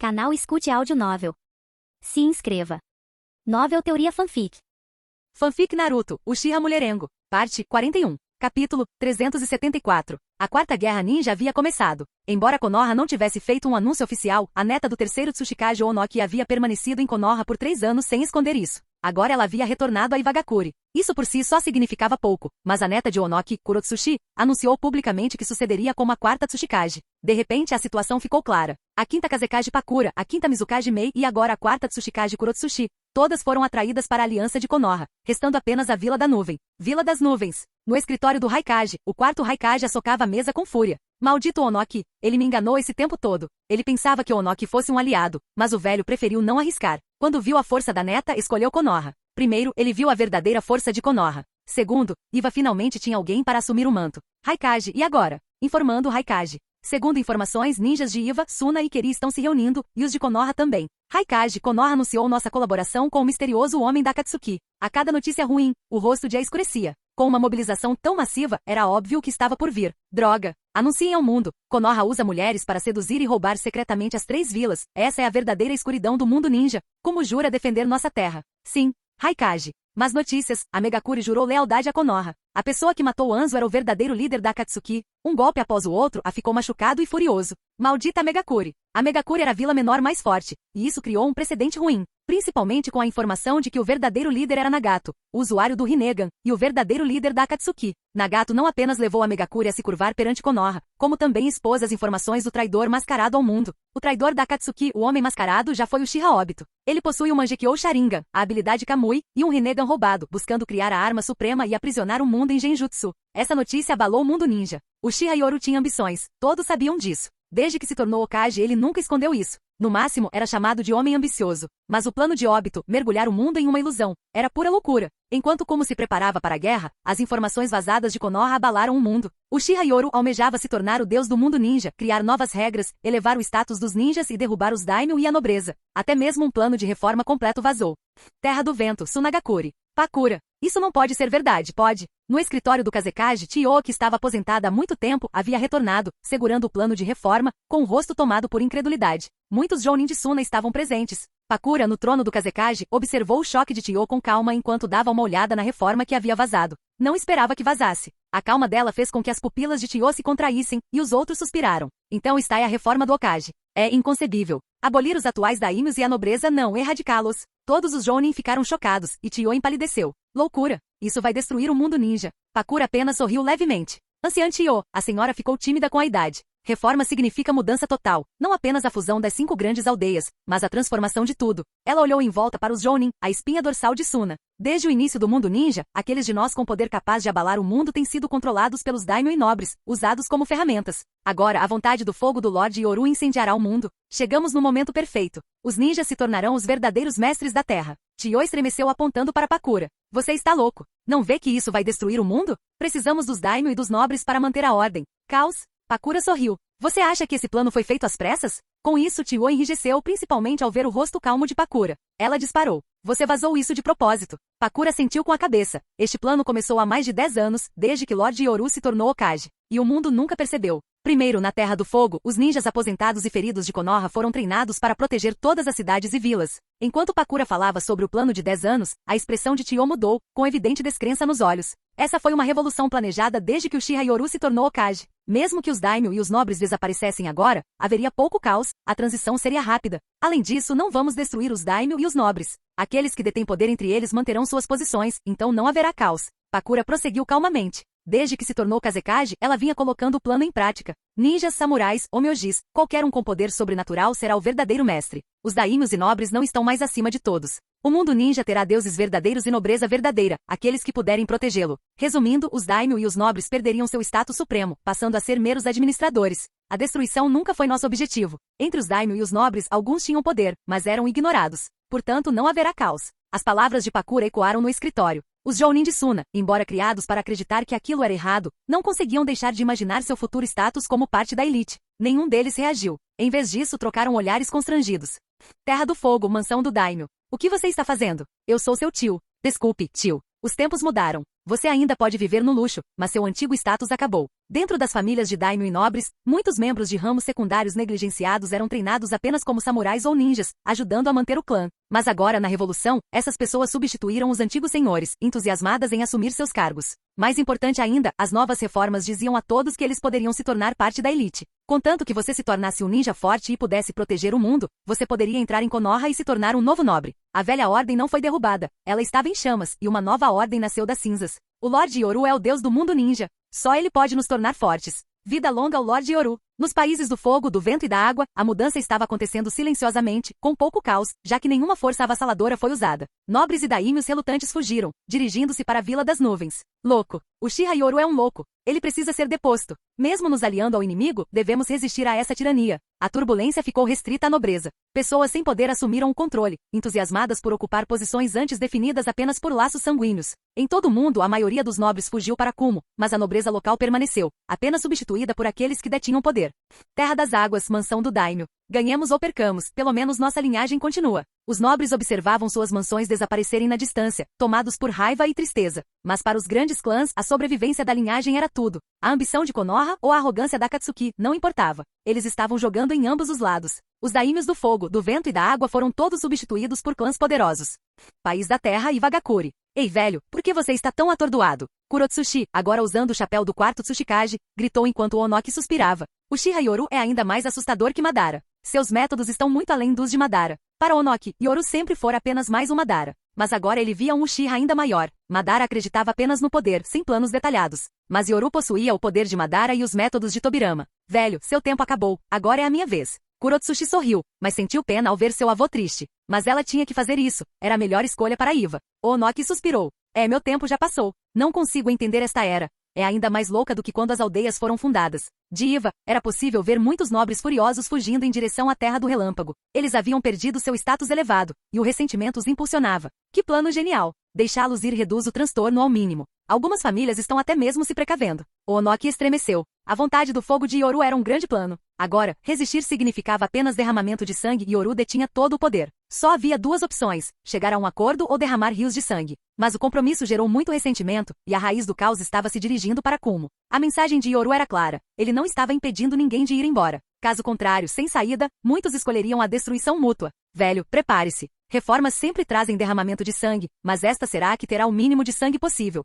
Canal Escute Áudio Novel. Se inscreva. Novel Teoria Fanfic. Fanfic Naruto, Uchiha Mulherengo, parte 41, capítulo 374. A Quarta Guerra Ninja havia começado. Embora Konoha não tivesse feito um anúncio oficial, a neta do terceiro Tsuchikage Onoki havia permanecido em Konoha por 3 anos sem esconder isso. Agora ela havia retornado a Iwagakure. Isso por si só significava pouco, mas a neta de Onoki, Kurotsushi, anunciou publicamente que sucederia como a quarta Tsuchikage. De repente a situação ficou clara. A quinta Kazekage Pakura, a quinta Mizukage Mei e agora a quarta Tsuchikage Kurotsushi, todas foram atraídas para a aliança de Konoha, restando apenas a Vila da Nuvem. Vila das Nuvens. No escritório do Raikage, o quarto Raikage assocava a mesa com fúria. Maldito Onoki, ele me enganou esse tempo todo. Ele pensava que Onoki fosse um aliado, mas o velho preferiu não arriscar. Quando viu a força da neta, escolheu Konoha. Primeiro, ele viu a verdadeira força de Konoha. Segundo, Iva finalmente tinha alguém para assumir o manto. Raikage, e agora? Informando o Raikage. Segundo informações, ninjas de Iva, Suna e Keri estão se reunindo, e os de Konoha também. Raikage, Konoha anunciou nossa colaboração com o misterioso homem da Akatsuki. A cada notícia ruim, o rosto de A escurecia. Com uma mobilização tão massiva, era óbvio o que estava por vir. Droga! Anunciem ao mundo. Konoha usa mulheres para seduzir e roubar secretamente as 3 vilas. Essa é a verdadeira escuridão do mundo ninja. Como jura defender nossa terra? Sim, Raikage. Mas notícias, a Megakure jurou lealdade a Konoha. A pessoa que matou Anzo era o verdadeiro líder da Akatsuki. Um golpe após o outro, a ficou machucado e furioso. Maldita Megakure. A Megakure era a vila menor mais forte, e isso criou um precedente ruim. Principalmente com a informação de que o verdadeiro líder era Nagato, o usuário do Rinnegan, e o verdadeiro líder da Akatsuki. Nagato não apenas levou a Megakure a se curvar perante Konoha, como também expôs as informações do traidor mascarado ao mundo. O traidor da Akatsuki, o homem mascarado, já foi o Uchiha Obito. Ele possui o Mangekyou Sharingan, a habilidade Kamui, e um Rinnegan roubado, buscando criar a arma suprema e aprisionar o mundo em Genjutsu. Essa notícia abalou o mundo ninja. Uchiha Yoru tinha ambições, todos sabiam disso. Desde que se tornou Hokage ele nunca escondeu isso. No máximo, era chamado de homem ambicioso. Mas o plano de Obito, mergulhar o mundo em uma ilusão, era pura loucura. Enquanto Como se preparava para a guerra, as informações vazadas de Konoha abalaram o mundo. Uchiha Yoru almejava se tornar o deus do mundo ninja, criar novas regras, elevar o status dos ninjas e derrubar os daimyo e a nobreza. Até mesmo um plano de reforma completo vazou. Terra do Vento, Tsunagakure. Pakura. Isso não pode ser verdade, pode? No escritório do Kazekage, Chiyo, que estava aposentada há muito tempo, havia retornado, segurando o plano de reforma, com o rosto tomado por incredulidade. Muitos Jounin de Suna estavam presentes. Pakura, no trono do Kazekage, observou o choque de Chiyo com calma enquanto dava uma olhada na reforma que havia vazado. Não esperava que vazasse. A calma dela fez com que as pupilas de Chiyo se contraíssem, e os outros suspiraram. Então está aí a reforma do Hokage. É inconcebível. Abolir os atuais daimyos e a nobreza não erradicá-los. Todos os Jounin ficaram chocados, e Chiyo empalideceu. Loucura! Isso vai destruir o mundo ninja. Pakura apenas sorriu levemente. Anciã Chiyo, a senhora ficou tímida com a idade. Reforma significa mudança total, não apenas a fusão das 5 grandes aldeias, mas a transformação de tudo. Ela olhou em volta para os Jounin, a espinha dorsal de Suna. Desde o início do mundo ninja, aqueles de nós com poder capaz de abalar o mundo têm sido controlados pelos daimyo e nobres, usados como ferramentas. Agora, a vontade do fogo do Lorde Yoru incendiará o mundo. Chegamos no momento perfeito. Os ninjas se tornarão os verdadeiros mestres da terra. Chiyo estremeceu apontando para Pakura. Você está louco. Não vê que isso vai destruir o mundo? Precisamos dos daimyo e dos nobres para manter a ordem. Caos? Pakura sorriu. Você acha que esse plano foi feito às pressas? Com isso, Chiyo enrijeceu principalmente ao ver o rosto calmo de Pakura. Ela disparou. Você vazou isso de propósito. Pakura sentiu com a cabeça. Este plano começou há mais de 10 anos, desde que Lorde Yoru se tornou Hokage. E o mundo nunca percebeu. Primeiro, na Terra do Fogo, os ninjas aposentados e feridos de Konoha foram treinados para proteger todas as cidades e vilas. Enquanto Pakura falava sobre o plano de 10 anos, a expressão de Chiyo mudou, com evidente descrença nos olhos. Essa foi uma revolução planejada desde que Uchiha Yoru se tornou Hokage. Mesmo que os daimyo e os nobres desaparecessem agora, haveria pouco caos, a transição seria rápida. Além disso, não vamos destruir os daimyo e os nobres. Aqueles que detêm poder entre eles manterão suas posições, então não haverá caos. Pakura prosseguiu calmamente. Desde que se tornou Kazekage, ela vinha colocando o plano em prática. Ninjas, samurais, homyojis, qualquer um com poder sobrenatural será o verdadeiro mestre. Os daimyos e nobres não estão mais acima de todos. O mundo ninja terá deuses verdadeiros e nobreza verdadeira, aqueles que puderem protegê-lo. Resumindo, os daimyo e os nobres perderiam seu status supremo, passando a ser meros administradores. A destruição nunca foi nosso objetivo. Entre os daimyo e os nobres, alguns tinham poder, mas eram ignorados. Portanto, não haverá caos. As palavras de Pakura ecoaram no escritório. Os Jounin de Suna, embora criados para acreditar que aquilo era errado, não conseguiam deixar de imaginar seu futuro status como parte da elite. Nenhum deles reagiu. Em vez disso, trocaram olhares constrangidos. Terra do Fogo, mansão do daimyo. O que você está fazendo? Eu sou seu tio. Desculpe, tio. Os tempos mudaram. Você ainda pode viver no luxo, mas seu antigo status acabou. Dentro das famílias de daimyo e nobres, muitos membros de ramos secundários negligenciados eram treinados apenas como samurais ou ninjas, ajudando a manter o clã. Mas agora, na Revolução, essas pessoas substituíram os antigos senhores, entusiasmadas em assumir seus cargos. Mais importante ainda, as novas reformas diziam a todos que eles poderiam se tornar parte da elite. Contanto que você se tornasse um ninja forte e pudesse proteger o mundo, você poderia entrar em Konoha e se tornar um novo nobre. A velha ordem não foi derrubada, ela estava em chamas, e uma nova ordem nasceu das cinzas. O Lorde Yoru é o deus do mundo ninja. Só ele pode nos tornar fortes. Vida longa ao Lorde Yoru. Nos países do fogo, do vento e da água, a mudança estava acontecendo silenciosamente, com pouco caos, já que nenhuma força avassaladora foi usada. Nobres e daímios relutantes fugiram, dirigindo-se para a Vila das Nuvens. Louco. Uchiha Yoru é um louco. Ele precisa ser deposto. Mesmo nos aliando ao inimigo, devemos resistir a essa tirania. A turbulência ficou restrita à nobreza. Pessoas sem poder assumiram o controle, entusiasmadas por ocupar posições antes definidas apenas por laços sanguíneos. Em todo o mundo, a maioria dos nobres fugiu para Kumo, mas a nobreza local permaneceu, apenas substituída por aqueles que detinham poder. Terra das Águas, mansão do daimyo. Ganhemos ou percamos, pelo menos nossa linhagem continua. Os nobres observavam suas mansões desaparecerem na distância, tomados por raiva e tristeza. Mas para os grandes clãs, a sobrevivência da linhagem era tudo. A ambição de Konoha ou a arrogância da Akatsuki não importava. Eles estavam jogando em ambos os lados. Os daímios do fogo, do vento e da água foram todos substituídos por clãs poderosos. País da Terra e Vagakuri. Ei, velho, por que você está tão atordoado? Kurotsushi, agora usando o chapéu do quarto Tsuchikage, gritou enquanto Onoki suspirava. Uchiha Yoru é ainda mais assustador que Madara. Seus métodos estão muito além dos de Madara. Para Onoki, Yoru sempre fora apenas mais um Madara. Mas agora ele via um Uchiha ainda maior. Madara acreditava apenas no poder, sem planos detalhados. Mas Yoru possuía o poder de Madara e os métodos de Tobirama. Velho, seu tempo acabou. Agora é a minha vez. Kurotsushi sorriu, mas sentiu pena ao ver seu avô triste. Mas ela tinha que fazer isso. Era a melhor escolha para Iva. Onoki suspirou. Meu tempo já passou. Não consigo entender esta era. É ainda mais louca do que quando as aldeias foram fundadas. De Iva, era possível ver muitos nobres furiosos fugindo em direção à Terra do Relâmpago. Eles haviam perdido seu status elevado, e o ressentimento os impulsionava. Que plano genial! Deixá-los ir reduz o transtorno ao mínimo. Algumas famílias estão até mesmo se precavendo. Onoki estremeceu. A vontade do fogo de Yoru era um grande plano. Agora, resistir significava apenas derramamento de sangue e Yoru detinha todo o poder. Só havia duas opções, chegar a um acordo ou derramar rios de sangue. Mas o compromisso gerou muito ressentimento, e a raiz do caos estava se dirigindo para Kumo. A mensagem de Yoru era clara. Ele não estava impedindo ninguém de ir embora. Caso contrário, sem saída, muitos escolheriam a destruição mútua. Velho, prepare-se. Reformas sempre trazem derramamento de sangue, mas esta será a que terá o mínimo de sangue possível.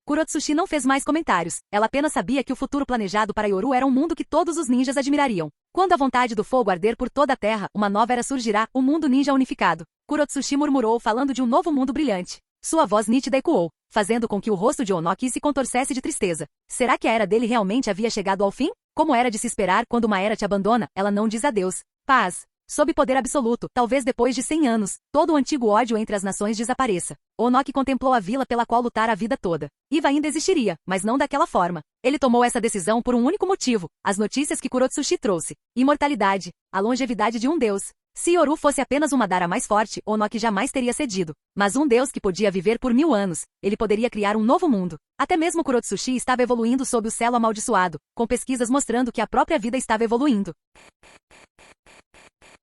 Kurotsushi não fez mais comentários. Ela apenas sabia que o futuro planejado para Yoru era um mundo que todos os ninjas admirariam. Quando a vontade do fogo arder por toda a terra, uma nova era surgirá, o mundo ninja unificado. Kurotsushi murmurou falando de um novo mundo brilhante. Sua voz nítida ecoou, fazendo com que o rosto de Onoki se contorcesse de tristeza. Será que a era dele realmente havia chegado ao fim? Como era de se esperar quando uma era te abandona, ela não diz adeus. Paz. Sob poder absoluto, talvez depois de 100 anos, todo o antigo ódio entre as nações desapareça. Onoki contemplou a vila pela qual lutara a vida toda. Iva ainda existiria, mas não daquela forma. Ele tomou essa decisão por um único motivo, as notícias que Kurotsushi trouxe. Imortalidade, a longevidade de um deus. Se Yoru fosse apenas um Madara mais forte, Onoki jamais teria cedido. Mas um deus que podia viver por 1000 anos, ele poderia criar um novo mundo. Até mesmo Kurotsushi estava evoluindo sob o celo amaldiçoado, com pesquisas mostrando que a própria vida estava evoluindo.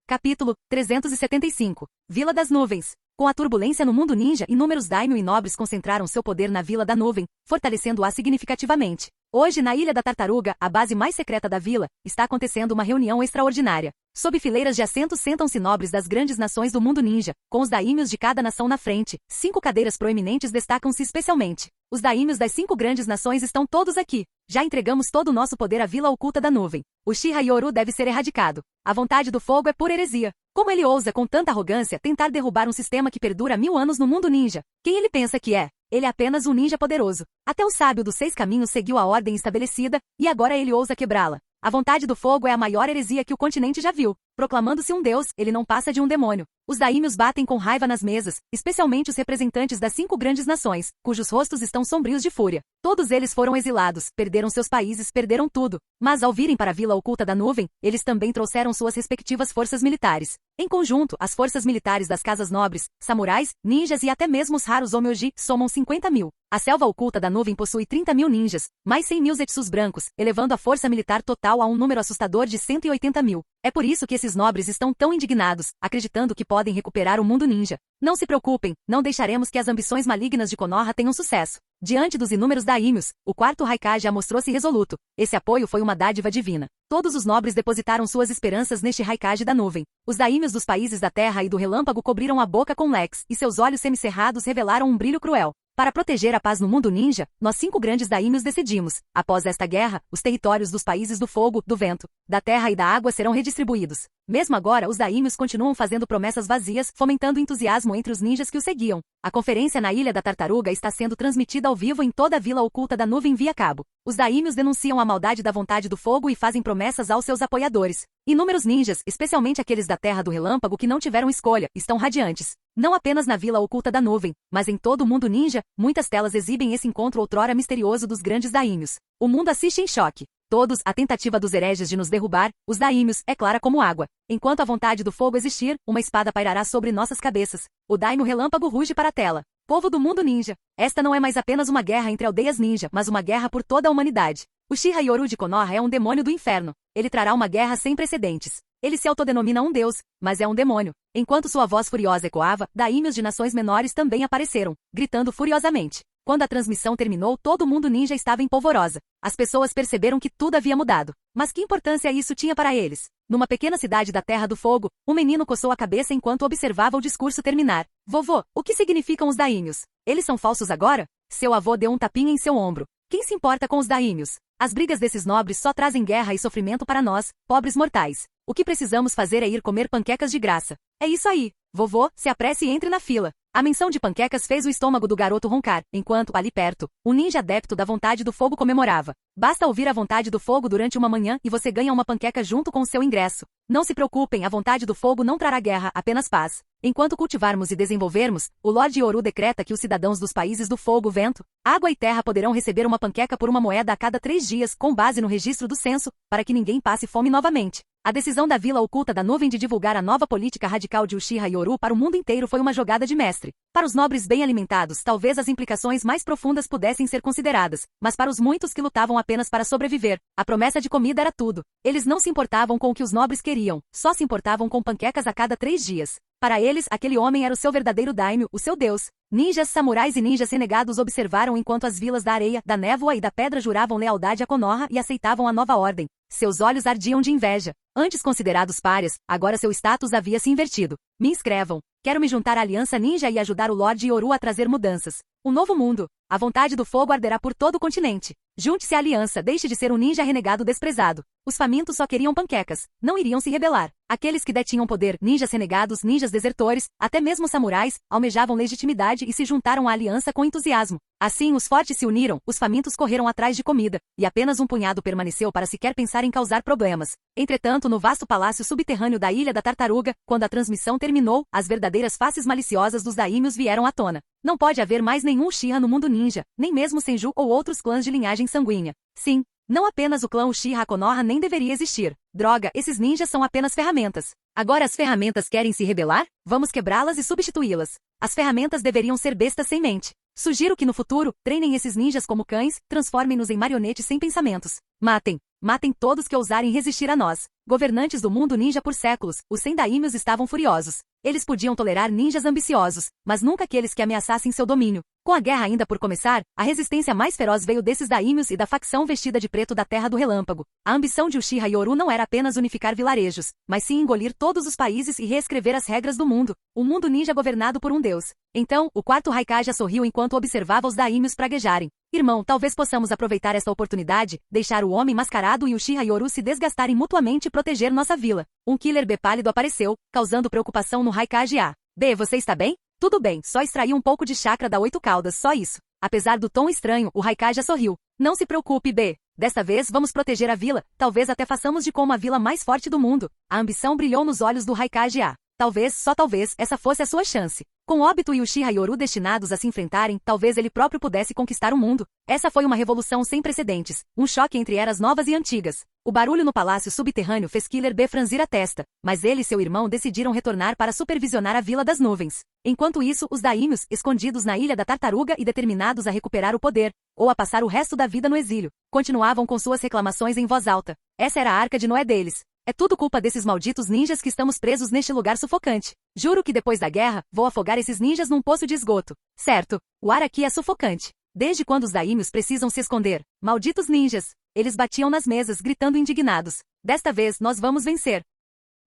Capítulo 375. Vila das Nuvens. Com a turbulência no mundo ninja, inúmeros daimyo e nobres concentraram seu poder na Vila da Nuvem, fortalecendo-a significativamente. Hoje, na Ilha da Tartaruga, a base mais secreta da vila, está acontecendo uma reunião extraordinária. Sob fileiras de assentos sentam-se nobres das grandes nações do mundo ninja, com os daímios de cada nação na frente. 5 cadeiras proeminentes destacam-se especialmente. Os daímios das 5 grandes nações estão todos aqui. Já entregamos todo o nosso poder à Vila Oculta da Nuvem. O Uchiha Yoru deve ser erradicado. A vontade do fogo é pura heresia. Como ele ousa, com tanta arrogância, tentar derrubar um sistema que perdura 1000 anos no mundo ninja? Quem ele pensa que é? Ele é apenas um ninja poderoso. Até o sábio dos 6 caminhos seguiu a ordem estabelecida, e agora ele ousa quebrá-la. A vontade do fogo é a maior heresia que o continente já viu. Proclamando-se um deus, ele não passa de um demônio. Os daímios batem com raiva nas mesas, especialmente os representantes das 5 grandes nações, cujos rostos estão sombrios de fúria. Todos eles foram exilados, perderam seus países, perderam tudo. Mas ao virem para a Vila Oculta da Nuvem, eles também trouxeram suas respectivas forças militares. Em conjunto, as forças militares das casas nobres, samurais, ninjas e até mesmo os raros Onmyoji somam 50.000. A selva oculta da nuvem possui 30.000 ninjas, mais 100.000 zetsus brancos, elevando a força militar total a um número assustador de 180.000. É por isso que esses nobres estão tão indignados, acreditando que podem recuperar o mundo ninja. Não se preocupem, não deixaremos que as ambições malignas de Konoha tenham sucesso. Diante dos inúmeros daimyos, o quarto Raikage mostrou-se resoluto. Esse apoio foi uma dádiva divina. Todos os nobres depositaram suas esperanças neste Raikage da nuvem. Os daimyos dos países da terra e do relâmpago cobriram a boca com Lex, e seus olhos semicerrados revelaram um brilho cruel. Para proteger a paz no mundo ninja, nós 5 grandes daimyos decidimos. Após esta guerra, os territórios dos países do fogo, do vento, da terra e da água serão redistribuídos. Mesmo agora, os daimyos continuam fazendo promessas vazias, fomentando entusiasmo entre os ninjas que o seguiam. A conferência na Ilha da Tartaruga está sendo transmitida ao vivo em toda a vila oculta da nuvem via cabo. Os daimyos denunciam a maldade da vontade do fogo e fazem promessas aos seus apoiadores. Inúmeros ninjas, especialmente aqueles da Terra do Relâmpago que não tiveram escolha, estão radiantes. Não apenas na vila oculta da nuvem, mas em todo o mundo ninja, muitas telas exibem esse encontro outrora misterioso dos grandes daimyos. O mundo assiste em choque. Todos, a tentativa dos hereges de nos derrubar, os daimyos, é clara como água. Enquanto a vontade do fogo existir, uma espada pairará sobre nossas cabeças. O daimyo relâmpago ruge para a tela. Povo do mundo ninja, esta não é mais apenas uma guerra entre aldeias ninja, mas uma guerra por toda a humanidade. Uchiha Yoru de Konoha é um demônio do inferno. Ele trará uma guerra sem precedentes. Ele se autodenomina um deus, mas é um demônio. Enquanto sua voz furiosa ecoava, daimyos de nações menores também apareceram, gritando furiosamente. Quando a transmissão terminou, todo mundo ninja estava em polvorosa. As pessoas perceberam que tudo havia mudado. Mas que importância isso tinha para eles? Numa pequena cidade da Terra do Fogo, um menino coçou a cabeça enquanto observava o discurso terminar. Vovô, o que significam os daimyos? Eles são falsos agora? Seu avô deu um tapinha em seu ombro. Quem se importa com os daimyos? As brigas desses nobres só trazem guerra e sofrimento para nós, pobres mortais. O que precisamos fazer é ir comer panquecas de graça. É isso aí. Vovô, se apresse e entre na fila. A menção de panquecas fez o estômago do garoto roncar, enquanto, ali perto, um ninja adepto da vontade do fogo comemorava. Basta ouvir a vontade do fogo durante uma manhã e você ganha uma panqueca junto com o seu ingresso. Não se preocupem, a vontade do fogo não trará guerra, apenas paz. Enquanto cultivarmos e desenvolvermos, o Lorde Yoru decreta que os cidadãos dos países do fogo, vento, água e terra poderão receber uma panqueca por uma moeda a cada 3 dias, com base no registro do censo, para que ninguém passe fome novamente. A decisão da Vila Oculta da Nuvem de divulgar a nova política radical de Uchiha Yoru para o mundo inteiro foi uma jogada de mestre. Para os nobres bem alimentados, talvez as implicações mais profundas pudessem ser consideradas, mas para os muitos que lutavam apenas para sobreviver, a promessa de comida era tudo. Eles não se importavam com o que os nobres queriam, só se importavam com panquecas a cada 3 dias. Para eles, aquele homem era o seu verdadeiro daimyo, o seu deus. Ninjas, samurais e ninjas renegados observaram enquanto as vilas da areia, da névoa e da pedra juravam lealdade a Konoha e aceitavam a nova ordem. Seus olhos ardiam de inveja. Antes considerados párias, agora seu status havia se invertido. Me inscrevam. Quero me juntar à Aliança Ninja e ajudar o Lorde Yoru a trazer mudanças. Um novo mundo. A vontade do fogo arderá por todo o continente. Junte-se à aliança, deixe de ser um ninja renegado desprezado. Os famintos só queriam panquecas, não iriam se rebelar. Aqueles que detinham poder, ninjas renegados, ninjas desertores, até mesmo samurais, almejavam legitimidade e se juntaram à aliança com entusiasmo. Assim, os fortes se uniram, os famintos correram atrás de comida, e apenas um punhado permaneceu para sequer pensar em causar problemas. Entretanto, no vasto palácio subterrâneo da Ilha da Tartaruga, quando a transmissão terminou, as verdadeiras faces maliciosas dos daimyos vieram à tona. Não pode haver mais nenhum Uchiha no mundo ninja, nem mesmo Senju ou outros clãs de linhagem sanguínea. Sim, não apenas o clã Uchiha Konoha nem deveria existir. Droga, esses ninjas são apenas ferramentas. Agora as ferramentas querem se rebelar? Vamos quebrá-las e substituí-las. As ferramentas deveriam ser bestas sem mente. Sugiro que no futuro, treinem esses ninjas como cães, transformem-nos em marionetes sem pensamentos. Matem. Matem todos que ousarem resistir a nós. Governantes do mundo ninja por séculos, os Sendaimios estavam furiosos. Eles podiam tolerar ninjas ambiciosos, mas nunca aqueles que ameaçassem seu domínio. Com a guerra ainda por começar, a resistência mais feroz veio desses daimyos e da facção vestida de preto da Terra do Relâmpago. A ambição de Uchiha Yoru não era apenas unificar vilarejos, mas sim engolir todos os países e reescrever as regras do mundo. Um mundo ninja governado por um deus. Então, o quarto Raikage sorriu enquanto observava os daimyos praguejarem. Irmão, talvez possamos aproveitar esta oportunidade, deixar o homem mascarado e Uchiha Yoru se desgastarem mutuamente e proteger nossa vila. Um Killer B pálido apareceu, causando preocupação no Raikage A. B, você está bem? Tudo bem, só extraí um pouco de chakra da 8 caudas, só isso. Apesar do tom estranho, o Raikage sorriu. Não se preocupe, B. Desta vez vamos proteger a vila, talvez até façamos de como a vila mais forte do mundo. A ambição brilhou nos olhos do Raikage A. Talvez, só talvez, essa fosse a sua chance. Com Obito e Uchiha Yoru destinados a se enfrentarem, talvez ele próprio pudesse conquistar o mundo. Essa foi uma revolução sem precedentes, um choque entre eras novas e antigas. O barulho no palácio subterrâneo fez Killer B franzir a testa, mas ele e seu irmão decidiram retornar para supervisionar a Vila das Nuvens. Enquanto isso, os daimyos, escondidos na Ilha da Tartaruga e determinados a recuperar o poder, ou a passar o resto da vida no exílio, continuavam com suas reclamações em voz alta. Essa era a Arca de Noé deles. É tudo culpa desses malditos ninjas que estamos presos neste lugar sufocante. Juro que depois da guerra, vou afogar esses ninjas num poço de esgoto. Certo, o ar aqui é sufocante. Desde quando os daímios precisam se esconder? Malditos ninjas! Eles batiam nas mesas, gritando indignados. Desta vez nós vamos vencer.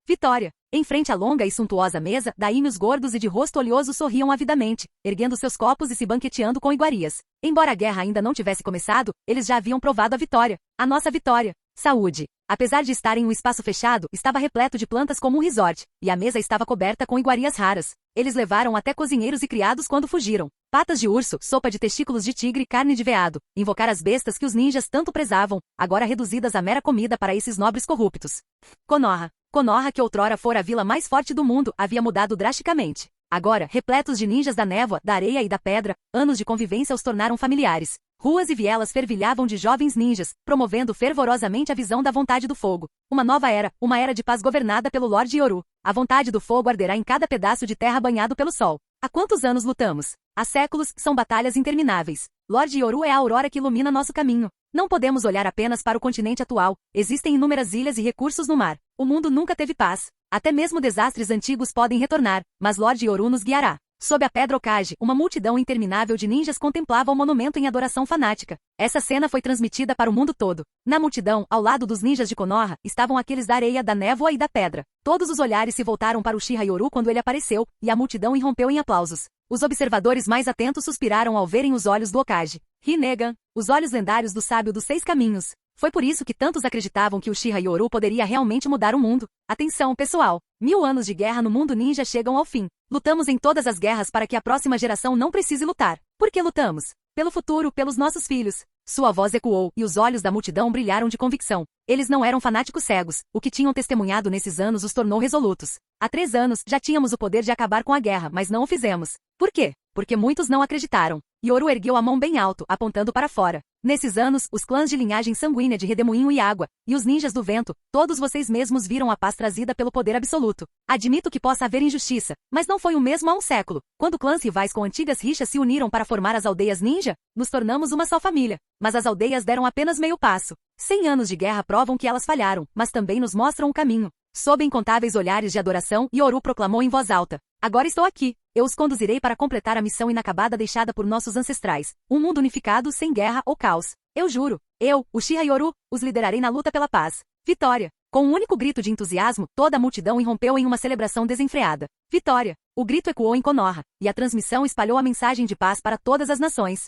Vitória! Em frente à longa e suntuosa mesa, daímios gordos e de rosto oleoso sorriam avidamente, erguendo seus copos e se banqueteando com iguarias. Embora a guerra ainda não tivesse começado, eles já haviam provado a vitória. A nossa vitória. Saúde! Apesar de estar em um espaço fechado, estava repleto de plantas como um resort, e a mesa estava coberta com iguarias raras. Eles levaram até cozinheiros e criados quando fugiram. Patas de urso, sopa de testículos de tigre e carne de veado. Invocar as bestas que os ninjas tanto prezavam, agora reduzidas a mera comida para esses nobres corruptos. Konoha. Konoha, que outrora fora a vila mais forte do mundo, havia mudado drasticamente. Agora, repletos de ninjas da névoa, da areia e da pedra, anos de convivência os tornaram familiares. Ruas e vielas fervilhavam de jovens ninjas, promovendo fervorosamente a visão da vontade do fogo. Uma nova era, uma era de paz governada pelo Lorde Yoru. A vontade do fogo arderá em cada pedaço de terra banhado pelo sol. Há quantos anos lutamos? Há séculos, são batalhas intermináveis. Lorde Yoru é a aurora que ilumina nosso caminho. Não podemos olhar apenas para o continente atual. Existem inúmeras ilhas e recursos no mar. O mundo nunca teve paz. Até mesmo desastres antigos podem retornar, mas Lorde Yoru nos guiará. Sob a Pedra Okage, uma multidão interminável de ninjas contemplava o monumento em adoração fanática. Essa cena foi transmitida para o mundo todo. Na multidão, ao lado dos ninjas de Konoha, estavam aqueles da areia, da névoa e da pedra. Todos os olhares se voltaram para Uchiha Yoru quando ele apareceu, e a multidão irrompeu em aplausos. Os observadores mais atentos suspiraram ao verem os olhos do Okage. Rinnegan, os olhos lendários do sábio dos 6 caminhos. Foi por isso que tantos acreditavam que Uchiha Yoru poderia realmente mudar o mundo. Atenção, pessoal! 1000 anos de guerra no mundo ninja chegam ao fim. Lutamos em todas as guerras para que a próxima geração não precise lutar. Por que lutamos? Pelo futuro, pelos nossos filhos. Sua voz ecoou, e os olhos da multidão brilharam de convicção. Eles não eram fanáticos cegos. O que tinham testemunhado nesses anos os tornou resolutos. Há 3 anos, já tínhamos o poder de acabar com a guerra, mas não o fizemos. Por quê? Porque muitos não acreditaram. Yoru ergueu a mão bem alto, apontando para fora. Nesses anos, os clãs de linhagem sanguínea de Redemoinho e Água, e os ninjas do vento, todos vocês mesmos viram a paz trazida pelo poder absoluto. Admito que possa haver injustiça, mas não foi o mesmo há um século. Quando clãs rivais com antigas rixas se uniram para formar as aldeias ninja, nos tornamos uma só família. Mas as aldeias deram apenas meio passo. 100 anos de guerra provam que elas falharam, mas também nos mostram o caminho. Sob incontáveis olhares de adoração, Yoru proclamou em voz alta. Agora estou aqui. Eu os conduzirei para completar a missão inacabada deixada por nossos ancestrais. Um mundo unificado sem guerra ou caos. Eu juro. Eu, Uchiha Yoru, os liderarei na luta pela paz. Vitória! Com um único grito de entusiasmo, toda a multidão irrompeu em uma celebração desenfreada. Vitória! O grito ecoou em Konoha, e a transmissão espalhou a mensagem de paz para todas as nações.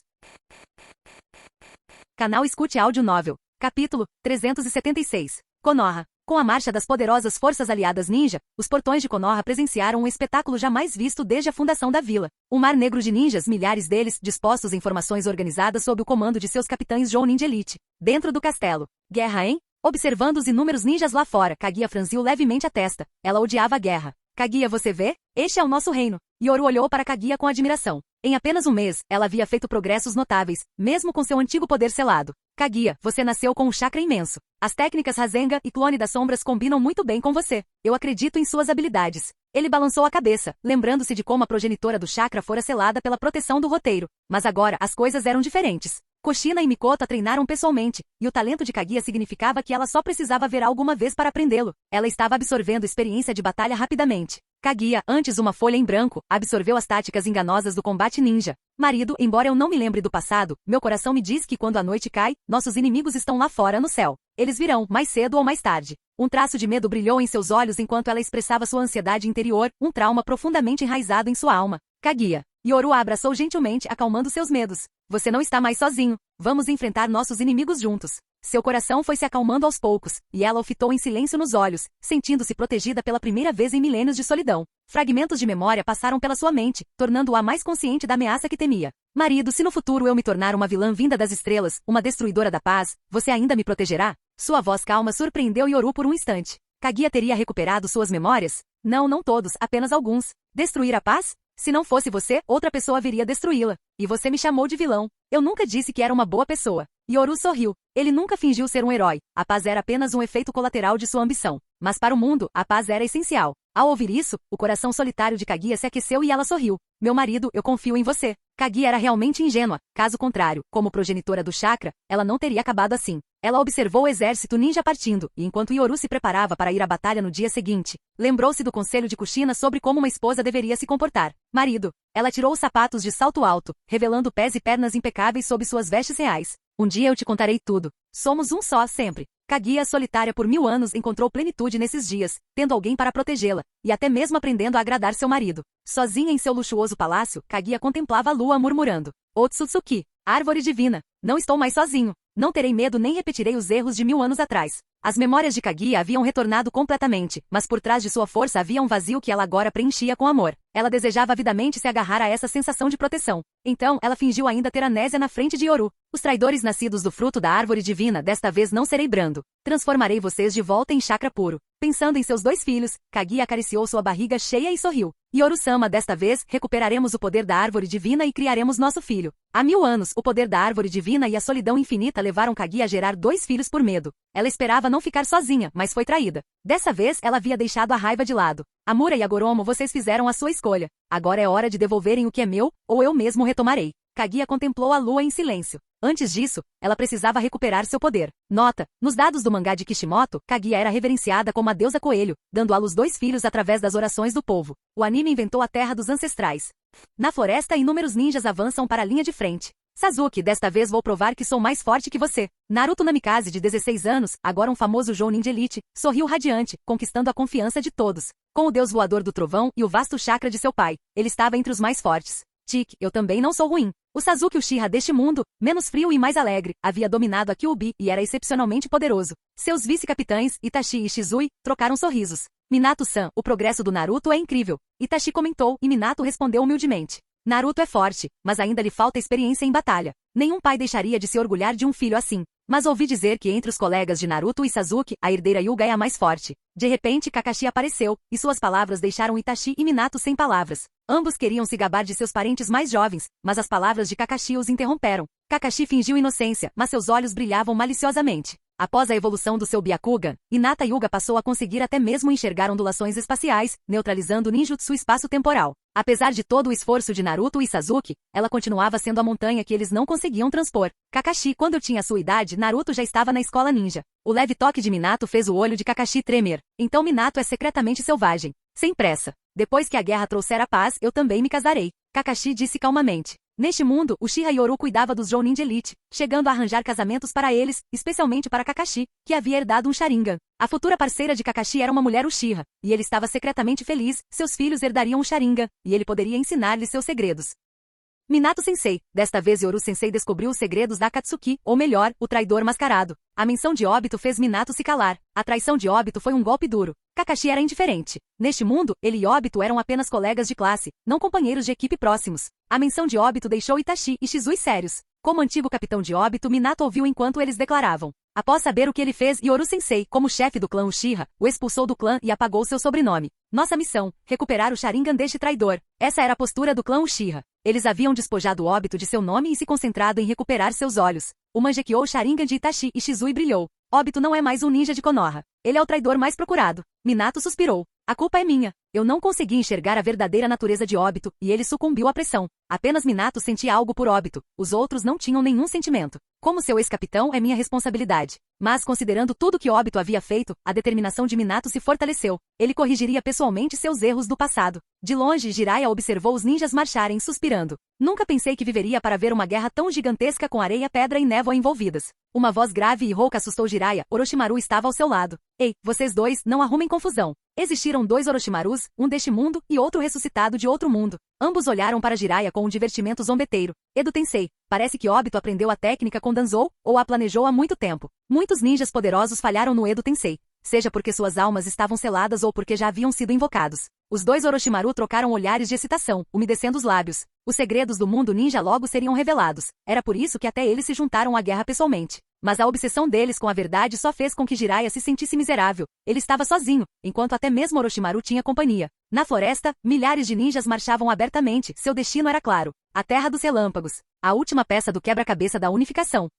Canal Escute Áudio Novel. Capítulo 376. Konoha. Com a marcha das poderosas forças aliadas ninja, os portões de Konoha presenciaram um espetáculo jamais visto desde a fundação da vila. Um mar negro de ninjas, milhares deles, dispostos em formações organizadas sob o comando de seus capitães Jounin de elite. Dentro do castelo. Guerra, hein? Observando os inúmeros ninjas lá fora, Kaguya franziu levemente a testa. Ela odiava a guerra. Kaguya, você vê? Este é o nosso reino. Yoru olhou para Kaguya com admiração. Em apenas um mês, ela havia feito progressos notáveis, mesmo com seu antigo poder selado. Kaguya, você nasceu com um chakra imenso. As técnicas Rasengan e Clone das Sombras combinam muito bem com você. Eu acredito em suas habilidades. Ele balançou a cabeça, lembrando-se de como a progenitora do chakra fora selada pela proteção do roteiro. Mas agora, as coisas eram diferentes. Kushina e Mikoto a treinaram pessoalmente, e o talento de Kaguya significava que ela só precisava ver alguma vez para aprendê-lo. Ela estava absorvendo experiência de batalha rapidamente. Kaguya, antes uma folha em branco, absorveu as táticas enganosas do combate ninja. Marido, embora eu não me lembre do passado, meu coração me diz que quando a noite cai, nossos inimigos estão lá fora no céu. Eles virão, mais cedo ou mais tarde. Um traço de medo brilhou em seus olhos enquanto ela expressava sua ansiedade interior, um trauma profundamente enraizado em sua alma. Kaguya. Yoru a abraçou gentilmente, acalmando seus medos. Você não está mais sozinho. Vamos enfrentar nossos inimigos juntos. Seu coração foi se acalmando aos poucos, e ela o fitou em silêncio nos olhos, sentindo-se protegida pela primeira vez em milênios de solidão. Fragmentos de memória passaram pela sua mente, tornando-a mais consciente da ameaça que temia. Marido, se no futuro eu me tornar uma vilã vinda das estrelas, uma destruidora da paz, você ainda me protegerá? Sua voz calma surpreendeu Yoru por um instante. Kaguya teria recuperado suas memórias? Não, não todos, apenas alguns. Destruir a paz? Se não fosse você, outra pessoa viria destruí-la. E você me chamou de vilão. Eu nunca disse que era uma boa pessoa. Yoru sorriu. Ele nunca fingiu ser um herói. A paz era apenas um efeito colateral de sua ambição. Mas para o mundo, a paz era essencial. Ao ouvir isso, o coração solitário de Kaguya se aqueceu e ela sorriu. Meu marido, eu confio em você. Kaguya era realmente ingênua, caso contrário, como progenitora do chakra, ela não teria acabado assim. Ela observou o exército ninja partindo, e enquanto Yoru se preparava para ir à batalha no dia seguinte, lembrou-se do conselho de Kushina sobre como uma esposa deveria se comportar. Marido. Ela tirou os sapatos de salto alto, revelando pés e pernas impecáveis sob suas vestes reais. Um dia eu te contarei tudo. Somos um só sempre. Kaguya, solitária por 1000 anos, encontrou plenitude nesses dias, tendo alguém para protegê-la, e até mesmo aprendendo a agradar seu marido. Sozinha em seu luxuoso palácio, Kaguya contemplava a lua murmurando. Otsutsuki, árvore divina, não estou mais sozinho. Não terei medo nem repetirei os erros de 1000 anos atrás. As memórias de Kaguya haviam retornado completamente, mas por trás de sua força havia um vazio que ela agora preenchia com amor. Ela desejava avidamente se agarrar a essa sensação de proteção. Então, ela fingiu ainda ter amnésia na frente de Yoru. Os traidores nascidos do fruto da árvore divina, desta vez não serei brando. Transformarei vocês de volta em chakra puro. Pensando em seus 2 filhos, Kaguya acariciou sua barriga cheia e sorriu. Yoru-sama, desta vez, recuperaremos o poder da árvore divina e criaremos nosso filho. Há 1000 anos, o poder da árvore divina e a solidão infinita levaram Kaguya a gerar 2 filhos por medo. Ela esperava não ficar sozinha, mas foi traída. Dessa vez, ela havia deixado a raiva de lado. Amura e Agoromo, vocês fizeram a sua escolha. Agora é hora de devolverem o que é meu, ou eu mesmo retomarei. Kaguya contemplou a lua em silêncio. Antes disso, ela precisava recuperar seu poder. Nota: nos dados do mangá de Kishimoto, Kaguya era reverenciada como a deusa coelho, dando à luz 2 filhos através das orações do povo. O anime inventou a terra dos ancestrais. Na floresta, inúmeros ninjas avançam para a linha de frente. Sasuke, desta vez vou provar que sou mais forte que você. Naruto Namikaze, de 16 anos, agora um famoso Jounin de elite, sorriu radiante, conquistando a confiança de todos. Com o deus voador do trovão e o vasto chakra de seu pai, ele estava entre os mais fortes. Tique, eu também não sou ruim. O Sasuke Uchiha deste mundo, menos frio e mais alegre, havia dominado a Kyuubi e era excepcionalmente poderoso. Seus vice-capitães, Itachi e Shizui, trocaram sorrisos. Minato-san, o progresso do Naruto é incrível. Itachi comentou e Minato respondeu humildemente. Naruto é forte, mas ainda lhe falta experiência em batalha. Nenhum pai deixaria de se orgulhar de um filho assim. Mas ouvi dizer que entre os colegas de Naruto e Sasuke, a herdeira Hyuga é a mais forte. De repente Kakashi apareceu, e suas palavras deixaram Itachi e Minato sem palavras. Ambos queriam se gabar de seus parentes mais jovens, mas as palavras de Kakashi os interromperam. Kakashi fingiu inocência, mas seus olhos brilhavam maliciosamente. Após a evolução do seu Byakugan, Hinata Hyuga passou a conseguir até mesmo enxergar ondulações espaciais, neutralizando o ninjutsu espaço-temporal. Apesar de todo o esforço de Naruto e Sasuke, ela continuava sendo a montanha que eles não conseguiam transpor. Kakashi, quando tinha sua idade, Naruto já estava na escola ninja. O leve toque de Minato fez o olho de Kakashi tremer. Então Minato é secretamente selvagem. Sem pressa. Depois que a guerra trouxer a paz, eu também me casarei. Kakashi disse calmamente. Neste mundo, Uchiha Yoru cuidava dos Jounin de elite, chegando a arranjar casamentos para eles, especialmente para Kakashi, que havia herdado um Sharingan. A futura parceira de Kakashi era uma mulher Uchiha, e ele estava secretamente feliz, seus filhos herdariam um Sharingan, e ele poderia ensinar-lhes seus segredos. Minato-sensei, desta vez Yoru-sensei descobriu os segredos da Akatsuki, ou melhor, o traidor mascarado. A menção de Obito fez Minato se calar. A traição de Obito foi um golpe duro. Kakashi era indiferente. Neste mundo, ele e Obito eram apenas colegas de classe, não companheiros de equipe próximos. A menção de Obito deixou Itachi e Shizui sérios. Como antigo capitão de Obito, Minato ouviu enquanto eles declaravam. Após saber o que ele fez, Yoru-sensei, como chefe do clã Uchiha, o expulsou do clã e apagou seu sobrenome. Nossa missão, recuperar o Sharingan deste traidor. Essa era a postura do clã Uchiha. Eles haviam despojado Obito de seu nome e se concentrado em recuperar seus olhos. O Mangekyou Sharingan de Itachi e Shizui brilhou. Obito não é mais um ninja de Konoha. Ele é o traidor mais procurado. Minato suspirou. A culpa é minha. Eu não consegui enxergar a verdadeira natureza de Obito, e ele sucumbiu à pressão. Apenas Minato sentia algo por Obito. Os outros não tinham nenhum sentimento. Como seu ex-capitão, é minha responsabilidade. Mas, considerando tudo que Obito havia feito, a determinação de Minato se fortaleceu. Ele corrigiria pessoalmente seus erros do passado. De longe, Jiraiya observou os ninjas marcharem, suspirando. Nunca pensei que viveria para ver uma guerra tão gigantesca com areia, pedra e névoa envolvidas. Uma voz grave e rouca assustou Jiraiya. Orochimaru estava ao seu lado. Ei, vocês dois, não arrumem confusão. Existiram 2 Orochimarus, um deste mundo e outro ressuscitado de outro mundo. Ambos olharam para Jiraiya com um divertimento zombeteiro. Edo-tensei, parece que Obito aprendeu a técnica com Danzou, ou a planejou há muito tempo. Muitos ninjas poderosos falharam no Edo-tensei. Seja porque suas almas estavam seladas ou porque já haviam sido invocados. Os 2 Orochimaru trocaram olhares de excitação, umedecendo os lábios. Os segredos do mundo ninja logo seriam revelados. Era por isso que até eles se juntaram à guerra pessoalmente. Mas a obsessão deles com a verdade só fez com que Jiraiya se sentisse miserável. Ele estava sozinho, enquanto até mesmo Orochimaru tinha companhia. Na floresta, milhares de ninjas marchavam abertamente, seu destino era claro. A Terra dos Relâmpagos. A última peça do quebra-cabeça da unificação.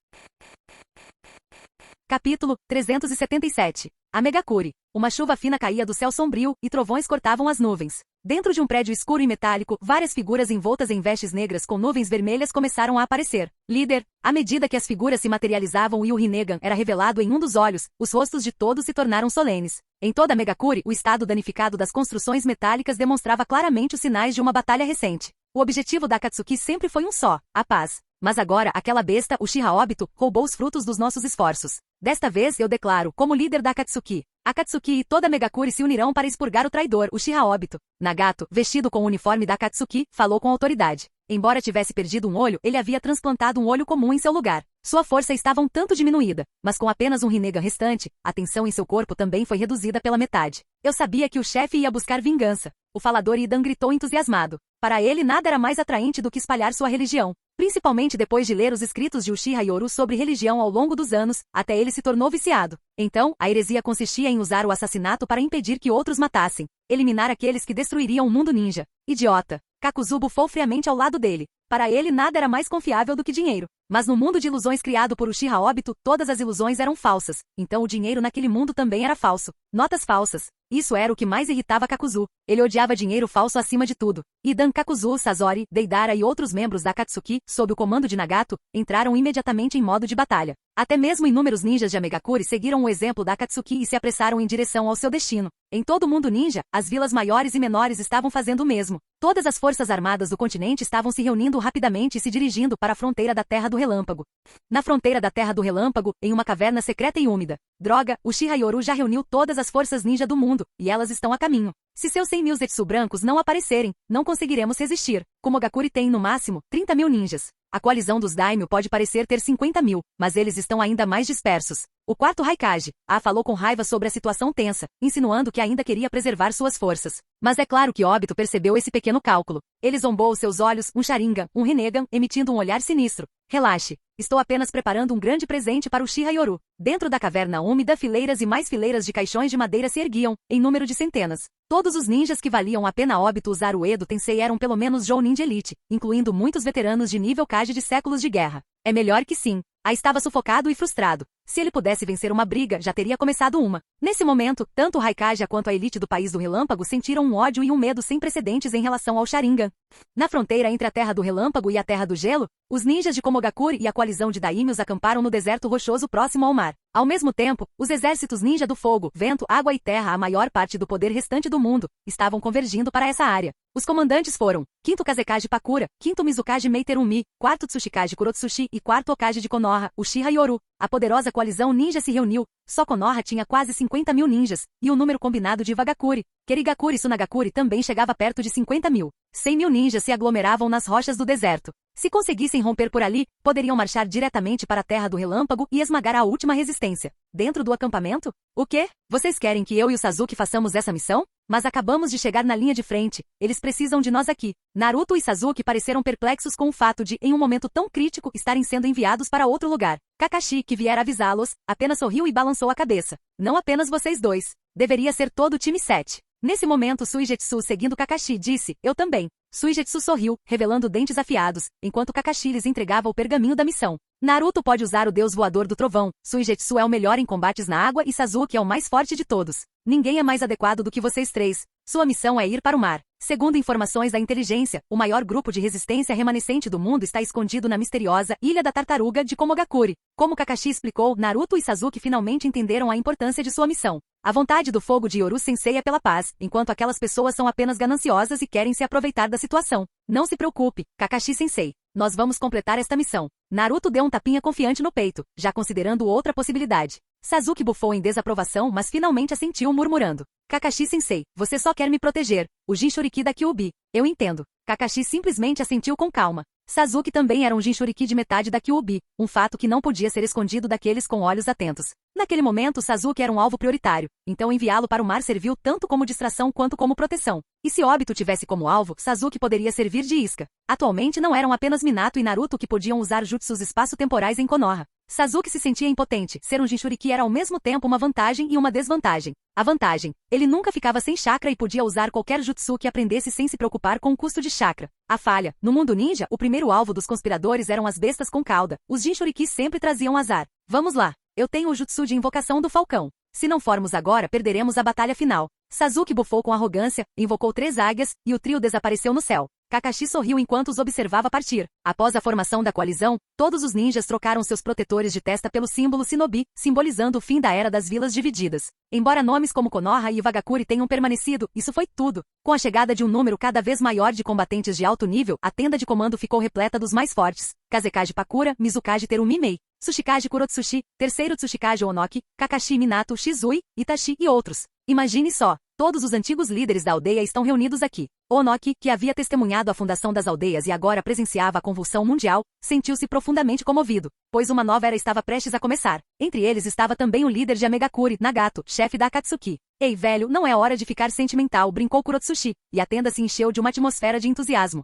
Capítulo 377. A Megakuri. Uma chuva fina caía do céu sombrio, e trovões cortavam as nuvens. Dentro de um prédio escuro e metálico, várias figuras envoltas em vestes negras com nuvens vermelhas começaram a aparecer. Líder, à medida que as figuras se materializavam e o Rinnegan era revelado em um dos olhos, os rostos de todos se tornaram solenes. Em toda Megakuri, o estado danificado das construções metálicas demonstrava claramente os sinais de uma batalha recente. O objetivo da Akatsuki sempre foi um só, a paz. Mas agora, aquela besta, Uchiha Obito, roubou os frutos dos nossos esforços. Desta vez eu declaro, como líder da Akatsuki, Akatsuki e toda Megakuri se unirão para expurgar o traidor, Uchiha Obito. Nagato, vestido com o uniforme da Akatsuki, falou com autoridade. Embora tivesse perdido um olho, ele havia transplantado um olho comum em seu lugar. Sua força estava um tanto diminuída, mas com apenas um Rinnegan restante, a tensão em seu corpo também foi reduzida pela metade. Eu sabia que o chefe ia buscar vingança. O falador Idan gritou entusiasmado. Para ele nada era mais atraente do que espalhar sua religião. Principalmente depois de ler os escritos de Uchiha Yoru sobre religião ao longo dos anos, até ele se tornou viciado. Então, a heresia consistia em usar o assassinato para impedir que outros matassem. Eliminar aqueles que destruiriam o mundo ninja. Idiota. Kakuzu bufou friamente ao lado dele. Para ele nada era mais confiável do que dinheiro. Mas no mundo de ilusões criado por Uchiha Obito, todas as ilusões eram falsas. Então o dinheiro naquele mundo também era falso. Notas falsas. Isso era o que mais irritava Kakuzu. Ele odiava dinheiro falso acima de tudo. Idan, Kakuzu, Sasori, Deidara e outros membros da Akatsuki, sob o comando de Nagato, entraram imediatamente em modo de batalha. Até mesmo inúmeros ninjas de Megakuri seguiram o exemplo da Akatsuki e se apressaram em direção ao seu destino. Em todo o mundo ninja, as vilas maiores e menores estavam fazendo o mesmo. Todas as forças armadas do continente estavam se reunindo rapidamente e se dirigindo para a fronteira da Terra do Relâmpago. Na fronteira da Terra do Relâmpago, em uma caverna secreta e úmida. Droga, Uchiha Yoru já reuniu todas as forças ninja do mundo, e elas estão a caminho. Se seus 100.000 Zetsu brancos não aparecerem, não conseguiremos resistir. Kumogakuri tem, no máximo, 30.000 ninjas. A coalizão dos Daimyo pode parecer ter 50.000, mas eles estão ainda mais dispersos. O quarto Raikage, falou com raiva sobre a situação tensa, insinuando que ainda queria preservar suas forças. Mas é claro que Obito percebeu esse pequeno cálculo. Ele zombou os seus olhos, um Sharingan, um Rinnegan, emitindo um olhar sinistro. Relaxe. Estou apenas preparando um grande presente para o Uchiha Yoru. Dentro da caverna úmida, fileiras e mais fileiras de caixões de madeira se erguiam, em número de centenas. Todos os ninjas que valiam a pena Obito usar o Edo Tensei eram pelo menos Jounin de elite, incluindo muitos veteranos de nível Kage de séculos de guerra. É melhor que sim. Estava sufocado e frustrado. Se ele pudesse vencer uma briga, já teria começado uma. Nesse momento, tanto o Raikage quanto a elite do país do Relâmpago sentiram um ódio e um medo sem precedentes em relação ao Sharingan. Na fronteira entre a Terra do Relâmpago e a Terra do Gelo, os ninjas de Komogakuri e a coalizão de Daimyos acamparam no deserto rochoso próximo ao mar. Ao mesmo tempo, os exércitos ninja do fogo, vento, água e terra, a maior parte do poder restante do mundo, estavam convergindo para essa área. Os comandantes foram 5º Kazekage Pakura, 5º Mizukage Meiterumi, 4º Tsushikage Kurotsushi e 4º Okage de Konoha, Uchiha Yoru. A poderosa coalizão ninja se reuniu. Só Konoha tinha quase 50.000 ninjas, e o número combinado de Wagakuri, Kerigakuri e Sunagakuri também chegava perto de 50.000. 100.000 ninjas se aglomeravam nas rochas do deserto. Se conseguissem romper por ali, poderiam marchar diretamente para a Terra do Relâmpago e esmagar a última resistência. Dentro do acampamento? O quê? Vocês querem que eu e o Sasuke façamos essa missão? Mas acabamos de chegar na linha de frente. Eles precisam de nós aqui. Naruto e Sasuke pareceram perplexos com o fato de, em um momento tão crítico, estarem sendo enviados para outro lugar. Kakashi, que viera avisá-los, apenas sorriu e balançou a cabeça. Não apenas vocês dois. Deveria ser todo o time 7. Nesse momento, Suigetsu, seguindo Kakashi, disse, eu também. Suigetsu sorriu, revelando dentes afiados, enquanto Kakashi lhes entregava o pergaminho da missão. Naruto pode usar o deus voador do trovão, Suigetsu é o melhor em combates na água e Sasuke é o mais forte de todos. Ninguém é mais adequado do que vocês três. Sua missão é ir para o mar. Segundo informações da inteligência, o maior grupo de resistência remanescente do mundo está escondido na misteriosa Ilha da Tartaruga de Komogakuri. Como Kakashi explicou, Naruto e Sasuke finalmente entenderam a importância de sua missão. A vontade do fogo de Yoru Sensei é pela paz, enquanto aquelas pessoas são apenas gananciosas e querem se aproveitar da situação. Não se preocupe, Kakashi Sensei. Nós vamos completar esta missão. Naruto deu um tapinha confiante no peito, já considerando outra possibilidade. Sasuke bufou em desaprovação, mas finalmente assentiu murmurando. Kakashi Sensei, você só quer me proteger. O Jinchuriki da Kyuubi. Eu entendo. Kakashi simplesmente assentiu com calma. Sasuke também era um Jinchuriki de metade da Kyuubi, um fato que não podia ser escondido daqueles com olhos atentos. Naquele momento, Sasuke era um alvo prioritário, então enviá-lo para o mar serviu tanto como distração quanto como proteção. E se Obito tivesse como alvo, Sasuke poderia servir de isca. Atualmente não eram apenas Minato e Naruto que podiam usar jutsus espaço-temporais em Konoha. Sasuke se sentia impotente, ser um Jinchuriki era ao mesmo tempo uma vantagem e uma desvantagem. A vantagem, ele nunca ficava sem chakra e podia usar qualquer jutsu que aprendesse sem se preocupar com o custo de chakra. A falha, no mundo ninja, o primeiro alvo dos conspiradores eram as bestas com cauda. Os Jinchurikis sempre traziam azar. Vamos lá, eu tenho o jutsu de invocação do falcão. Se não formos agora, perderemos a batalha final. Sasuke bufou com arrogância, invocou 3 águias, e o trio desapareceu no céu. Kakashi sorriu enquanto os observava partir. Após a formação da coalizão, todos os ninjas trocaram seus protetores de testa pelo símbolo Shinobi, simbolizando o fim da Era das Vilas Divididas. Embora nomes como Konoha e Iwagakure tenham permanecido, isso foi tudo. Com a chegada de um número cada vez maior de combatentes de alto nível, a tenda de comando ficou repleta dos mais fortes. Kazekage Pakura, Mizukage Terumi Mei, Tsuchikage Kurotsushi, terceiro Tsuchikage Onoki, Kakashi Minato Shizui, Itachi e outros. Imagine só, todos os antigos líderes da aldeia estão reunidos aqui. Onoki, que havia testemunhado a fundação das aldeias e agora presenciava a convulsão mundial, sentiu-se profundamente comovido, pois uma nova era estava prestes a começar. Entre eles estava também o líder de Amegakure, Nagato, chefe da Akatsuki. Ei velho, não é hora de ficar sentimental, brincou Kurotsushi, e a tenda se encheu de uma atmosfera de entusiasmo.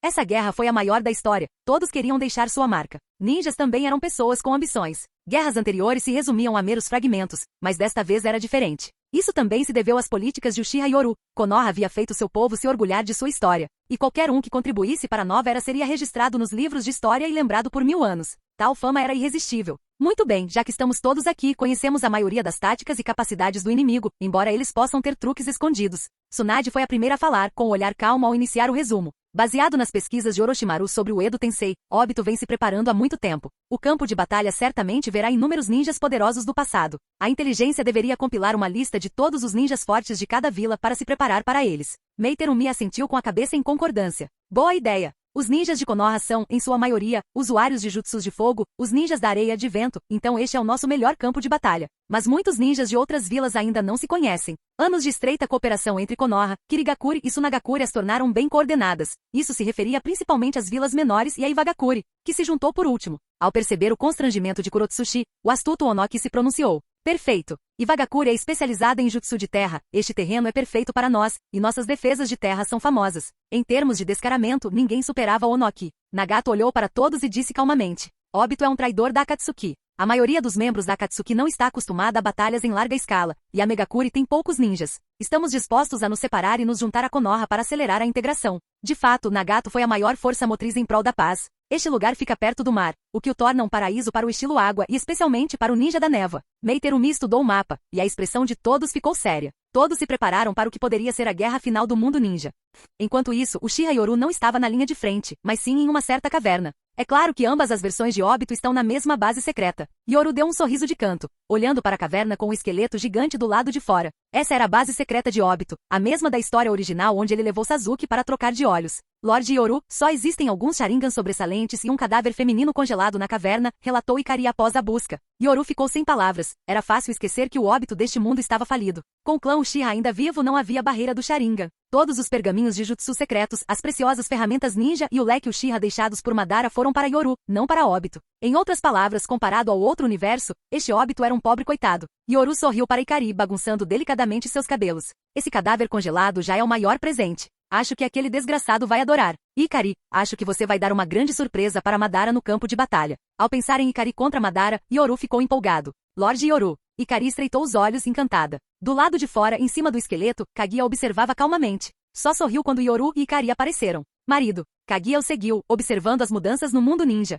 Essa guerra foi a maior da história, todos queriam deixar sua marca. Ninjas também eram pessoas com ambições. Guerras anteriores se resumiam a meros fragmentos, mas desta vez era diferente. Isso também se deveu às políticas de Uchiha Yoru. Konoha havia feito seu povo se orgulhar de sua história, e qualquer um que contribuísse para a nova era seria registrado nos livros de história e lembrado por 1000 anos. Tal fama era irresistível. Muito bem, já que estamos todos aqui, conhecemos a maioria das táticas e capacidades do inimigo, embora eles possam ter truques escondidos. Tsunade foi a primeira a falar, com um olhar calmo ao iniciar o resumo. Baseado nas pesquisas de Orochimaru sobre o Edo Tensei, Obito vem se preparando há muito tempo. O campo de batalha certamente verá inúmeros ninjas poderosos do passado. A inteligência deveria compilar uma lista de todos os ninjas fortes de cada vila para se preparar para eles. Meiterumi assentiu com a cabeça em concordância. Boa ideia! Os ninjas de Konoha são, em sua maioria, usuários de jutsus de fogo, os ninjas da areia de vento, então este é o nosso melhor campo de batalha. Mas muitos ninjas de outras vilas ainda não se conhecem. Anos de estreita cooperação entre Konoha, Kirigakure e Sunagakure as tornaram bem coordenadas. Isso se referia principalmente às vilas menores e a Iwagakure, que se juntou por último. Ao perceber o constrangimento de Kurotsushi, o astuto Onoki se pronunciou. Perfeito. Iwagakure é especializada em jutsu de terra, este terreno é perfeito para nós, e nossas defesas de terra são famosas. Em termos de descaramento, ninguém superava Onoki. Nagato olhou para todos e disse calmamente. Obito é um traidor da Akatsuki. A maioria dos membros da Akatsuki não está acostumada a batalhas em larga escala, e a Megakure tem poucos ninjas. Estamos dispostos a nos separar e nos juntar a Konoha para acelerar a integração. De fato, Nagato foi a maior força motriz em prol da paz. Este lugar fica perto do mar, o que o torna um paraíso para o estilo água e especialmente para o ninja da névoa. Meiterumi estudou o mapa, e a expressão de todos ficou séria. Todos se prepararam para o que poderia ser a guerra final do mundo ninja. Enquanto isso, Uchiha Yoru não estava na linha de frente, mas sim em uma certa caverna. É claro que ambas as versões de Obito estão na mesma base secreta. Yoru deu um sorriso de canto, olhando para a caverna com o esqueleto gigante do lado de fora. Essa era a base secreta de Obito, a mesma da história original onde ele levou Sasuke para trocar de olhos. Lorde Yoru, só existem alguns Sharingans sobressalentes e um cadáver feminino congelado na caverna, relatou Ikari após a busca. Yoru ficou sem palavras. Era fácil esquecer que o Obito deste mundo estava falido. Com o clã Uchiha ainda vivo não havia barreira do Sharingan. Todos os pergaminhos de jutsu secretos, as preciosas ferramentas ninja e o leque Uchiha deixados por Madara foram para Yoru, não para Obito. Em outras palavras, comparado ao outro universo, este Obito era um pobre coitado. Yoru sorriu para Ikari, bagunçando delicadamente seus cabelos. Esse cadáver congelado já é o maior presente. Acho que aquele desgraçado vai adorar. Ikari, acho que você vai dar uma grande surpresa para Madara no campo de batalha. Ao pensar em Ikari contra Madara, Yoru ficou empolgado. Lorde Yoru. Ikari estreitou os olhos, encantada. Do lado de fora, em cima do esqueleto, Kaguya observava calmamente. Só sorriu quando Yoru e Ikari apareceram. Marido. Kaguya o seguiu, observando as mudanças no mundo ninja.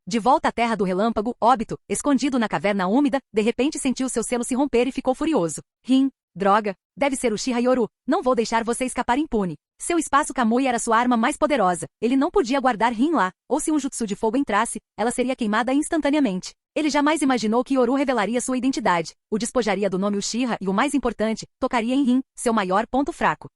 De volta à terra do relâmpago, Obito, escondido na caverna úmida, de repente sentiu seu selo se romper e ficou furioso. Droga, deve ser o Uchiha Yoru, não vou deixar você escapar impune. Seu espaço Kamui era sua arma mais poderosa, ele não podia guardar Rin lá, ou se um jutsu de fogo entrasse, ela seria queimada instantaneamente. Ele jamais imaginou que Yoru revelaria sua identidade, o despojaria do nome Uchiha e o mais importante, tocaria em Rin, seu maior ponto fraco.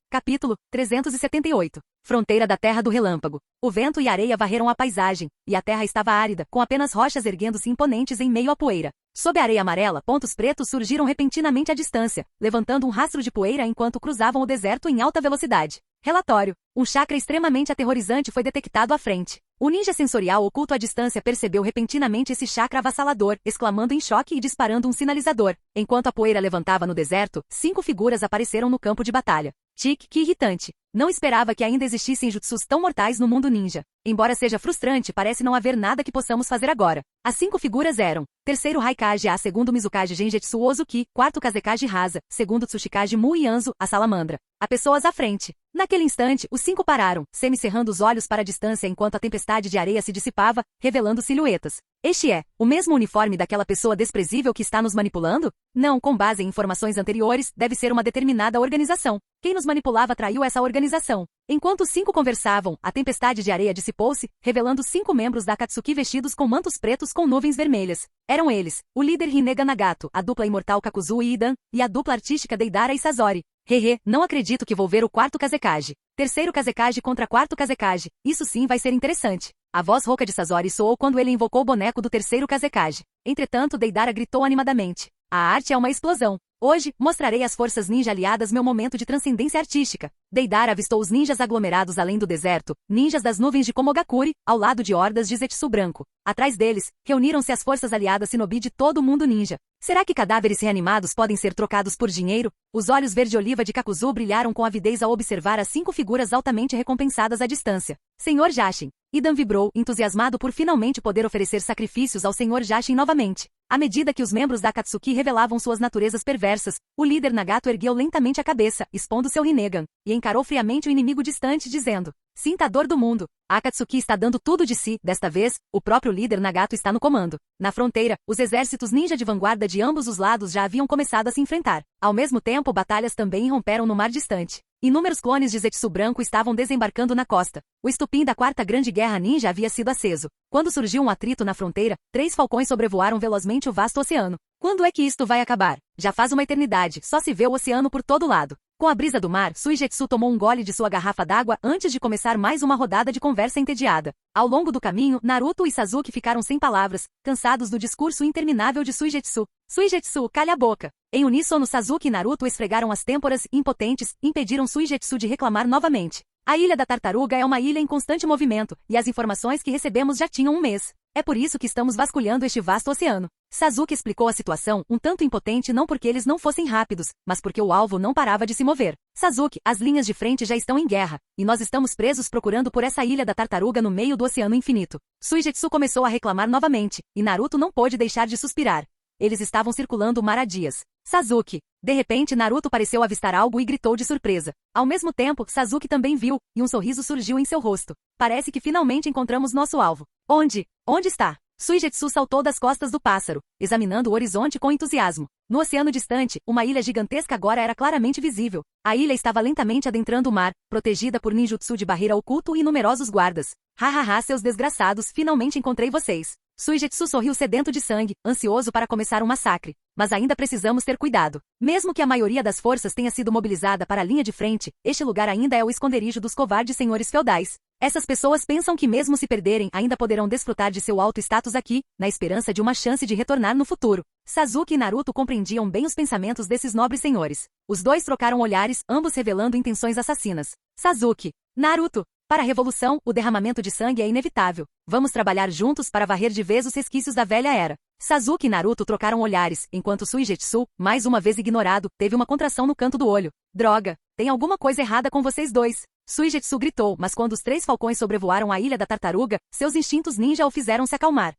Capítulo 378. Fronteira da Terra do Relâmpago. O vento e a areia varreram a paisagem, e a terra estava árida, com apenas rochas erguendo-se imponentes em meio à poeira. Sob a areia amarela, pontos pretos surgiram repentinamente à distância, levantando um rastro de poeira enquanto cruzavam o deserto em alta velocidade. Relatório. Um chakra extremamente aterrorizante foi detectado à frente. O ninja sensorial oculto à distância percebeu repentinamente esse chakra avassalador, exclamando em choque e disparando um sinalizador. Enquanto a poeira levantava no deserto, 5 figuras apareceram no campo de batalha. Que irritante. Não esperava que ainda existissem jutsus tão mortais no mundo ninja. Embora seja frustrante, parece não haver nada que possamos fazer agora. As 5 figuras eram: terceiro Raikage A, segundo Mizukage Genjetsu Ozuki, quarto Kazekage Rasa, segundo Tsushikage Mu Yanzo, a salamandra. Há pessoas à frente. Naquele instante, os 5 pararam, semicerrando os olhos para a distância enquanto a tempestade de areia se dissipava, revelando silhuetas. Este é o mesmo uniforme daquela pessoa desprezível que está nos manipulando? Não, com base em informações anteriores, deve ser uma determinada organização. Quem nos manipulava traiu essa organização. Enquanto os 5 conversavam, a tempestade de areia dissipou-se, revelando 5 membros da Akatsuki vestidos com mantos pretos com nuvens vermelhas. Eram eles, o líder Hinega Nagato, a dupla imortal Kakuzui Idan, e a dupla artística Deidara e Sasori. Hehe, não acredito que vou ver o quarto Kazekage. Terceiro Kazekage contra quarto Kazekage. Isso sim vai ser interessante. A voz rouca de Sasori soou quando ele invocou o boneco do terceiro Kazekage. Entretanto, Deidara gritou animadamente. A arte é uma explosão. Hoje, mostrarei às forças ninja aliadas meu momento de transcendência artística. Deidara avistou os ninjas aglomerados além do deserto, ninjas das nuvens de Komogakuri, ao lado de hordas de Zetsu branco. Atrás deles, reuniram-se as forças aliadas shinobi de todo o mundo ninja. Será que cadáveres reanimados podem ser trocados por dinheiro? Os olhos verde-oliva de Kakuzu brilharam com avidez ao observar as 5 figuras altamente recompensadas à distância. Senhor Jashin. Idan vibrou, entusiasmado por finalmente poder oferecer sacrifícios ao Senhor Jashin novamente. À medida que os membros da Akatsuki revelavam suas naturezas perversas, o líder Nagato ergueu lentamente a cabeça, expondo seu Rinnegan, e encarou friamente o inimigo distante, dizendo: sinta a dor do mundo. A Akatsuki está dando tudo de si, desta vez, o próprio líder Nagato está no comando. Na fronteira, os exércitos ninja de vanguarda de ambos os lados já haviam começado a se enfrentar. Ao mesmo tempo, batalhas também irromperam no mar distante. Inúmeros clones de Zetsu branco estavam desembarcando na costa. O estupim da Quarta Grande Guerra Ninja havia sido aceso. Quando surgiu um atrito na fronteira, 3 falcões sobrevoaram velozmente o vasto oceano. Quando é que isto vai acabar? Já faz uma eternidade, só se vê o oceano por todo lado. Com a brisa do mar, Suigetsu tomou um gole de sua garrafa d'água antes de começar mais uma rodada de conversa entediada. Ao longo do caminho, Naruto e Sasuke ficaram sem palavras, cansados do discurso interminável de Suigetsu. Suigetsu, calha a boca. Em uníssono, Sasuke e Naruto esfregaram as têmporas, impotentes, e impediram Suigetsu de reclamar novamente. A Ilha da Tartaruga é uma ilha em constante movimento, e as informações que recebemos já tinham um mês. É por isso que estamos vasculhando este vasto oceano. Sasuke explicou a situação, um tanto impotente não porque eles não fossem rápidos, mas porque o alvo não parava de se mover. Sasuke, as linhas de frente já estão em guerra, e nós estamos presos procurando por essa Ilha da Tartaruga no meio do oceano infinito. Suigetsu começou a reclamar novamente, e Naruto não pôde deixar de suspirar. Eles estavam circulando o mar há dias. Sasuke. De repente, Naruto pareceu avistar algo e gritou de surpresa. Ao mesmo tempo, Sasuke também viu, e um sorriso surgiu em seu rosto. Parece que finalmente encontramos nosso alvo. Onde? Onde está? Suigetsu saltou das costas do pássaro, examinando o horizonte com entusiasmo. No oceano distante, uma ilha gigantesca agora era claramente visível. A ilha estava lentamente adentrando o mar, protegida por ninjutsu de barreira oculto e numerosos guardas. Hahaha, seus desgraçados, finalmente encontrei vocês. Suigetsu sorriu sedento de sangue, ansioso para começar um massacre. Mas ainda precisamos ter cuidado. Mesmo que a maioria das forças tenha sido mobilizada para a linha de frente, este lugar ainda é o esconderijo dos covardes senhores feudais. Essas pessoas pensam que mesmo se perderem, ainda poderão desfrutar de seu alto status aqui, na esperança de uma chance de retornar no futuro. Sasuke e Naruto compreendiam bem os pensamentos desses nobres senhores. Os dois trocaram olhares, ambos revelando intenções assassinas. Sasuke. Naruto. Para a revolução, o derramamento de sangue é inevitável. Vamos trabalhar juntos para varrer de vez os resquícios da velha era. Sasuke e Naruto trocaram olhares, enquanto Suigetsu, mais uma vez ignorado, teve uma contração no canto do olho. Droga, tem alguma coisa errada com vocês dois. Suigetsu gritou, mas quando os 3 falcões sobrevoaram a Ilha da Tartaruga, seus instintos ninja o fizeram se acalmar.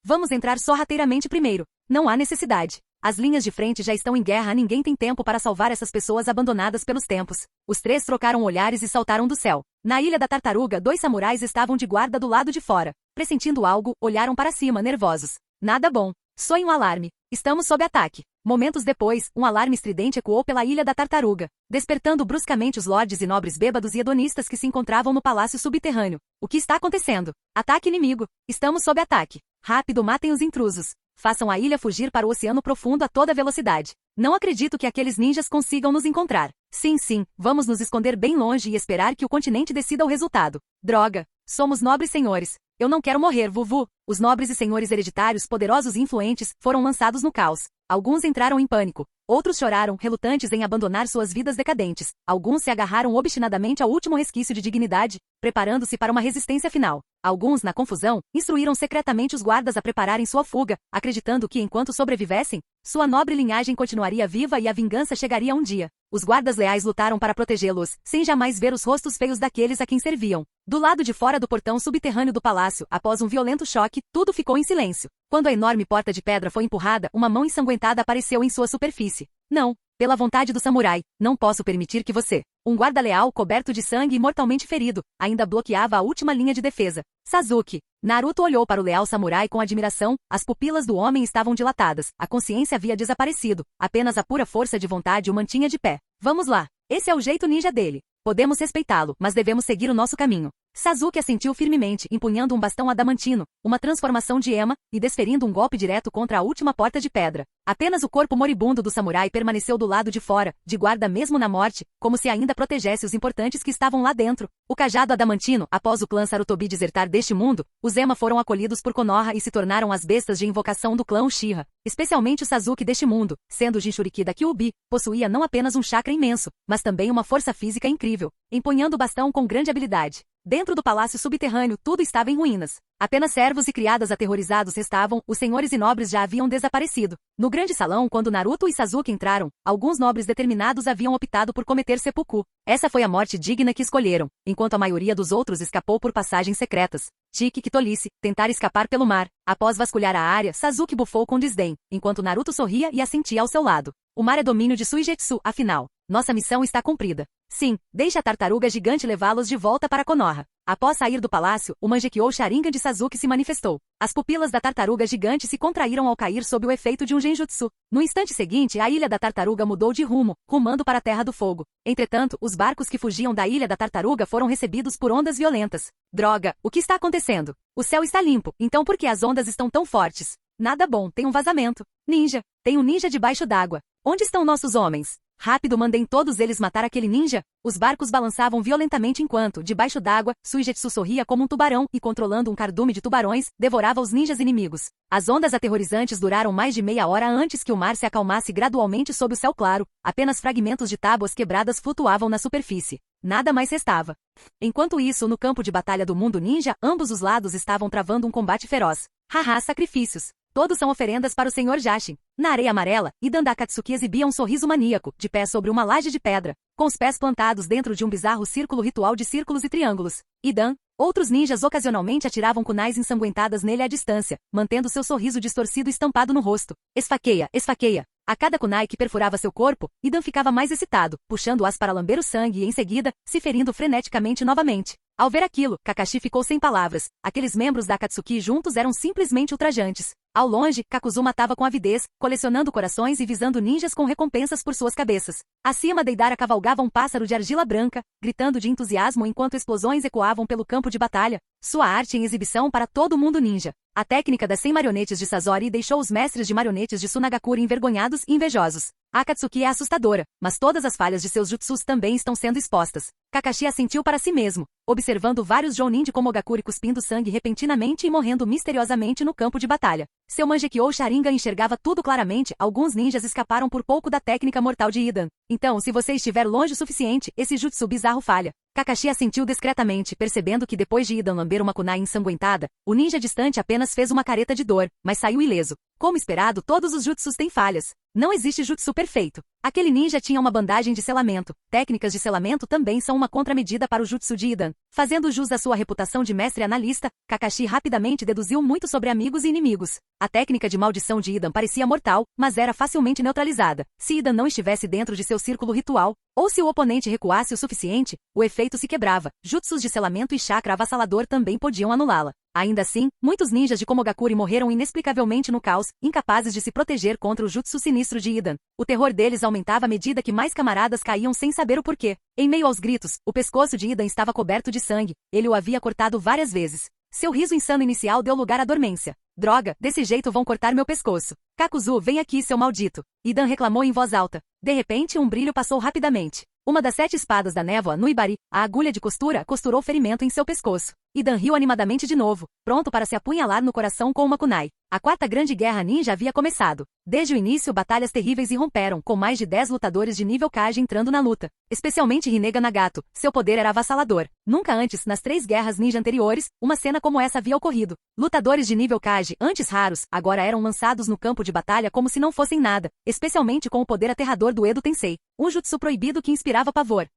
Vamos entrar sorrateiramente primeiro. Não há necessidade. As linhas de frente já estão em guerra, ninguém tem tempo para salvar essas pessoas abandonadas pelos tempos. Os 3 trocaram olhares e saltaram do céu. Na Ilha da Tartaruga, 2 samurais estavam de guarda do lado de fora. Pressentindo algo, olharam para cima, nervosos. Nada bom. Soe um alarme. Estamos sob ataque. Momentos depois, um alarme estridente ecoou pela Ilha da Tartaruga, despertando bruscamente os lordes e nobres bêbados e hedonistas que se encontravam no palácio subterrâneo. O que está acontecendo? Ataque inimigo. Estamos sob ataque. Rápido, matem os intrusos. Façam a ilha fugir para o oceano profundo a toda velocidade. Não acredito que aqueles ninjas consigam nos encontrar. Sim, vamos nos esconder bem longe e esperar que o continente decida o resultado. Droga. Somos nobres senhores. Eu não quero morrer, Vuvu. Os nobres e senhores hereditários, poderosos e influentes, foram lançados no caos. Alguns entraram em pânico. Outros choraram, relutantes em abandonar suas vidas decadentes. Alguns se agarraram obstinadamente ao último resquício de dignidade, preparando-se para uma resistência final. Alguns, na confusão, instruíram secretamente os guardas a prepararem sua fuga, acreditando que enquanto sobrevivessem, Sua nobre linhagem continuaria viva e a vingança chegaria um dia. Os guardas leais lutaram para protegê-los, sem jamais ver os rostos feios daqueles a quem serviam. Do lado de fora do portão subterrâneo do palácio, após um violento choque, tudo ficou em silêncio. Quando a enorme porta de pedra foi empurrada, uma mão ensanguentada apareceu em sua superfície. Não, pela vontade do samurai, não posso permitir que você, um guarda leal coberto de sangue e mortalmente ferido, ainda bloqueava a última linha de defesa. Sasuke. Naruto olhou para o leal samurai com admiração, as pupilas do homem estavam dilatadas, a consciência havia desaparecido, apenas a pura força de vontade o mantinha de pé. Vamos lá, esse é o jeito ninja dele. Podemos respeitá-lo, mas devemos seguir o nosso caminho. Sasuke assentiu firmemente, empunhando um bastão adamantino, uma transformação de ema, e desferindo um golpe direto contra a última porta de pedra. Apenas o corpo moribundo do samurai permaneceu do lado de fora, de guarda mesmo na morte, como se ainda protegesse os importantes que estavam lá dentro. O cajado adamantino, após o clã Sarutobi desertar deste mundo, os Ema foram acolhidos por Konoha e se tornaram as bestas de invocação do clã Uchiha. Especialmente o Sasuke deste mundo, sendo o Jinchuriki da Kyuubi, possuía não apenas um chakra imenso, mas também uma força física incrível, empunhando o bastão com grande habilidade. Dentro do palácio subterrâneo, tudo estava em ruínas. Apenas servos e criadas aterrorizados restavam, os senhores e nobres já haviam desaparecido. No grande salão, quando Naruto e Sasuke entraram, alguns nobres determinados haviam optado por cometer seppuku. Essa foi a morte digna que escolheram, enquanto a maioria dos outros escapou por passagens secretas. Tique, que tolice, tentar escapar pelo mar. Após vasculhar a área, Sasuke bufou com desdém, enquanto Naruto sorria e assentia ao seu lado. O mar é domínio de Suigetsu, afinal. Nossa missão está cumprida. Sim, deixe a tartaruga gigante levá-los de volta para Konoha. Após sair do palácio, o Mangekyou Sharingan de Sasuke se manifestou. As pupilas da tartaruga gigante se contraíram ao cair sob o efeito de um genjutsu. No instante seguinte, a ilha da tartaruga mudou de rumo, rumando para a Terra do Fogo. Entretanto, os barcos que fugiam da ilha da tartaruga foram recebidos por ondas violentas. Droga, o que está acontecendo? O céu está limpo, então por que as ondas estão tão fortes? Nada bom, tem um vazamento. Ninja, tem um ninja debaixo d'água. Onde estão nossos homens? Rápido, mandem todos eles matar aquele ninja. Os barcos balançavam violentamente enquanto, debaixo d'água, Suigetsu sorria como um tubarão e, controlando um cardume de tubarões, devorava os ninjas inimigos. As ondas aterrorizantes duraram mais de meia hora antes que o mar se acalmasse gradualmente sob o céu claro. Apenas fragmentos de tábuas quebradas flutuavam na superfície. Nada mais restava. Enquanto isso, no campo de batalha do mundo ninja, ambos os lados estavam travando um combate feroz. Haha, sacrifícios. Todos são oferendas para o Senhor Jashin. Na areia amarela, Idan da Akatsuki exibia um sorriso maníaco, de pé sobre uma laje de pedra, com os pés plantados dentro de um bizarro círculo ritual de círculos e triângulos. Idan, outros ninjas ocasionalmente atiravam kunais ensanguentadas nele à distância, mantendo seu sorriso distorcido estampado no rosto. Esfaqueia, esfaqueia. A cada kunai que perfurava seu corpo, Idan ficava mais excitado, puxando-as para lamber o sangue e, em seguida, se ferindo freneticamente novamente. Ao ver aquilo, Kakashi ficou sem palavras. Aqueles membros da Akatsuki juntos eram simplesmente ultrajantes. Ao longe, Kakuzu matava com avidez, colecionando corações e visando ninjas com recompensas por suas cabeças. Acima, Deidara cavalgava um pássaro de argila branca, gritando de entusiasmo enquanto explosões ecoavam pelo campo de batalha. Sua arte em exibição para todo o mundo ninja. A técnica das 100 marionetes de Sasori deixou os mestres de marionetes de Sunagakure envergonhados e invejosos. A Akatsuki é assustadora, mas todas as falhas de seus jutsus também estão sendo expostas. Kakashi assentiu para si mesmo, observando vários Jounin de Komogakure cuspindo sangue repentinamente e morrendo misteriosamente no campo de batalha. Seu Mangekyou Sharingan enxergava tudo claramente, alguns ninjas escaparam por pouco da técnica mortal de Idan. Então, se você estiver longe o suficiente, esse jutsu bizarro falha. Kakashi assentiu discretamente, percebendo que depois de Idan lamber uma kunai ensanguentada, o ninja distante apenas fez uma careta de dor, mas saiu ileso. Como esperado, todos os jutsus têm falhas. Não existe jutsu perfeito. Aquele ninja tinha uma bandagem de selamento. Técnicas de selamento também são uma contramedida para o jutsu de Idan. Fazendo jus à sua reputação de mestre analista, Kakashi rapidamente deduziu muito sobre amigos e inimigos. A técnica de maldição de Idan parecia mortal, mas era facilmente neutralizada. Se Idan não estivesse dentro de seu círculo ritual, ou se o oponente recuasse o suficiente, o efeito se quebrava. Jutsus de selamento e chakra avassalador também podiam anulá-la. Ainda assim, muitos ninjas de Komogakure morreram inexplicavelmente no caos, incapazes de se proteger contra o jutsu sinistro de Idan. O terror deles aumentava à medida que mais camaradas caíam sem saber o porquê. Em meio aos gritos, o pescoço de Idan estava coberto de sangue. Ele o havia cortado várias vezes. Seu riso insano inicial deu lugar à dormência. Droga, desse jeito vão cortar meu pescoço. Kakuzu, vem aqui, seu maldito. Idan reclamou em voz alta. De repente, um brilho passou rapidamente. Uma das 7 espadas da névoa no Ibari, a agulha de costura, costurou o ferimento em seu pescoço. E Dan riu animadamente de novo, pronto para se apunhalar no coração com uma kunai. A quarta grande guerra ninja havia começado. Desde o início, batalhas terríveis irromperam, com mais de 10 lutadores de nível Kage entrando na luta. Especialmente Rinnegan Nagato, seu poder era avassalador. Nunca antes, nas 3 guerras ninja anteriores, uma cena como essa havia ocorrido. Lutadores de nível Kage, antes raros, agora eram lançados no campo de batalha como se não fossem nada, especialmente com o poder aterrador do Edo Tensei, um jutsu proibido que inspirava pavor.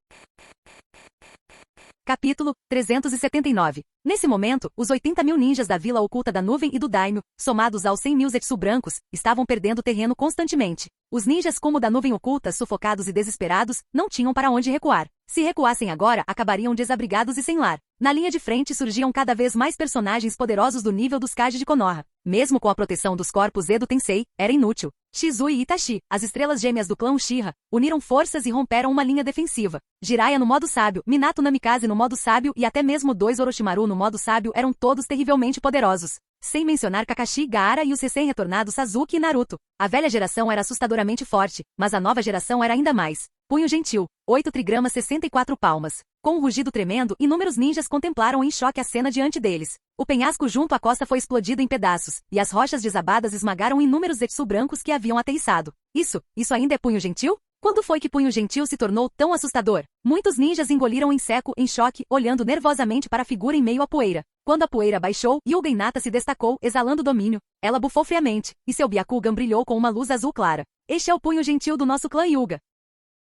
Capítulo 379. Nesse momento, os 80.000 ninjas da Vila Oculta da Nuvem e do Daimyo, somados aos 100.000 Zetsu brancos, estavam perdendo terreno constantemente. Os ninjas como o da Nuvem Oculta, sufocados e desesperados, não tinham para onde recuar. Se recuassem agora, acabariam desabrigados e sem lar. Na linha de frente surgiam cada vez mais personagens poderosos do nível dos Kage de Konoha. Mesmo com a proteção dos corpos Edo Tensei, era inútil. Shizui e Itachi, as estrelas gêmeas do clã Uchiha, uniram forças e romperam uma linha defensiva. Jiraiya no modo sábio, Minato Namikaze no modo sábio e até mesmo 2 Orochimaru no modo sábio eram todos terrivelmente poderosos. Sem mencionar Kakashi, Gaara e os recém-retornados Sasuke e Naruto. A velha geração era assustadoramente forte, mas a nova geração era ainda mais. Punho gentil, 8 trigramas 64 palmas. Com um rugido tremendo, inúmeros ninjas contemplaram em choque a cena diante deles. O penhasco junto à costa foi explodido em pedaços, e as rochas desabadas esmagaram inúmeros Zetsu brancos que haviam aterrissado. Isso ainda é punho gentil? Quando foi que punho gentil se tornou tão assustador? Muitos ninjas engoliram em seco, em choque, olhando nervosamente para a figura em meio à poeira. Quando a poeira baixou, Hyuga Hinata se destacou, exalando domínio. Ela bufou friamente, e seu Byakugan brilhou com uma luz azul clara. Este é o punho gentil do nosso clã Hyuga.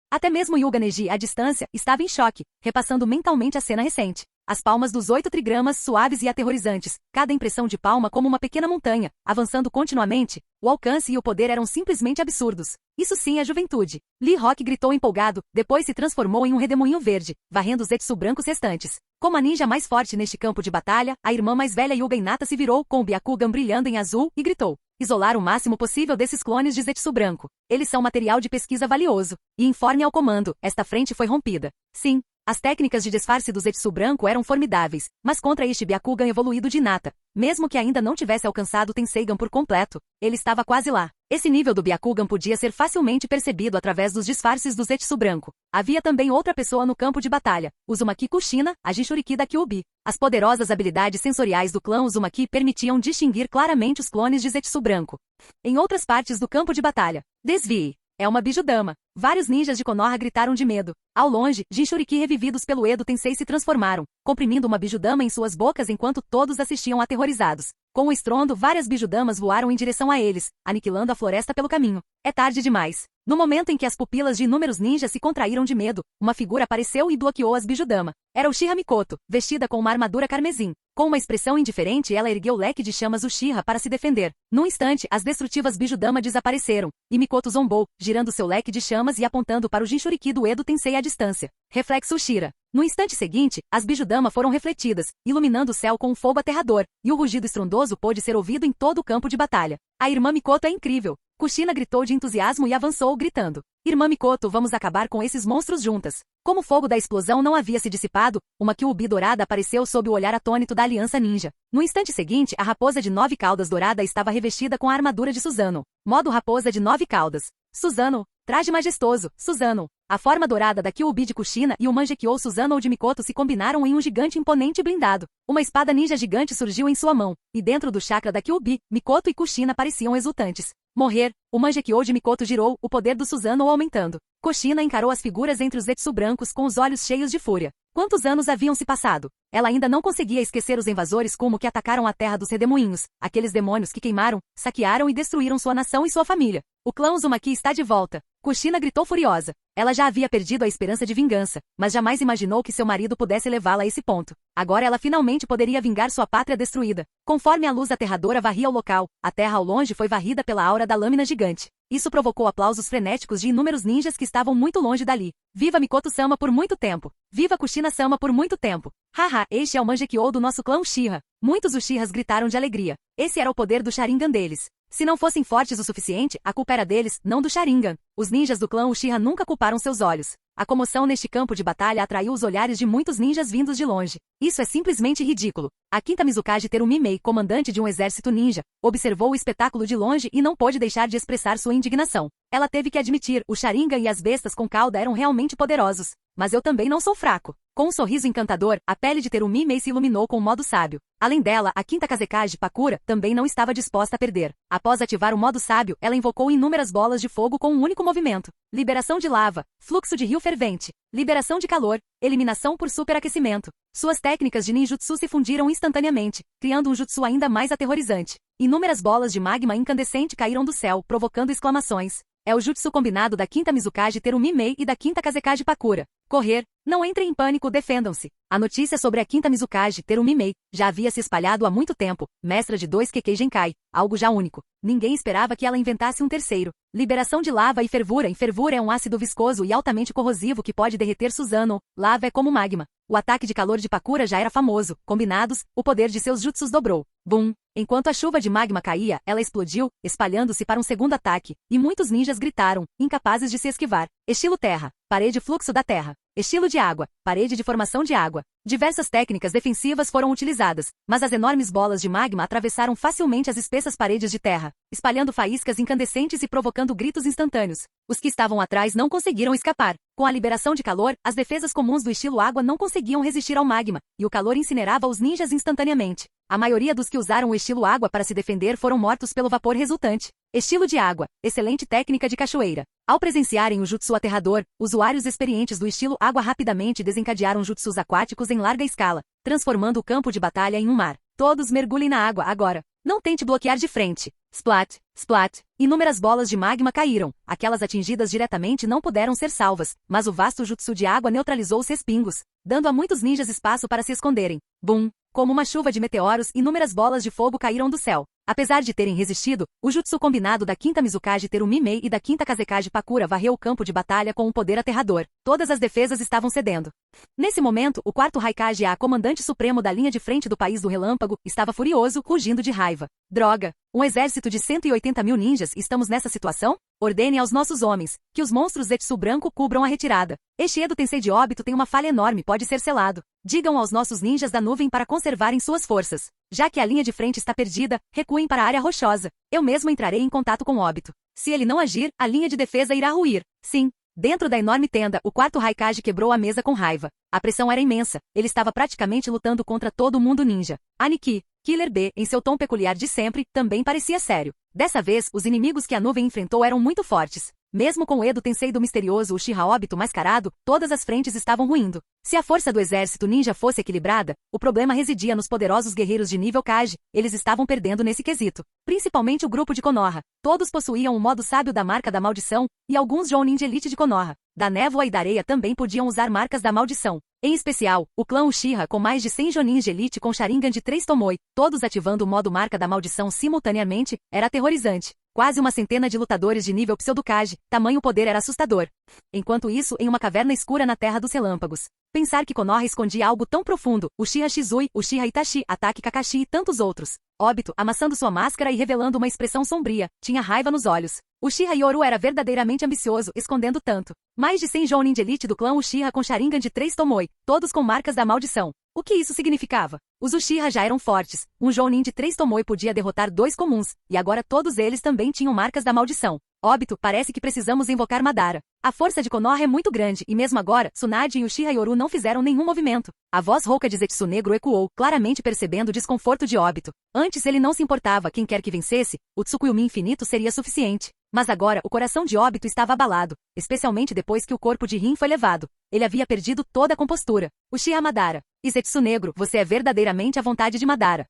Até mesmo Hyuga Neji, à distância, estava em choque, repassando mentalmente a cena recente. As palmas dos 8 trigramas suaves e aterrorizantes, cada impressão de palma como uma pequena montanha, avançando continuamente, o alcance e o poder eram simplesmente absurdos. Isso sim é juventude. Lee Rock gritou empolgado, depois se transformou em um redemoinho verde, varrendo os Zetsu brancos restantes. Como a ninja mais forte neste campo de batalha, a irmã mais velha Hyuga Hinata se virou, com o Byakugan brilhando em azul, e gritou: isolar o máximo possível desses clones de Zetsu branco. Eles são material de pesquisa valioso. E informe ao comando, esta frente foi rompida. Sim. As técnicas de disfarce do Zetsu branco eram formidáveis, mas contra este Byakugan evoluído de Hinata, mesmo que ainda não tivesse alcançado o Tenseigan por completo, ele estava quase lá. Esse nível do Byakugan podia ser facilmente percebido através dos disfarces do Zetsu branco. Havia também outra pessoa no campo de batalha, Uzumaki Kushina, a Jinchuriki da Kyuubi. As poderosas habilidades sensoriais do clã Uzumaki permitiam distinguir claramente os clones de Zetsu branco. Em outras partes do campo de batalha, desvie. É uma bijudama. Vários ninjas de Konoha gritaram de medo. Ao longe, Jinchuriki revividos pelo Edo Tensei se transformaram, comprimindo uma bijudama em suas bocas enquanto todos assistiam aterrorizados. Com o estrondo, várias bijudamas voaram em direção a eles, aniquilando a floresta pelo caminho. É tarde demais. No momento em que as pupilas de inúmeros ninjas se contraíram de medo, uma figura apareceu e bloqueou as bijudama. Era Uchiha Mikoto, vestida com uma armadura carmesim. Com uma expressão indiferente, ela ergueu o leque de chamas Uchiha para se defender. Num instante, as destrutivas bijudama desapareceram, e Mikoto zombou, girando seu leque de chamas e apontando para o Jinchuriki do Edo Tensei à distância. Reflexo Uchiha. No instante seguinte, as bijudama foram refletidas, iluminando o céu com um fogo aterrador, e o rugido estrondoso pôde ser ouvido em todo o campo de batalha. A irmã Mikoto é incrível! Kushina gritou de entusiasmo e avançou, gritando: irmã Mikoto, vamos acabar com esses monstros juntas. Como o fogo da explosão não havia se dissipado, uma Kyuubi dourada apareceu sob o olhar atônito da Aliança Ninja. No instante seguinte, a raposa de 9 caudas dourada estava revestida com a armadura de Susanoo. Modo raposa de 9 caudas. Susanoo. Traje majestoso, Susanoo. A forma dourada da Kyuubi de Kushina e o Mangekyou Susanoo de Mikoto se combinaram em um gigante imponente e blindado. Uma espada ninja gigante surgiu em sua mão, e dentro do chakra da Kyuubi, Mikoto e Kushina pareciam exultantes. Morrer, o Mangekyou de Mikoto girou, o poder do Susanoo aumentando. Kushina encarou as figuras entre os Zetsu brancos com os olhos cheios de fúria. Quantos anos haviam se passado? Ela ainda não conseguia esquecer os invasores como que atacaram a terra dos redemoinhos, aqueles demônios que queimaram, saquearam e destruíram sua nação e sua família. O clã Uzumaki está de volta. Kushina gritou furiosa. Ela já havia perdido a esperança de vingança, mas jamais imaginou que seu marido pudesse levá-la a esse ponto. Agora ela finalmente poderia vingar sua pátria destruída. Conforme a luz aterradora varria o local, a terra ao longe foi varrida pela aura da lâmina gigante. Isso provocou aplausos frenéticos de inúmeros ninjas que estavam muito longe dali. Viva Mikoto-sama por muito tempo! Viva Kushina-sama por muito tempo! Haha, este é o Mangekyou do nosso clã Uchiha. Muitos Uchihas gritaram de alegria. Esse era o poder do Sharingan deles. Se não fossem fortes o suficiente, a culpa era deles, não do Sharingan. Os ninjas do clã Uchiha nunca culparam seus olhos. A comoção neste campo de batalha atraiu os olhares de muitos ninjas vindos de longe. Isso é simplesmente ridículo. A quinta Mizukage Terumi Mei, comandante de um exército ninja, observou o espetáculo de longe e não pôde deixar de expressar sua indignação. Ela teve que admitir, o Sharingan e as bestas com cauda eram realmente poderosos. mas eu também não sou fraco. Com um sorriso encantador, a pele de Terumi Mei se iluminou com o modo sábio. Além dela, a quinta Kazekage Pakura também não estava disposta a perder. Após ativar o modo sábio, ela invocou inúmeras bolas de fogo com um único movimento. Liberação de lava, fluxo de rio fervente, liberação de calor, eliminação por superaquecimento. Suas técnicas de ninjutsu se fundiram instantaneamente, criando um jutsu ainda mais aterrorizante. Inúmeras bolas de magma incandescente caíram do céu, provocando exclamações. É o jutsu combinado da quinta Mizukage Terumi Mei e da quinta Kazekage Pakura. Correr. Não entrem em pânico, defendam-se. A notícia sobre a quinta Mizukage Terumi Mei já havia se espalhado há muito tempo, mestra de 2 Kekkei Genkai, algo já único. Ninguém esperava que ela inventasse um terceiro. Liberação de lava e fervura. Fervura é um ácido viscoso e altamente corrosivo que pode derreter Suzano. Lava é como magma. O ataque de calor de Pakura já era famoso. Combinados, o poder de seus jutsus dobrou. Bum! Enquanto a chuva de magma caía, ela explodiu, espalhando-se para um segundo ataque, e muitos ninjas gritaram, incapazes de se esquivar. Estilo terra, parede fluxo da terra. Estilo de água, parede de formação de água. Diversas técnicas defensivas foram utilizadas, mas as enormes bolas de magma atravessaram facilmente as espessas paredes de terra, espalhando faíscas incandescentes e provocando gritos instantâneos. Os que estavam atrás não conseguiram escapar. Com a liberação de calor, as defesas comuns do estilo água não conseguiam resistir ao magma, e o calor incinerava os ninjas instantaneamente. A maioria dos que usaram o estilo água para se defender foram mortos pelo vapor resultante. Estilo de água, excelente técnica de cachoeira. Ao presenciarem o jutsu aterrador, usuários experientes do estilo água rapidamente desencadearam jutsus aquáticos em larga escala, transformando o campo de batalha em um mar. Todos mergulhem na água agora. Não tente bloquear de frente. Splat, splat. Inúmeras bolas de magma caíram. Aquelas atingidas diretamente não puderam ser salvas, mas o vasto jutsu de água neutralizou os respingos, dando a muitos ninjas espaço para se esconderem. Bum! Como uma chuva de meteoros, inúmeras bolas de fogo caíram do céu. Apesar de terem resistido, o jutsu combinado da quinta Mizukage Terumi Mei e da quinta Kazekage Pakura varreu o campo de batalha com um poder aterrador. Todas as defesas estavam cedendo. Nesse momento, o quarto Raikage, a comandante supremo da linha de frente do país do relâmpago, estava furioso, rugindo de raiva. Droga! Um exército de 180 mil ninjas, estamos nessa situação? Ordene aos nossos homens, que os monstros Zetsu branco cubram a retirada. Este Edo Tensei de óbito tem uma falha enorme, pode ser selado. Digam aos nossos ninjas da nuvem para conservarem suas forças. Já que a linha de frente está perdida, recuem para a área rochosa. Eu mesmo entrarei em contato com óbito. Se ele não agir, a linha de defesa irá ruir. Sim. Dentro da enorme tenda, o quarto Raikage quebrou a mesa com raiva. A pressão era imensa. Ele estava praticamente lutando contra todo o mundo ninja. Aniki, Killer B, em seu tom peculiar de sempre, também parecia sério. Dessa vez, os inimigos que a nuvem enfrentou eram muito fortes. Mesmo com o Edo Tensei do misterioso Uchiha Obito mascarado, todas as frentes estavam ruindo. Se a força do exército ninja fosse equilibrada, o problema residia nos poderosos guerreiros de nível Kage. Eles estavam perdendo nesse quesito. Principalmente o grupo de Konoha. Todos possuíam o modo sábio da marca da maldição, e alguns Jounin de elite de Konoha, da névoa e da areia também podiam usar marcas da maldição. Em especial, o clã Uchiha com mais de 100 Jonin de elite com Sharingan de 3 Tomoe, todos ativando o modo marca da maldição simultaneamente, era aterrorizante. Quase uma centena de lutadores de nível Pseudokage, tamanho poder era assustador. Enquanto isso, em uma caverna escura na Terra dos Relâmpagos. Pensar que Konoha escondia algo tão profundo, Uchiha Shizui, Uchiha Itachi, Ataque Kakashi e tantos outros. Obito, amassando sua máscara e revelando uma expressão sombria, tinha raiva nos olhos. Uchiha Yoru era verdadeiramente ambicioso, escondendo tanto. Mais de 100 Jounin de elite do clã Uchiha com Sharingan de 3 Tomoe, todos com marcas da maldição. O que isso significava? Os Uchiha já eram fortes, um Jounin de 3 Tomoe podia derrotar 2 comuns, e agora todos eles também tinham marcas da maldição. Obito, parece que precisamos invocar Madara. A força de Konoha é muito grande, e mesmo agora, Tsunade e Uchiha Yoru não fizeram nenhum movimento. A voz rouca de Zetsu Negro ecoou, claramente percebendo o desconforto de Obito. Antes ele não se importava quem quer que vencesse, o Tsukuyomi infinito seria suficiente. Mas agora, o coração de Obito estava abalado, especialmente depois que o corpo de Rin foi levado. Ele havia perdido toda a compostura. Uchiha Madara. E Zetsu Negro, você é verdadeiramente a vontade de Madara.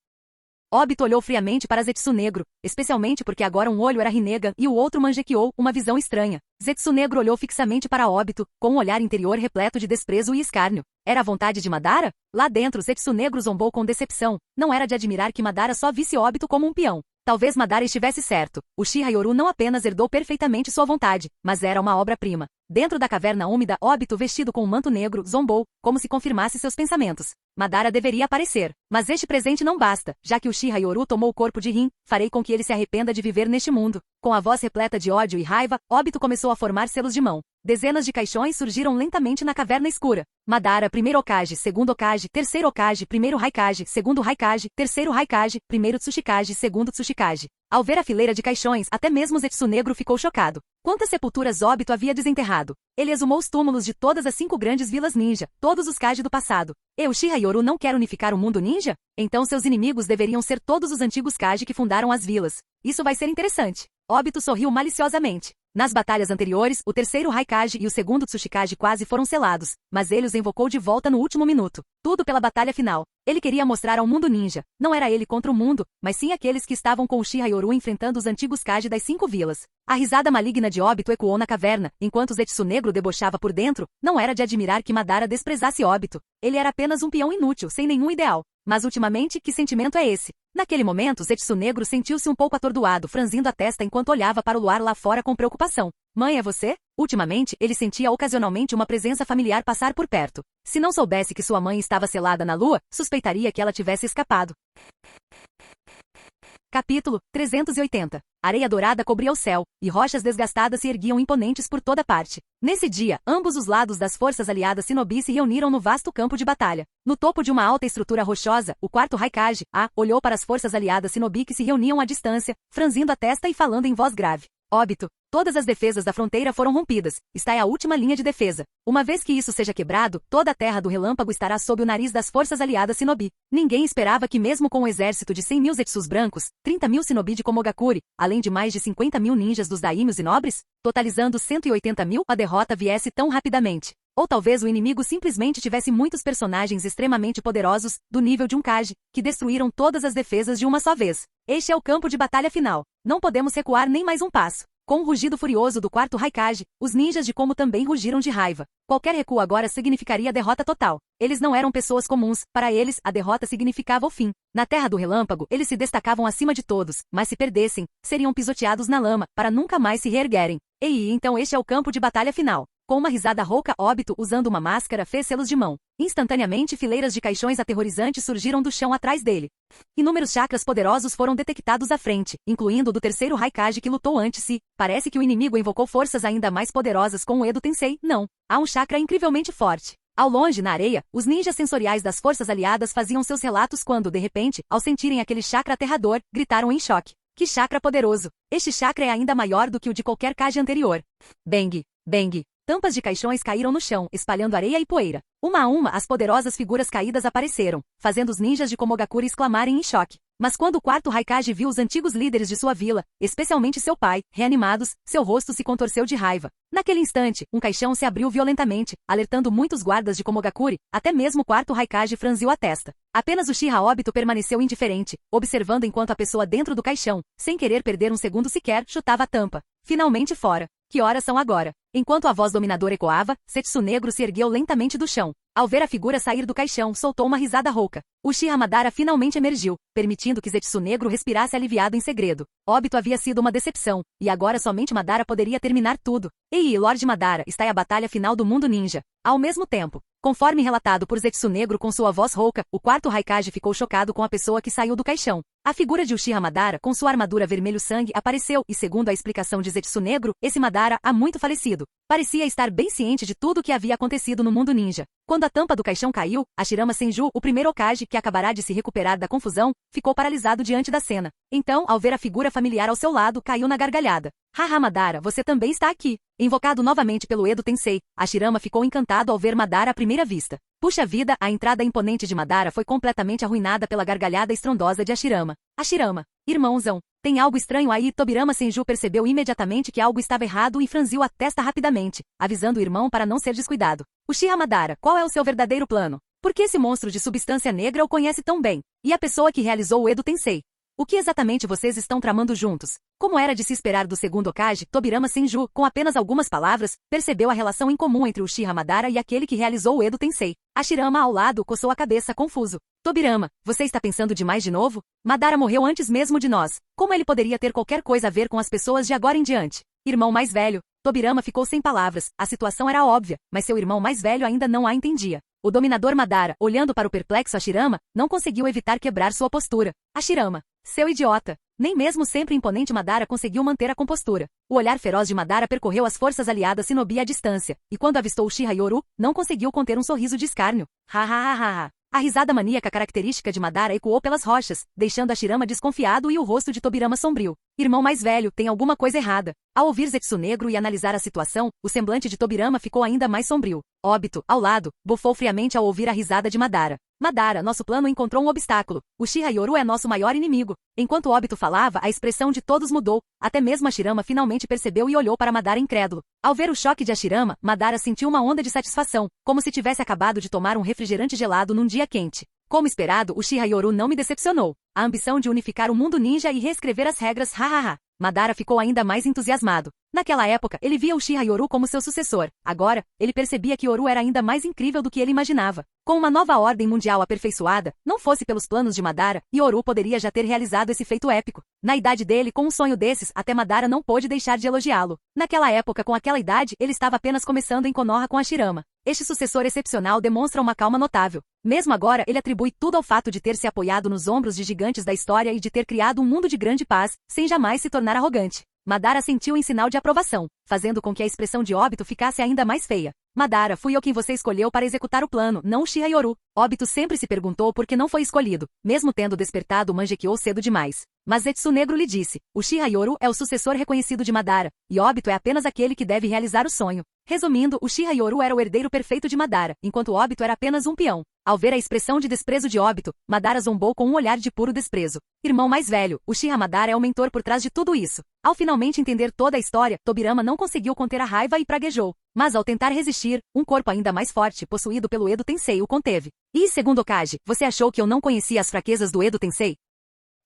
Obito olhou friamente para Zetsu Negro, especialmente porque agora um olho era Rinnegan e o outro Mangekyou, uma visão estranha. Zetsu Negro olhou fixamente para Obito, com um olhar interior repleto de desprezo e escárnio. Era a vontade de Madara? Lá dentro, Zetsu Negro zombou com decepção. Não era de admirar que Madara só visse Obito como um peão. Talvez Madara estivesse certo. Uchiha Yoru não apenas herdou perfeitamente sua vontade, mas era uma obra-prima. Dentro da caverna úmida, Obito, vestido com um manto negro, zombou, como se confirmasse seus pensamentos. Madara deveria aparecer. Mas este presente não basta, já que Uchiha Yoru tomou o corpo de Rin, farei com que ele se arrependa de viver neste mundo. Com a voz repleta de ódio e raiva, Obito começou a formar selos de mão. Dezenas de caixões surgiram lentamente na caverna escura. Madara, primeiro Hokage, segundo Hokage, terceiro Hokage, primeiro Raikage, segundo Raikage, terceiro Raikage, primeiro Tsuchikage, segundo Tsuchikage. Ao ver a fileira de caixões, até mesmo Zetsu Negro ficou chocado. Quantas sepulturas Obito havia desenterrado? Ele exumou os túmulos de todas as 5 grandes vilas ninja, todos os Kage do passado. E Uchiha Yoru não quer unificar o mundo ninja? Então seus inimigos deveriam ser todos os antigos Kage que fundaram as vilas. Isso vai ser interessante. Obito sorriu maliciosamente. Nas batalhas anteriores, o terceiro Raikage e o segundo Tsuchikage quase foram selados, mas ele os invocou de volta no último minuto. Tudo pela batalha final. Ele queria mostrar ao mundo ninja. Não era ele contra o mundo, mas sim aqueles que estavam com Uchiha Yoru enfrentando os antigos Kage das 5 vilas. A risada maligna de Obito ecoou na caverna, enquanto Zetsu Negro debochava por dentro. Não era de admirar que Madara desprezasse Obito. Ele era apenas um peão inútil, sem nenhum ideal. Mas ultimamente, que sentimento é esse? Naquele momento, Zetsu Negro sentiu-se um pouco atordoado, franzindo a testa enquanto olhava para o luar lá fora com preocupação. Mãe, é você? Ultimamente, ele sentia ocasionalmente uma presença familiar passar por perto. Se não soubesse que sua mãe estava selada na lua, suspeitaria que ela tivesse escapado. Capítulo 380. Areia dourada cobria o céu, e rochas desgastadas se erguiam imponentes por toda parte. Nesse dia, ambos os lados das forças aliadas Shinobi se reuniram no vasto campo de batalha. No topo de uma alta estrutura rochosa, o quarto Raikage, olhou para as forças aliadas Shinobi que se reuniam à distância, franzindo a testa e falando em voz grave. Obito, todas as defesas da fronteira foram rompidas. Está é a última linha de defesa. Uma vez que isso seja quebrado, toda a terra do relâmpago estará sob o nariz das forças aliadas Shinobi. Ninguém esperava que mesmo com um exército de 100.000 Zetsus brancos, 30.000 Shinobi de Komogakure, além de mais de 50.000 ninjas dos daimyos e nobres, totalizando 180.000, a derrota viesse tão rapidamente. Ou talvez o inimigo simplesmente tivesse muitos personagens extremamente poderosos, do nível de um Kage, que destruíram todas as defesas de uma só vez. Este é o campo de batalha final. Não podemos recuar nem mais um passo. Com um rugido furioso do quarto Raikage, os ninjas de Komo também rugiram de raiva. Qualquer recuo agora significaria derrota total. Eles não eram pessoas comuns, para eles, a derrota significava o fim. Na Terra do Relâmpago, eles se destacavam acima de todos, mas se perdessem, seriam pisoteados na lama, para nunca mais se reerguerem. Então este é o campo de batalha final. Com uma risada rouca, Obito, usando uma máscara, fez selos de mão. Instantaneamente, fileiras de caixões aterrorizantes surgiram do chão atrás dele. Inúmeros chakras poderosos foram detectados à frente, incluindo o do terceiro Raikage que lutou antes se. Parece que o inimigo invocou forças ainda mais poderosas com o Edo Tensei. Não. Há um chakra incrivelmente forte. Ao longe, na areia, os ninjas sensoriais das forças aliadas faziam seus relatos quando, de repente, ao sentirem aquele chakra aterrador, gritaram em choque. Que chakra poderoso! Este chakra é ainda maior do que o de qualquer Kage anterior. Bang! Bang! Tampas de caixões caíram no chão, espalhando areia e poeira. Uma a uma, as poderosas figuras caídas apareceram, fazendo os ninjas de Komogakure exclamarem em choque. Mas quando o quarto Raikage viu os antigos líderes de sua vila, especialmente seu pai, reanimados, seu rosto se contorceu de raiva. Naquele instante, um caixão se abriu violentamente, alertando muitos guardas de Komogakure, até mesmo o quarto Raikage franziu a testa. Apenas Uchiha Obito permaneceu indiferente, observando enquanto a pessoa dentro do caixão, sem querer perder um segundo sequer, chutava a tampa. Finalmente fora. Que horas são agora? Enquanto a voz dominadora ecoava, Zetsu Negro se ergueu lentamente do chão. Ao ver a figura sair do caixão, soltou uma risada rouca. Uchiha Madara finalmente emergiu, permitindo que Zetsu Negro respirasse aliviado em segredo. Obito havia sido uma decepção, e agora somente Madara poderia terminar tudo. Lord Madara, está aí a batalha final do mundo ninja. Ao mesmo tempo, conforme relatado por Zetsu Negro com sua voz rouca, o quarto Raikage ficou chocado com a pessoa que saiu do caixão. A figura de Uchiha Madara, com sua armadura vermelho-sangue, apareceu, e segundo a explicação de Zetsu Negro, esse Madara, há muito falecido, parecia estar bem ciente de tudo o que havia acontecido no mundo ninja. Quando a tampa do caixão caiu, Hashirama Senju, o primeiro Hokage que acabará de se recuperar da confusão, ficou paralisado diante da cena. Então, ao ver a figura familiar ao seu lado, caiu na gargalhada. Haha Madara, você também está aqui. Invocado novamente pelo Edo Tensei, Hashirama ficou encantado ao ver Madara à primeira vista. Puxa vida, a entrada imponente de Madara foi completamente arruinada pela gargalhada estrondosa de Hashirama. Hashirama, irmãozão, tem algo estranho aí? Tobirama Senju percebeu imediatamente que algo estava errado e franziu a testa rapidamente, avisando o irmão para não ser descuidado. Uchiha Madara, qual é o seu verdadeiro plano? Por que esse monstro de substância negra o conhece tão bem? E a pessoa que realizou o Edo Tensei? O que exatamente vocês estão tramando juntos? Como era de se esperar do segundo Hokage, Tobirama Senju, com apenas algumas palavras, percebeu a relação em comum entre Uchiha Madara e aquele que realizou o Edo Tensei. Hashirama ao lado coçou a cabeça confuso. Tobirama, você está pensando demais de novo? Madara morreu antes mesmo de nós. Como ele poderia ter qualquer coisa a ver com as pessoas de agora em diante? Irmão mais velho, Tobirama ficou sem palavras. A situação era óbvia, mas seu irmão mais velho ainda não a entendia. O dominador Madara, olhando para o perplexo Hashirama, não conseguiu evitar quebrar sua postura. Hashirama, seu idiota! Nem mesmo sempre imponente Madara conseguiu manter a compostura. O olhar feroz de Madara percorreu as forças aliadas Shinobi à distância, e quando avistou Uchiha Yoru, não conseguiu conter um sorriso de escárnio. Ha ha ha ha ha. A risada maníaca característica de Madara ecoou pelas rochas, deixando Hashirama desconfiado e o rosto de Tobirama sombrio. Irmão mais velho, tem alguma coisa errada. Ao ouvir Zetsu Negro e analisar a situação, o semblante de Tobirama ficou ainda mais sombrio. Obito, ao lado, bufou friamente ao ouvir a risada de Madara. Madara, nosso plano encontrou um obstáculo. O Uchiha Yoru é nosso maior inimigo. Enquanto Obito falava, a expressão de todos mudou. Até mesmo Hashirama finalmente percebeu e olhou para Madara incrédulo. Ao ver o choque de Hashirama, Madara sentiu uma onda de satisfação, como se tivesse acabado de tomar um refrigerante gelado num dia quente. Como esperado, o Uchiha Yoru não me decepcionou. A ambição de unificar o mundo ninja e reescrever as regras, hahaha. Madara ficou ainda mais entusiasmado. Naquela época, ele via o Uchiha Yoru como seu sucessor. Agora, ele percebia que Yoru era ainda mais incrível do que ele imaginava. Com uma nova ordem mundial aperfeiçoada, não fosse pelos planos de Madara, Yoru poderia já ter realizado esse feito épico. Na idade dele, com um sonho desses, até Madara não pôde deixar de elogiá-lo. Naquela época, com aquela idade, ele estava apenas começando em Konoha com Hashirama. Este sucessor excepcional demonstra uma calma notável. Mesmo agora, ele atribui tudo ao fato de ter se apoiado nos ombros de gigantes da história e de ter criado um mundo de grande paz, sem jamais se tornar arrogante. Madara sentiu em sinal de aprovação, fazendo com que a expressão de Obito ficasse ainda mais feia. Madara, fui eu quem você escolheu para executar o plano, não o Uchiha Yoru. Obito sempre se perguntou por que não foi escolhido, mesmo tendo despertado o Mangekyou cedo demais. Mas Zetsu Negro lhe disse, o Uchiha Yoru é o sucessor reconhecido de Madara, e Obito é apenas aquele que deve realizar o sonho. Resumindo, o Uchiha Yoru era o herdeiro perfeito de Madara, enquanto Obito era apenas um peão. Ao ver a expressão de desprezo de Obito, Madara zombou com um olhar de puro desprezo. Irmão mais velho, o Uchiha Madara é o mentor por trás de tudo isso. Ao finalmente entender toda a história, Tobirama não conseguiu conter a raiva e praguejou. Mas ao tentar resistir, um corpo ainda mais forte, possuído pelo Edo Tensei, o conteve. E, segundo Okage, você achou que eu não conhecia as fraquezas do Edo Tensei?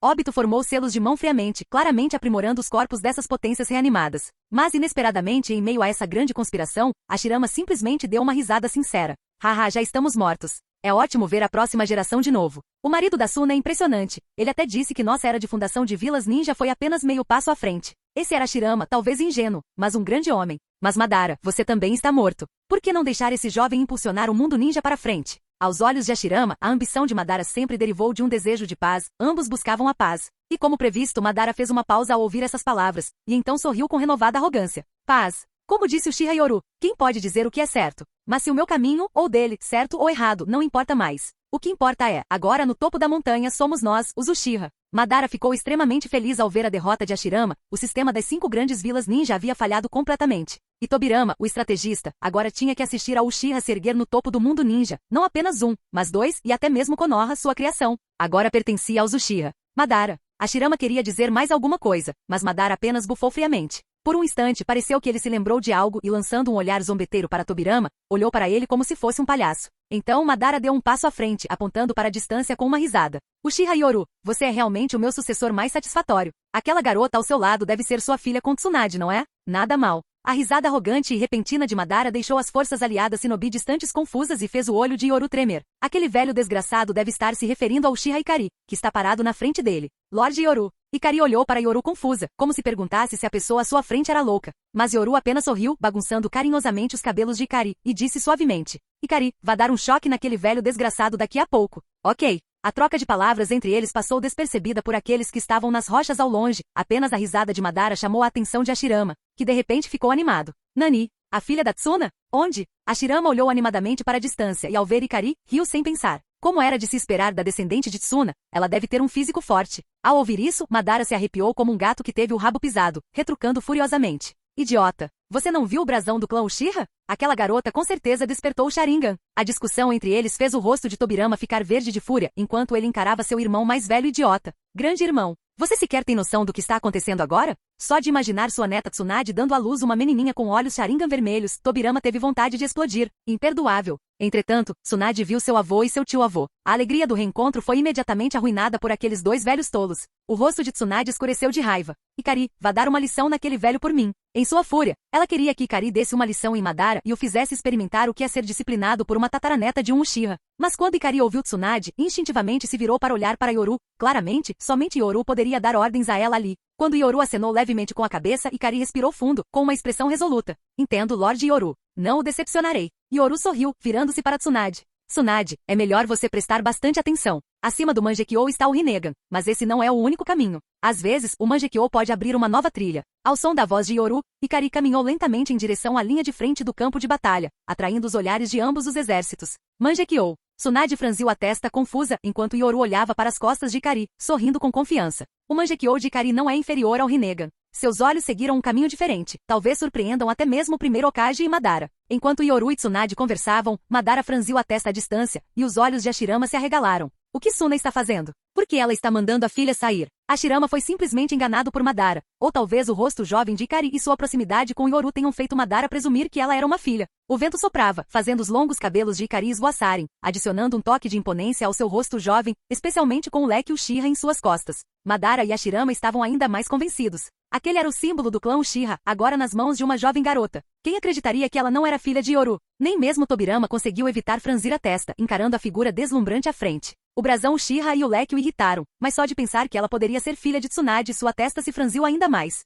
Obito formou selos de mão friamente, claramente aprimorando os corpos dessas potências reanimadas. Mas inesperadamente, em meio a essa grande conspiração, Hashirama simplesmente deu uma risada sincera. Haha, já estamos mortos. É ótimo ver a próxima geração de novo. O marido da Suna é impressionante. Ele até disse que nossa era de fundação de vilas ninja foi apenas meio passo à frente. Esse era Hashirama, talvez ingênuo, mas um grande homem. Mas Madara, você também está morto. Por que não deixar esse jovem impulsionar o mundo ninja para frente? Aos olhos de Hashirama, a ambição de Madara sempre derivou de um desejo de paz, ambos buscavam a paz. E como previsto, Madara fez uma pausa ao ouvir essas palavras, e então sorriu com renovada arrogância. Paz. Como disse o Uchiha Yoru, quem pode dizer o que é certo? Mas se o meu caminho, ou dele, certo ou errado, não importa mais. O que importa é, agora no topo da montanha somos nós, os Uchiha. Madara ficou extremamente feliz ao ver a derrota de Hashirama, o sistema das 5 grandes vilas ninja havia falhado completamente. E Tobirama, o estrategista, agora tinha que assistir ao Uchiha se erguer no topo do mundo ninja, não apenas um, mas 2 e até mesmo Konoha, sua criação. Agora pertencia aos Uchiha. Madara. Hashirama queria dizer mais alguma coisa, mas Madara apenas bufou friamente. Por um instante, pareceu que ele se lembrou de algo e lançando um olhar zombeteiro para Tobirama, olhou para ele como se fosse um palhaço. Então Madara deu um passo à frente, apontando para a distância com uma risada. Uchiha Yoru, você é realmente o meu sucessor mais satisfatório. Aquela garota ao seu lado deve ser sua filha com Tsunade, não é? Nada mal. A risada arrogante e repentina de Madara deixou as forças aliadas Shinobi distantes confusas e fez o olho de Yoru tremer. Aquele velho desgraçado deve estar se referindo ao Uchiha Ikari, que está parado na frente dele. Lorde Yoru. Ikari olhou para Yoru confusa, como se perguntasse se a pessoa à sua frente era louca. Mas Yoru apenas sorriu, bagunçando carinhosamente os cabelos de Ikari, e disse suavemente. Ikari, vá dar um choque naquele velho desgraçado daqui a pouco. Ok. A troca de palavras entre eles passou despercebida por aqueles que estavam nas rochas ao longe, apenas a risada de Madara chamou a atenção de Hashirama, que de repente ficou animado. Nani, a filha da Tsuna? Onde? Hashirama olhou animadamente para a distância e ao ver Ikari, riu sem pensar. Como era de se esperar da descendente de Tsuna, ela deve ter um físico forte. Ao ouvir isso, Madara se arrepiou como um gato que teve o rabo pisado, retrucando furiosamente. Idiota! Você não viu o brasão do clã Uchiha? Aquela garota com certeza despertou o Sharingan. A discussão entre eles fez o rosto de Tobirama ficar verde de fúria, enquanto ele encarava seu irmão mais velho idiota. Grande irmão, você sequer tem noção do que está acontecendo agora? Só de imaginar sua neta Tsunade dando à luz uma menininha com olhos Sharingan vermelhos, Tobirama teve vontade de explodir. Imperdoável. Entretanto, Tsunade viu seu avô e seu tio-avô. A alegria do reencontro foi imediatamente arruinada por aqueles dois velhos tolos. O rosto de Tsunade escureceu de raiva. Ikari, vá dar uma lição naquele velho por mim. Em sua fúria, ela queria que Ikari desse uma lição em Madara e o fizesse experimentar o que é ser disciplinado por uma tataraneta de um Uchiha. Mas quando Ikari ouviu Tsunade, instintivamente se virou para olhar para Yoru. Claramente, somente Yoru poderia dar ordens a ela ali. Quando Yoru acenou levemente com a cabeça, Ikari respirou fundo, com uma expressão resoluta. Entendo, Lorde Yoru. Não o decepcionarei. Yoru sorriu, virando-se para Tsunade. Tsunade, é melhor você prestar bastante atenção. Acima do Mangekyou está o Rinnegan, mas esse não é o único caminho. Às vezes, o Mangekyou pode abrir uma nova trilha. Ao som da voz de Yoru, Ikari caminhou lentamente em direção à linha de frente do campo de batalha, atraindo os olhares de ambos os exércitos. Mangekyou. Tsunade franziu a testa confusa enquanto Yoru olhava para as costas de Ikari, sorrindo com confiança. O Mangekyou de Ikari não é inferior ao Rinnegan. Seus olhos seguiram um caminho diferente, talvez surpreendam até mesmo o primeiro Hokage e Madara. Enquanto Yoru e Tsunade conversavam, Madara franziu a testa à distância, e os olhos de Hashirama se arregalaram. O que Suna está fazendo? Por que ela está mandando a filha sair? Hashirama foi simplesmente enganado por Madara, ou talvez o rosto jovem de Ikari e sua proximidade com Yoru tenham feito Madara presumir que ela era uma filha. O vento soprava, fazendo os longos cabelos de Ikari esvoaçarem, adicionando um toque de imponência ao seu rosto jovem, especialmente com o leque Uchiha em suas costas. Madara e Hashirama estavam ainda mais convencidos. Aquele era o símbolo do clã Uchiha, agora nas mãos de uma jovem garota. Quem acreditaria que ela não era filha de Yoru? Nem mesmo Tobirama conseguiu evitar franzir a testa, encarando a figura deslumbrante à frente. O brasão Uchiha e o leque o irritaram, mas só de pensar que ela poderia ser filha de Tsunade, sua testa se franziu ainda mais.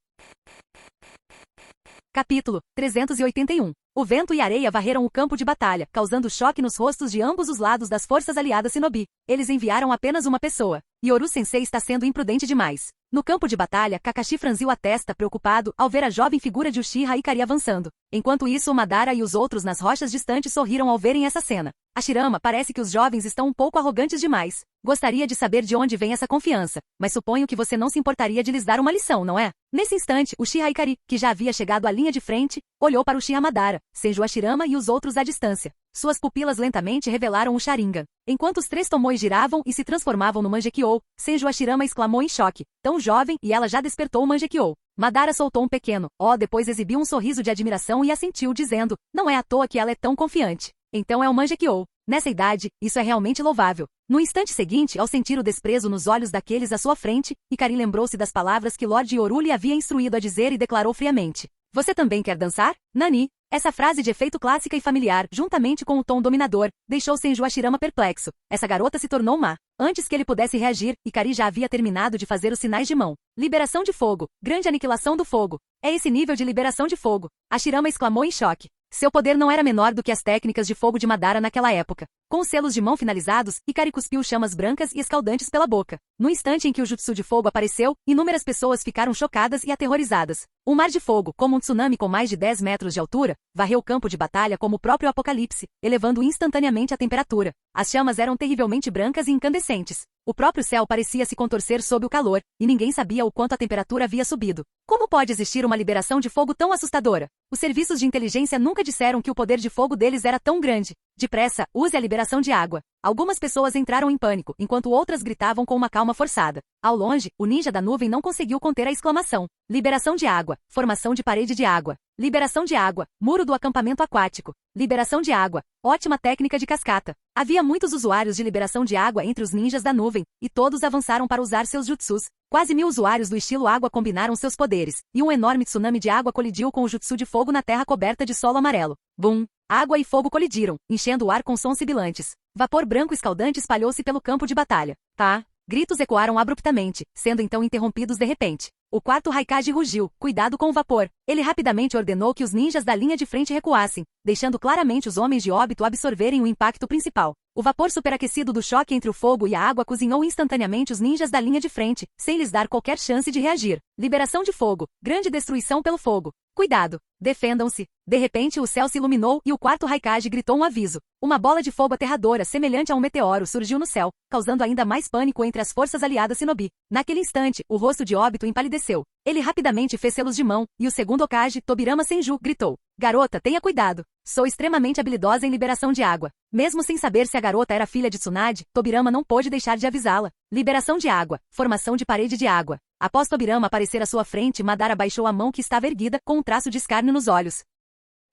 Capítulo 381. O vento e a areia varreram o campo de batalha, causando choque nos rostos de ambos os lados das forças aliadas Shinobi. Eles enviaram apenas uma pessoa. Yoru-sensei está sendo imprudente demais. No campo de batalha, Kakashi franziu a testa preocupado ao ver a jovem figura de Uchiha Ikari avançando. Enquanto isso, Madara e os outros nas rochas distantes sorriram ao verem essa cena. Hashirama, parece que os jovens estão um pouco arrogantes demais. Gostaria de saber de onde vem essa confiança, mas suponho que você não se importaria de lhes dar uma lição, não é? Nesse instante, Uchiha Ikari, que já havia chegado à linha de frente, olhou para Uchiha Madara, Senju Hashirama e os outros à distância. Suas pupilas lentamente revelaram o Sharingan. Enquanto os três tomoes giravam e se transformavam no Mangekyou, Senju Hashirama exclamou em choque. Tão jovem, e ela já despertou o Mangekyou. Madara soltou um pequeno "ó", depois exibiu um sorriso de admiração e assentiu dizendo, não é à toa que ela é tão confiante. Então é o Mangekyou. Nessa idade, isso é realmente louvável. No instante seguinte, ao sentir o desprezo nos olhos daqueles à sua frente, Ikari lembrou-se das palavras que Lord Yoru lhe havia instruído a dizer e declarou friamente. Você também quer dançar? Nani? Essa frase de efeito clássica e familiar, juntamente com o tom dominador, deixou Senju Hashirama perplexo. Essa garota se tornou má. Antes que ele pudesse reagir, Ikari já havia terminado de fazer os sinais de mão. Liberação de fogo. Grande aniquilação do fogo. É esse nível de liberação de fogo. Hashirama exclamou em choque. Seu poder não era menor do que as técnicas de fogo de Madara naquela época. Com os selos de mão finalizados, Ikari cuspiu chamas brancas e escaldantes pela boca. No instante em que o jutsu de fogo apareceu, inúmeras pessoas ficaram chocadas e aterrorizadas. Um mar de fogo, como um tsunami com mais de 10 metros de altura, varreu o campo de batalha como o próprio apocalipse, elevando instantaneamente a temperatura. As chamas eram terrivelmente brancas e incandescentes. O próprio céu parecia se contorcer sob o calor, e ninguém sabia o quanto a temperatura havia subido. Como pode existir uma liberação de fogo tão assustadora? Os serviços de inteligência nunca disseram que o poder de fogo deles era tão grande. Depressa, use a liberação de água. Algumas pessoas entraram em pânico, enquanto outras gritavam com uma calma forçada. Ao longe, o ninja da nuvem não conseguiu conter a exclamação. Liberação de água. Formação de parede de água. Liberação de água. Muro do acampamento aquático. Liberação de água. Ótima técnica de cascata. Havia muitos usuários de liberação de água entre os ninjas da nuvem, e todos avançaram para usar seus jutsus. Quase 1000 usuários do estilo água combinaram seus poderes, e um enorme tsunami de água colidiu com o jutsu de fogo na terra coberta de solo amarelo. Bum! Água e fogo colidiram, enchendo o ar com sons sibilantes. Vapor branco escaldante espalhou-se pelo campo de batalha. Tá? Gritos ecoaram abruptamente, sendo então interrompidos de repente. O quarto Raikage rugiu, cuidado com o vapor. Ele rapidamente ordenou que os ninjas da linha de frente recuassem, deixando claramente os homens de óbito absorverem o impacto principal. O vapor superaquecido do choque entre o fogo e a água cozinhou instantaneamente os ninjas da linha de frente, sem lhes dar qualquer chance de reagir. Liberação de fogo. Grande destruição pelo fogo. Cuidado! Defendam-se! De repente o céu se iluminou e o quarto Raikage gritou um aviso. Uma bola de fogo aterradora semelhante a um meteoro surgiu no céu, causando ainda mais pânico entre as forças aliadas Shinobi. Naquele instante, o rosto de óbito empalideceu. Ele rapidamente fez selos de mão, e o segundo Hokage, Tobirama Senju, gritou. Garota, tenha cuidado. Sou extremamente habilidosa em liberação de água. Mesmo sem saber se a garota era filha de Tsunade, Tobirama não pôde deixar de avisá-la. Liberação de água. Formação de parede de água. Após Tobirama aparecer à sua frente, Madara baixou a mão que estava erguida, com um traço de escárnio nos olhos.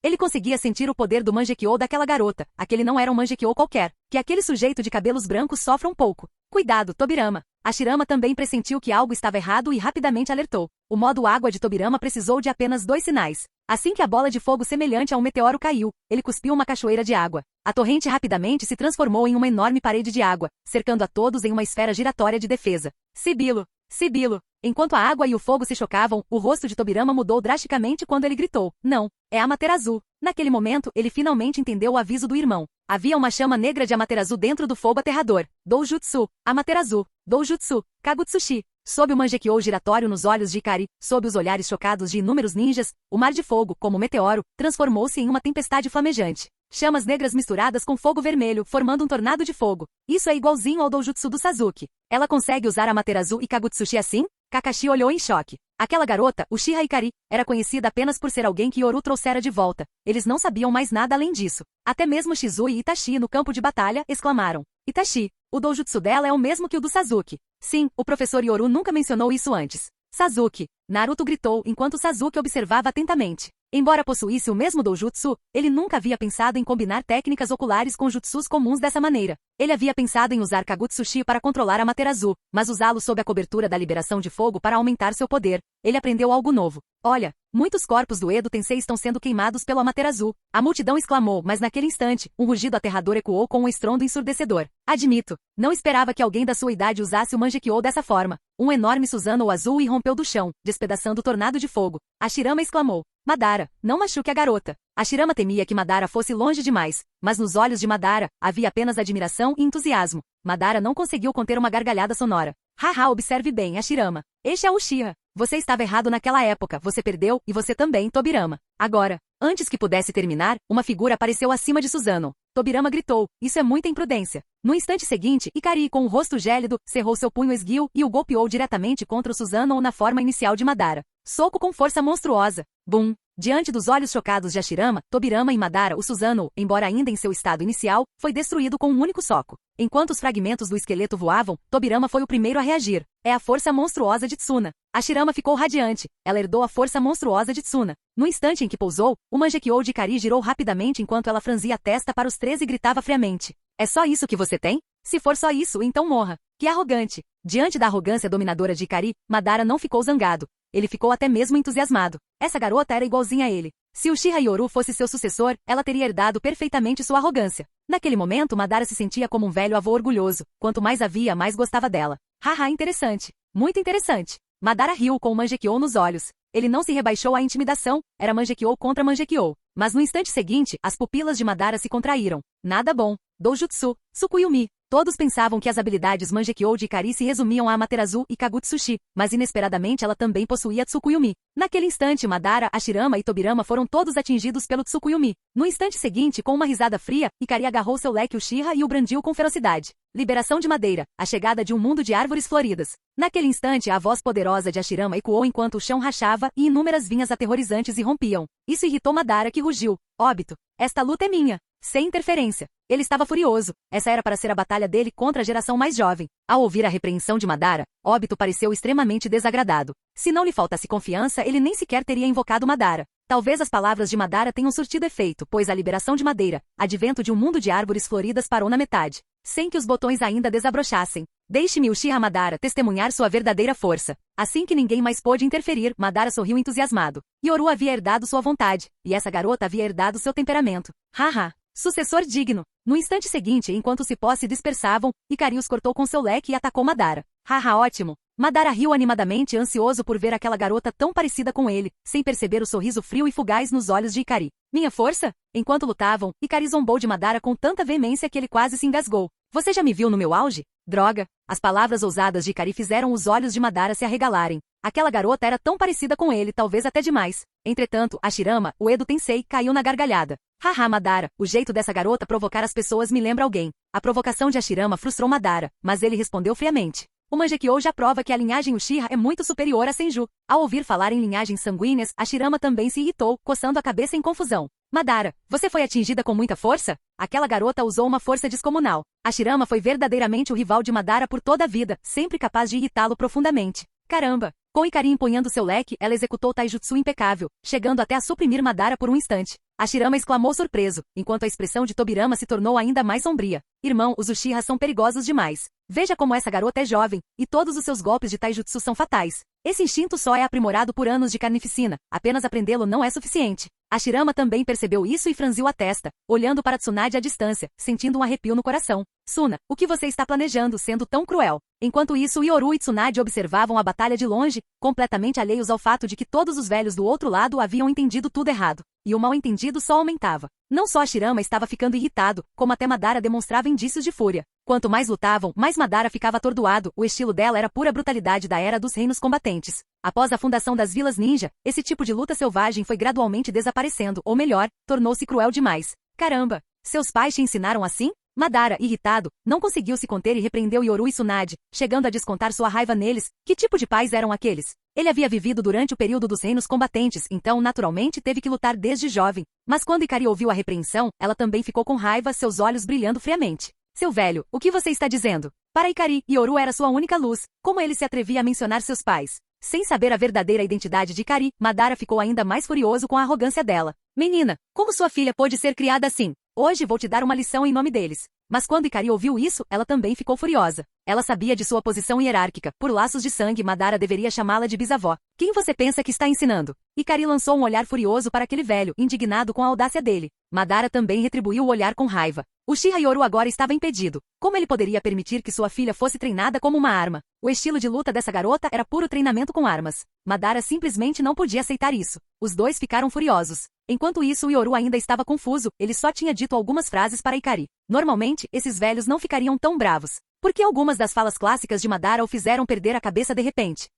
Ele conseguia sentir o poder do Mangekyou daquela garota. Aquele não era um Mangekyou qualquer. Que aquele sujeito de cabelos brancos sofra um pouco. Cuidado, Tobirama. Hashirama também pressentiu que algo estava errado e rapidamente alertou. O modo água de Tobirama precisou de apenas 2 sinais. Assim que a bola de fogo semelhante a um meteoro caiu, ele cuspiu uma cachoeira de água. A torrente rapidamente se transformou em uma enorme parede de água, cercando a todos em uma esfera giratória de defesa. Sibilo! Sibilo! Enquanto a água e o fogo se chocavam, o rosto de Tobirama mudou drasticamente quando ele gritou. Não, é Amaterasu. Naquele momento, ele finalmente entendeu o aviso do irmão. Havia uma chama negra de Amaterasu dentro do fogo aterrador. Doujutsu, Amaterasu, Doujutsu, Kagutsushi. Sob o Mangekyou giratório nos olhos de Ikari, sob os olhares chocados de inúmeros ninjas, o mar de fogo, como meteoro, transformou-se em uma tempestade flamejante. Chamas negras misturadas com fogo vermelho, formando um tornado de fogo. Isso é igualzinho ao doujutsu do Sasuke. Ela consegue usar Amaterasu e Kagutsuchi assim? Kakashi olhou em choque. Aquela garota, Uchiha Ikari, era conhecida apenas por ser alguém que Yoru trouxera de volta. Eles não sabiam mais nada além disso. Até mesmo Shizu e Itachi no campo de batalha exclamaram. Itachi, o doujutsu dela é o mesmo que o do Sasuke. Sim, o professor Yoru nunca mencionou isso antes. Sasuke, Naruto gritou enquanto Sasuke observava atentamente. Embora possuísse o mesmo doujutsu, ele nunca havia pensado em combinar técnicas oculares com jutsus comuns dessa maneira. Ele havia pensado em usar Kagutsuchi para controlar Amaterasu, mas usá-lo sob a cobertura da liberação de fogo para aumentar seu poder. Ele aprendeu algo novo. Olha, muitos corpos do Edo Tensei estão sendo queimados pelo Amaterasu. A multidão exclamou, mas naquele instante, um rugido aterrador ecoou com um estrondo ensurdecedor. Admito, não esperava que alguém da sua idade usasse o Mangekyou dessa forma. Um enorme Susanoo azul irrompeu do chão, despedaçando o tornado de fogo. Hashirama exclamou. Madara, não machuque a garota. Hashirama temia que Madara fosse longe demais, mas nos olhos de Madara, havia apenas admiração e entusiasmo. Madara não conseguiu conter uma gargalhada sonora. Haha, observe bem, Hashirama. Este é o Uchiha. Você estava errado naquela época, você perdeu, e você também, Tobirama. Agora, antes que pudesse terminar, uma figura apareceu acima de Susanoo. Tobirama gritou, isso é muita imprudência. No instante seguinte, Ikari, com o rosto gélido, cerrou seu punho esguio e o golpeou diretamente contra o Susanoo na forma inicial de Madara. Soco com força monstruosa. Bum! Diante dos olhos chocados de Hashirama, Tobirama e Madara, o Susanoo, embora ainda em seu estado inicial, foi destruído com um único soco. Enquanto os fragmentos do esqueleto voavam, Tobirama foi o primeiro a reagir. É a força monstruosa de Tsuna. Hashirama ficou radiante. Ela herdou a força monstruosa de Tsuna. No instante em que pousou, o Mangekyou de Ikari girou rapidamente enquanto ela franzia a testa para os três e gritava friamente. É só isso que você tem? Se for só isso, então morra. Que arrogante. Diante da arrogância dominadora de Ikari, Madara não ficou zangado. Ele ficou até mesmo entusiasmado. Essa garota era igualzinha a ele. Se Uchiha Yoru fosse seu sucessor, ela teria herdado perfeitamente sua arrogância. Naquele momento, Madara se sentia como um velho avô orgulhoso. Quanto mais havia, mais gostava dela. Haha, interessante. Muito interessante. Madara riu com o Mangekyou nos olhos. Ele não se rebaixou à intimidação, era Mangekyou contra Mangekyou. Mas no instante seguinte, as pupilas de Madara se contraíram. Nada bom. Doujutsu, Tsukuyomi. Todos pensavam que as habilidades Mangekyou de Ikari se resumiam a Amaterasu e Kagutsuchi, mas inesperadamente ela também possuía Tsukuyomi. Naquele instante, Madara, Hashirama e Tobirama foram todos atingidos pelo Tsukuyomi. No instante seguinte, com uma risada fria, Ikari agarrou seu leque Uchiha e o brandiu com ferocidade. Liberação de madeira, a chegada de um mundo de árvores floridas. Naquele instante, a voz poderosa de Hashirama ecoou enquanto o chão rachava e inúmeras vinhas aterrorizantes irrompiam. Isso irritou Madara, que rugiu. Óbito. Esta luta é minha. Sem interferência. Ele estava furioso. Essa era para ser a batalha dele contra a geração mais jovem. Ao ouvir a repreensão de Madara, Óbito pareceu extremamente desagradado. Se não lhe faltasse confiança, ele nem sequer teria invocado Madara. Talvez as palavras de Madara tenham surtido efeito, pois a liberação de madeira, advento de um mundo de árvores floridas, parou na metade, sem que os botões ainda desabrochassem. Deixe-me Uchiha Madara testemunhar sua verdadeira força. Assim que ninguém mais pôde interferir, Madara sorriu entusiasmado. Yoru havia herdado sua vontade, e essa garota havia herdado seu temperamento. Haha. Sucessor digno. No instante seguinte, enquanto os cipós se dispersavam, Ikari os cortou com seu leque e atacou Madara. Haha, ótimo. Madara riu animadamente, ansioso por ver aquela garota tão parecida com ele, sem perceber o sorriso frio e fugaz nos olhos de Ikari. Minha força? Enquanto lutavam, Ikari zombou de Madara com tanta veemência que ele quase se engasgou. Você já me viu no meu auge? Droga! As palavras ousadas de Ikari fizeram os olhos de Madara se arregalarem. Aquela garota era tão parecida com ele, talvez até demais. Entretanto, Hashirama, o Edo Tensei, caiu na gargalhada. Haha, Madara, o jeito dessa garota provocar as pessoas me lembra alguém. A provocação de Hashirama frustrou Madara, mas ele respondeu friamente. O Mangekyou já prova que a linhagem Uchiha é muito superior a Senju. Ao ouvir falar em linhagens sanguíneas, Hashirama também se irritou, coçando a cabeça em confusão. Madara, você foi atingida com muita força? Aquela garota usou uma força descomunal. Hashirama foi verdadeiramente o rival de Madara por toda a vida, sempre capaz de irritá-lo profundamente. Caramba! Com Ikari empunhando seu leque, ela executou taijutsu impecável, chegando até a suprimir Madara por um instante. Hashirama exclamou surpreso, enquanto a expressão de Tobirama se tornou ainda mais sombria. Irmão, os Uchihas são perigosos demais. Veja como essa garota é jovem, e todos os seus golpes de taijutsu são fatais. Esse instinto só é aprimorado por anos de carnificina, apenas aprendê-lo não é suficiente. Hashirama também percebeu isso e franziu a testa, olhando para Tsunade à distância, sentindo um arrepio no coração. Suna, o que você está planejando sendo tão cruel? Enquanto isso, Yoru e Tsunade observavam a batalha de longe, completamente alheios ao fato de que todos os velhos do outro lado haviam entendido tudo errado. E o mal-entendido só aumentava. Não só Hashirama estava ficando irritado, como até Madara demonstrava indícios de fúria. Quanto mais lutavam, mais Madara ficava atordoado, o estilo dela era pura brutalidade da era dos reinos combatentes. Após a fundação das vilas ninja, esse tipo de luta selvagem foi gradualmente desaparecendo, ou melhor, tornou-se cruel demais. Caramba! Seus pais te ensinaram assim? Madara, irritado, não conseguiu se conter e repreendeu Yoru e Tsunade, chegando a descontar sua raiva neles. Que tipo de pais eram aqueles? Ele havia vivido durante o período dos reinos combatentes, então naturalmente teve que lutar desde jovem. Mas quando Ikari ouviu a repreensão, ela também ficou com raiva, seus olhos brilhando friamente. Seu velho, o que você está dizendo? Para Ikari, Yoru era sua única luz. Como ele se atrevia a mencionar seus pais? Sem saber a verdadeira identidade de Ikari, Madara ficou ainda mais furioso com a arrogância dela. Menina, como sua filha pôde ser criada assim? Hoje vou te dar uma lição em nome deles. Mas quando Ikari ouviu isso, ela também ficou furiosa. Ela sabia de sua posição hierárquica. Por laços de sangue, Madara deveria chamá-la de bisavó. Quem você pensa que está ensinando? Ikari lançou um olhar furioso para aquele velho, indignado com a audácia dele. Madara também retribuiu o olhar com raiva. Uchiha Yoru agora estava impedido. Como ele poderia permitir que sua filha fosse treinada como uma arma? O estilo de luta dessa garota era puro treinamento com armas. Madara simplesmente não podia aceitar isso. Os dois ficaram furiosos. Enquanto isso, Yoru ainda estava confuso, ele só tinha dito algumas frases para Ikari. Normalmente, esses velhos não ficariam tão bravos. Porque algumas das falas clássicas de Madara o fizeram perder a cabeça de repente.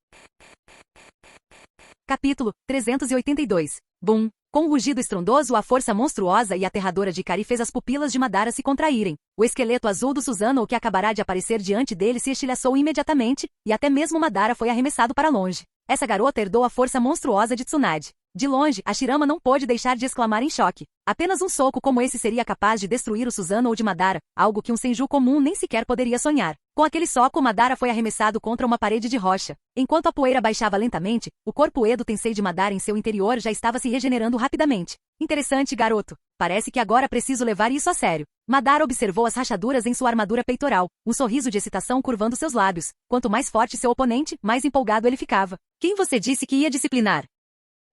Capítulo 382. Boom! Com um rugido estrondoso, a força monstruosa e aterradora de Ikari fez as pupilas de Madara se contraírem. O esqueleto azul do Susanoo que acabará de aparecer diante dele se estilhaçou imediatamente, e até mesmo Madara foi arremessado para longe. Essa garota herdou a força monstruosa de Tsunade. De longe, Hashirama não pôde deixar de exclamar em choque. Apenas um soco como esse seria capaz de destruir o Susanoo de Madara, algo que um Senju comum nem sequer poderia sonhar. Com aquele soco, Madara foi arremessado contra uma parede de rocha. Enquanto a poeira baixava lentamente, o corpo Edo Tensei de Madara em seu interior já estava se regenerando rapidamente. Interessante, garoto. Parece que agora preciso levar isso a sério. Madara observou as rachaduras em sua armadura peitoral, um sorriso de excitação curvando seus lábios. Quanto mais forte seu oponente, mais empolgado ele ficava. Quem você disse que ia disciplinar?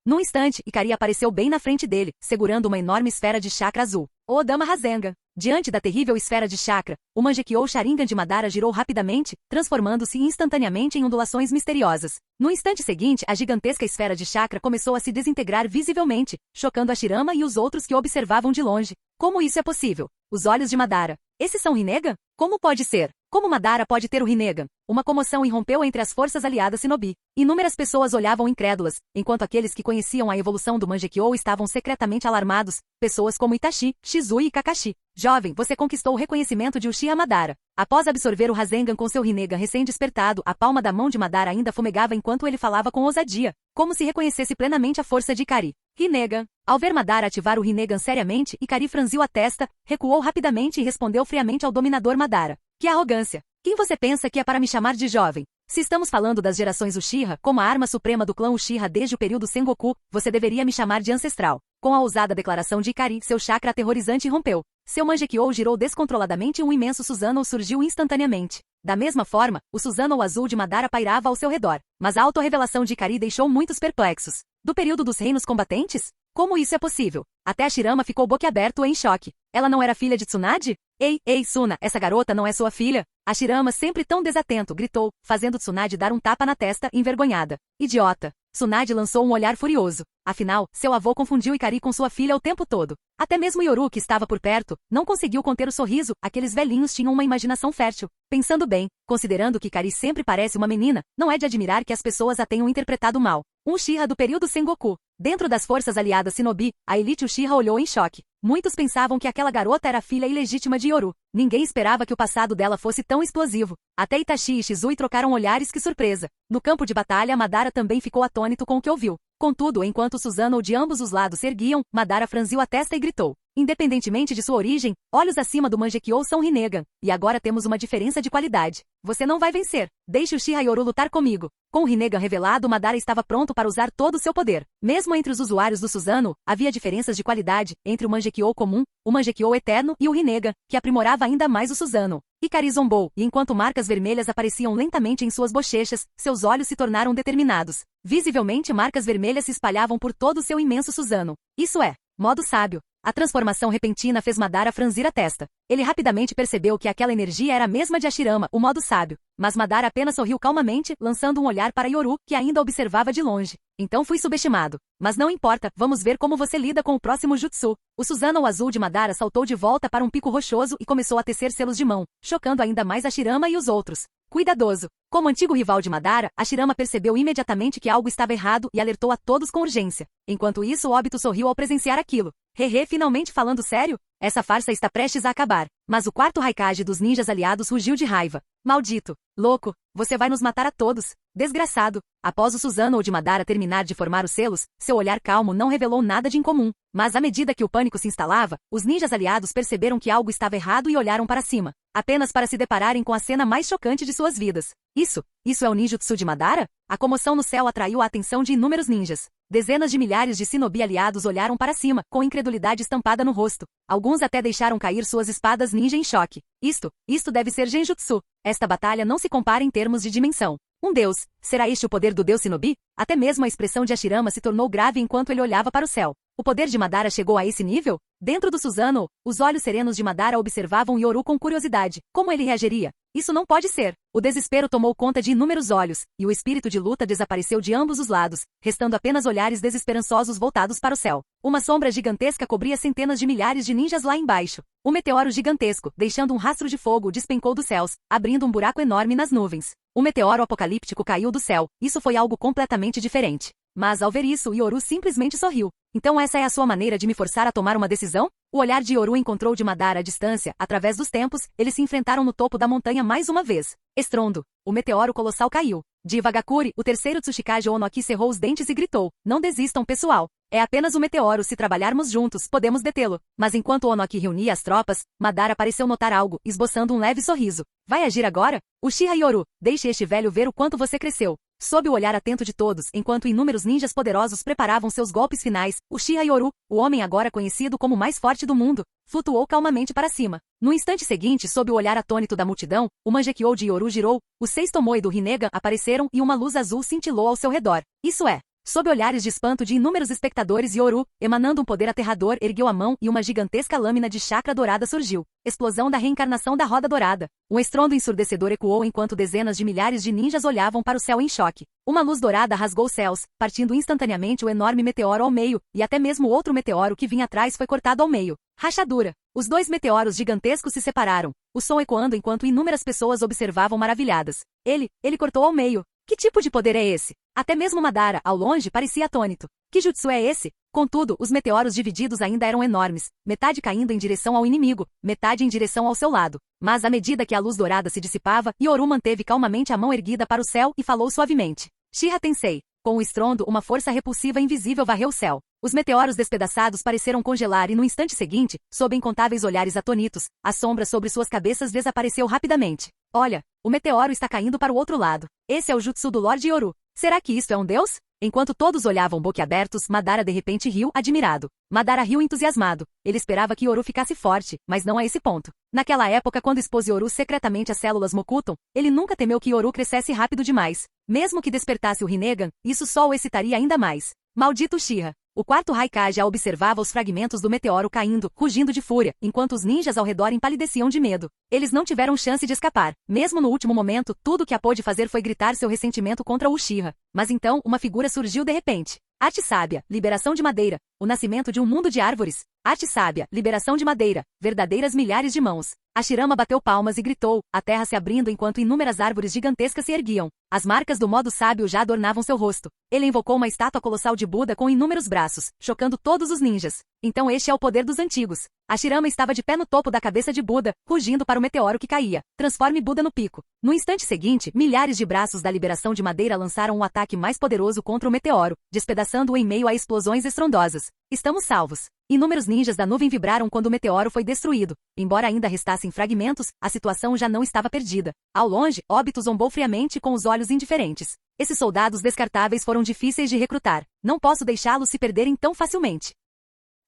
Num instante, Ikari apareceu bem na frente dele, segurando uma enorme esfera de chakra azul. O Dama Rasengan. Diante da terrível esfera de chakra, o Mangekyou Sharingan de Madara girou rapidamente, transformando-se instantaneamente em ondulações misteriosas. No instante seguinte, a gigantesca esfera de chakra começou a se desintegrar visivelmente, chocando Hashirama e os outros que observavam de longe. Como isso é possível? Os olhos de Madara. Esses são Rinnegan? Como pode ser? Como Madara pode ter o Rinnegan? Uma comoção irrompeu entre as forças aliadas Shinobi. Inúmeras pessoas olhavam incrédulas, enquanto aqueles que conheciam a evolução do Mangekyou estavam secretamente alarmados, pessoas como Itachi, Shizui e Kakashi. Jovem, você conquistou o reconhecimento de Uchiha Madara. Após absorver o Rasengan com seu Rinnegan recém-despertado, a palma da mão de Madara ainda fumegava enquanto ele falava com ousadia, como se reconhecesse plenamente a força de Ikari. Rinnegan. Ao ver Madara ativar o Rinnegan seriamente, Ikari franziu a testa, recuou rapidamente e respondeu friamente ao dominador Madara. Que arrogância! Quem você pensa que é para me chamar de jovem? Se estamos falando das gerações Uchiha, como a arma suprema do clã Uchiha desde o período Sengoku, você deveria me chamar de ancestral. Com a ousada declaração de Ikari, seu chakra aterrorizante rompeu. Seu Mangekyou girou descontroladamente e um imenso Susanoo surgiu instantaneamente. Da mesma forma, o Susanoo azul de Madara pairava ao seu redor. Mas a autorrevelação de Ikari deixou muitos perplexos. Do período dos reinos combatentes? Como isso é possível? Até Hashirama ficou boquiaberto em choque. Ela não era filha de Tsunade? Ei, Suna, essa garota não é sua filha? Hashirama, sempre tão desatento, gritou, fazendo Tsunade dar um tapa na testa, envergonhada. Idiota! Tsunade lançou um olhar furioso. Afinal, seu avô confundiu Ikari com sua filha o tempo todo. Até mesmo Yoru, que estava por perto, não conseguiu conter o sorriso. Aqueles velhinhos tinham uma imaginação fértil. Pensando bem, considerando que Ikari sempre parece uma menina, não é de admirar que as pessoas a tenham interpretado mal. Um Uchiha do período Sengoku. Dentro das forças aliadas Shinobi, a elite Uchiha olhou em choque. Muitos pensavam que aquela garota era a filha ilegítima de Yoru. Ninguém esperava que o passado dela fosse tão explosivo. Até Itachi e Shizui trocaram olhares, que surpresa. No campo de batalha, Madara também ficou atônito com o que ouviu. Contudo, enquanto Susanoo de ambos os lados se erguiam, Madara franziu a testa e gritou. Independentemente de sua origem, olhos acima do Mangekyou são Rinnegan. E agora temos uma diferença de qualidade. Você não vai vencer. Deixe Uchiha Yoru lutar comigo. Com o Rinnegan revelado, Madara estava pronto para usar todo o seu poder. Mesmo entre os usuários do Susanoo, havia diferenças de qualidade entre o Mangekyou comum, o Mangekyou eterno e o Rinnegan, que aprimorava ainda mais o Susanoo. Ikari zombou, e enquanto marcas vermelhas apareciam lentamente em suas bochechas, seus olhos se tornaram determinados. Visivelmente marcas vermelhas se espalhavam por todo o seu imenso Susanoo. Isso é, modo sábio. A transformação repentina fez Madara franzir a testa. Ele rapidamente percebeu que aquela energia era a mesma de Hashirama, o modo sábio. Mas Madara apenas sorriu calmamente, lançando um olhar para Yoru, que ainda observava de longe. Então fui subestimado. Mas não importa, vamos ver como você lida com o próximo jutsu. O Susanoo azul de Madara saltou de volta para um pico rochoso e começou a tecer selos de mão, chocando ainda mais Hashirama e os outros. Cuidadoso. Como antigo rival de Madara, Hashirama percebeu imediatamente que algo estava errado e alertou a todos com urgência. Enquanto isso, Obito sorriu ao presenciar aquilo. Hehe, finalmente falando sério? Essa farsa está prestes a acabar. Mas o quarto Raikage dos ninjas aliados rugiu de raiva. Maldito! Louco! Você vai nos matar a todos! Desgraçado! Após o Susanoo de Madara terminar de formar os selos, seu olhar calmo não revelou nada de incomum. Mas à medida que o pânico se instalava, os ninjas aliados perceberam que algo estava errado e olharam para cima. Apenas para se depararem com a cena mais chocante de suas vidas. Isso é o ninjutsu de Madara? A comoção no céu atraiu a atenção de inúmeros ninjas. Dezenas de milhares de shinobi aliados olharam para cima, com incredulidade estampada no rosto. Alguns até deixaram cair suas espadas ninja em choque. Isto deve ser genjutsu. Esta batalha não se compara em termos de dimensão. Um deus. Será este o poder do deus shinobi? Até mesmo a expressão de Hashirama se tornou grave enquanto ele olhava para o céu. O poder de Madara chegou a esse nível? Dentro do Susanoo, os olhos serenos de Madara observavam Yoru com curiosidade. Como ele reagiria? Isso não pode ser. O desespero tomou conta de inúmeros olhos, e o espírito de luta desapareceu de ambos os lados, restando apenas olhares desesperançosos voltados para o céu. Uma sombra gigantesca cobria centenas de milhares de ninjas lá embaixo. O meteoro gigantesco, deixando um rastro de fogo, despencou dos céus, abrindo um buraco enorme nas nuvens. O meteoro apocalíptico caiu do céu. Isso foi algo completamente diferente. Mas ao ver isso, Yoru simplesmente sorriu. Então essa é a sua maneira de me forçar a tomar uma decisão? O olhar de Yoru encontrou de Madara à distância. Através dos tempos, eles se enfrentaram no topo da montanha mais uma vez. Estrondo. O meteoro colossal caiu. Jivagakure, o terceiro Tsuchikage Onoki, cerrou os dentes e gritou. Não desistam, pessoal. É apenas o meteoro, se trabalharmos juntos, podemos detê-lo. Mas enquanto Onoki reunia as tropas, Madara pareceu notar algo, esboçando um leve sorriso. Vai agir agora? Uchiha Yoru, deixe este velho ver o quanto você cresceu. Sob o olhar atento de todos, enquanto inúmeros ninjas poderosos preparavam seus golpes finais, Uchiha Yoru, o homem agora conhecido como o mais forte do mundo, flutuou calmamente para cima. No instante seguinte, sob o olhar atônito da multidão, o Mangekyou de Yoru girou, os 6 Tomoe do Rinnegan apareceram e uma luz azul cintilou ao seu redor. Isso é. Sob olhares de espanto de inúmeros espectadores, Yoru, emanando um poder aterrador, ergueu a mão e uma gigantesca lâmina de chakra dourada surgiu. Explosão da reencarnação da roda dourada. Um estrondo ensurdecedor ecoou enquanto dezenas de milhares de ninjas olhavam para o céu em choque. Uma luz dourada rasgou os céus, partindo instantaneamente o enorme meteoro ao meio, e até mesmo outro meteoro que vinha atrás foi cortado ao meio. Rachadura. Os 2 meteoros gigantescos se separaram, o som ecoando enquanto inúmeras pessoas observavam maravilhadas. Ele cortou ao meio. Que tipo de poder é esse? Até mesmo Madara, ao longe, parecia atônito. Que jutsu é esse? Contudo, os meteoros divididos ainda eram enormes, metade caindo em direção ao inimigo, metade em direção ao seu lado. Mas à medida que a luz dourada se dissipava, Yoru manteve calmamente a mão erguida para o céu e falou suavemente. Shiha Tensei. Com o estrondo, uma força repulsiva invisível varreu o céu. Os meteoros despedaçados pareceram congelar e no instante seguinte, sob incontáveis olhares atônitos, a sombra sobre suas cabeças desapareceu rapidamente. Olha, o meteoro está caindo para o outro lado. Esse é o jutsu do Lorde Yoru. Será que isto é um deus? Enquanto todos olhavam boquiabertos, Madara de repente riu, admirado. Madara riu entusiasmado. Ele esperava que Yoru ficasse forte, mas não a esse ponto. Naquela época, quando expôs Yoru secretamente às células Mokuton, ele nunca temeu que Yoru crescesse rápido demais. Mesmo que despertasse o Rinnegan, isso só o excitaria ainda mais. Maldito Uchiha. O quarto Raikage observava os fragmentos do meteoro caindo, rugindo de fúria, enquanto os ninjas ao redor empalideciam de medo. Eles não tiveram chance de escapar. Mesmo no último momento, tudo o que a pôde fazer foi gritar seu ressentimento contra Uchiha. Mas então, uma figura surgiu de repente. Arte sábia, liberação de madeira, o nascimento de um mundo de árvores. Arte sábia, liberação de madeira, verdadeiras milhares de mãos. Hashirama bateu palmas e gritou, a terra se abrindo enquanto inúmeras árvores gigantescas se erguiam. As marcas do modo sábio já adornavam seu rosto. Ele invocou uma estátua colossal de Buda com inúmeros braços, chocando todos os ninjas. Então este é o poder dos antigos. Hashirama estava de pé no topo da cabeça de Buda, rugindo para o meteoro que caía. Transforme Buda no pico. No instante seguinte, milhares de braços da liberação de madeira lançaram um ataque mais poderoso contra o meteoro, despedaçando-o em meio a explosões estrondosas. Estamos salvos. Inúmeros ninjas da nuvem vibraram quando o meteoro foi destruído. Embora ainda restassem fragmentos, a situação já não estava perdida. Ao longe, Obito zombou friamente com os olhos indiferentes. Esses soldados descartáveis foram difíceis de recrutar. Não posso deixá-los se perderem tão facilmente.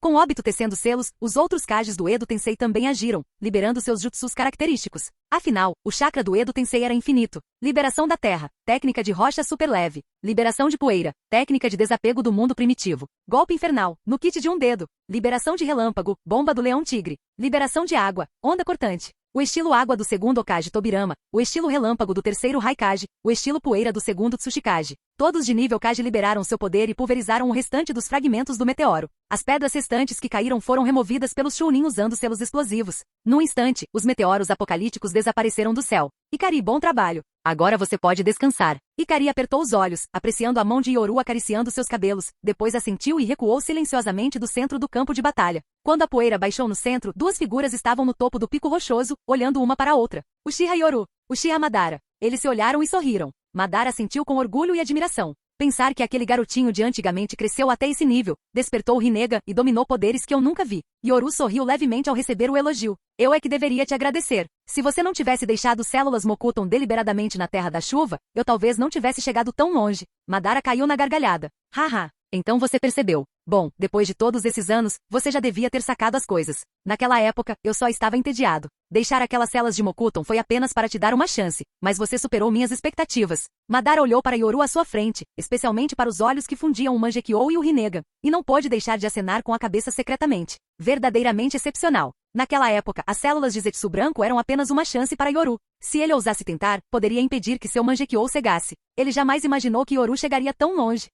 Com Obito tecendo selos, os outros Kages do Edo Tensei também agiram, liberando seus jutsus característicos. Afinal, o chakra do Edo Tensei era infinito. Liberação da terra, técnica de rocha super leve. Liberação de poeira, técnica de desapego do mundo primitivo. Golpe infernal, no kit de um dedo. Liberação de relâmpago, bomba do leão tigre. Liberação de água, onda cortante. O estilo água do segundo Hokage Tobirama, o estilo relâmpago do terceiro Raikage, o estilo poeira do segundo Tsuchikage. Todos de nível Kage liberaram seu poder e pulverizaram o restante dos fragmentos do meteoro. As pedras restantes que caíram foram removidas pelos Chunin usando selos explosivos. Num instante, os meteoros apocalípticos desapareceram do céu. Ikari, bom trabalho. Agora você pode descansar. Ikari apertou os olhos, apreciando a mão de Yoru acariciando seus cabelos, depois assentiu e recuou silenciosamente do centro do campo de batalha. Quando a poeira baixou no centro, duas figuras estavam no topo do pico rochoso, olhando uma para a outra. Uchiha Yoru, Uchiha Madara. Eles se olharam e sorriram. Madara sentiu com orgulho e admiração. Pensar que aquele garotinho de antigamente cresceu até esse nível, despertou o Rinnegan e dominou poderes que eu nunca vi. Yoru sorriu levemente ao receber o elogio. Eu é que deveria te agradecer. Se você não tivesse deixado células Mokuton deliberadamente na Terra da Chuva, eu talvez não tivesse chegado tão longe. Madara caiu na gargalhada. Haha. Então você percebeu. Bom, depois de todos esses anos, você já devia ter sacado as coisas. Naquela época, eu só estava entediado. Deixar aquelas celas de Mokuton foi apenas para te dar uma chance, mas você superou minhas expectativas. Madara olhou para Yoru à sua frente, especialmente para os olhos que fundiam o Mangekyou e o Rinnegan, e não pôde deixar de acenar com a cabeça secretamente. Verdadeiramente excepcional. Naquela época, as células de Zetsu branco eram apenas uma chance para Yoru. Se ele ousasse tentar, poderia impedir que seu Mangekyou cegasse. Ele jamais imaginou que Yoru chegaria tão longe.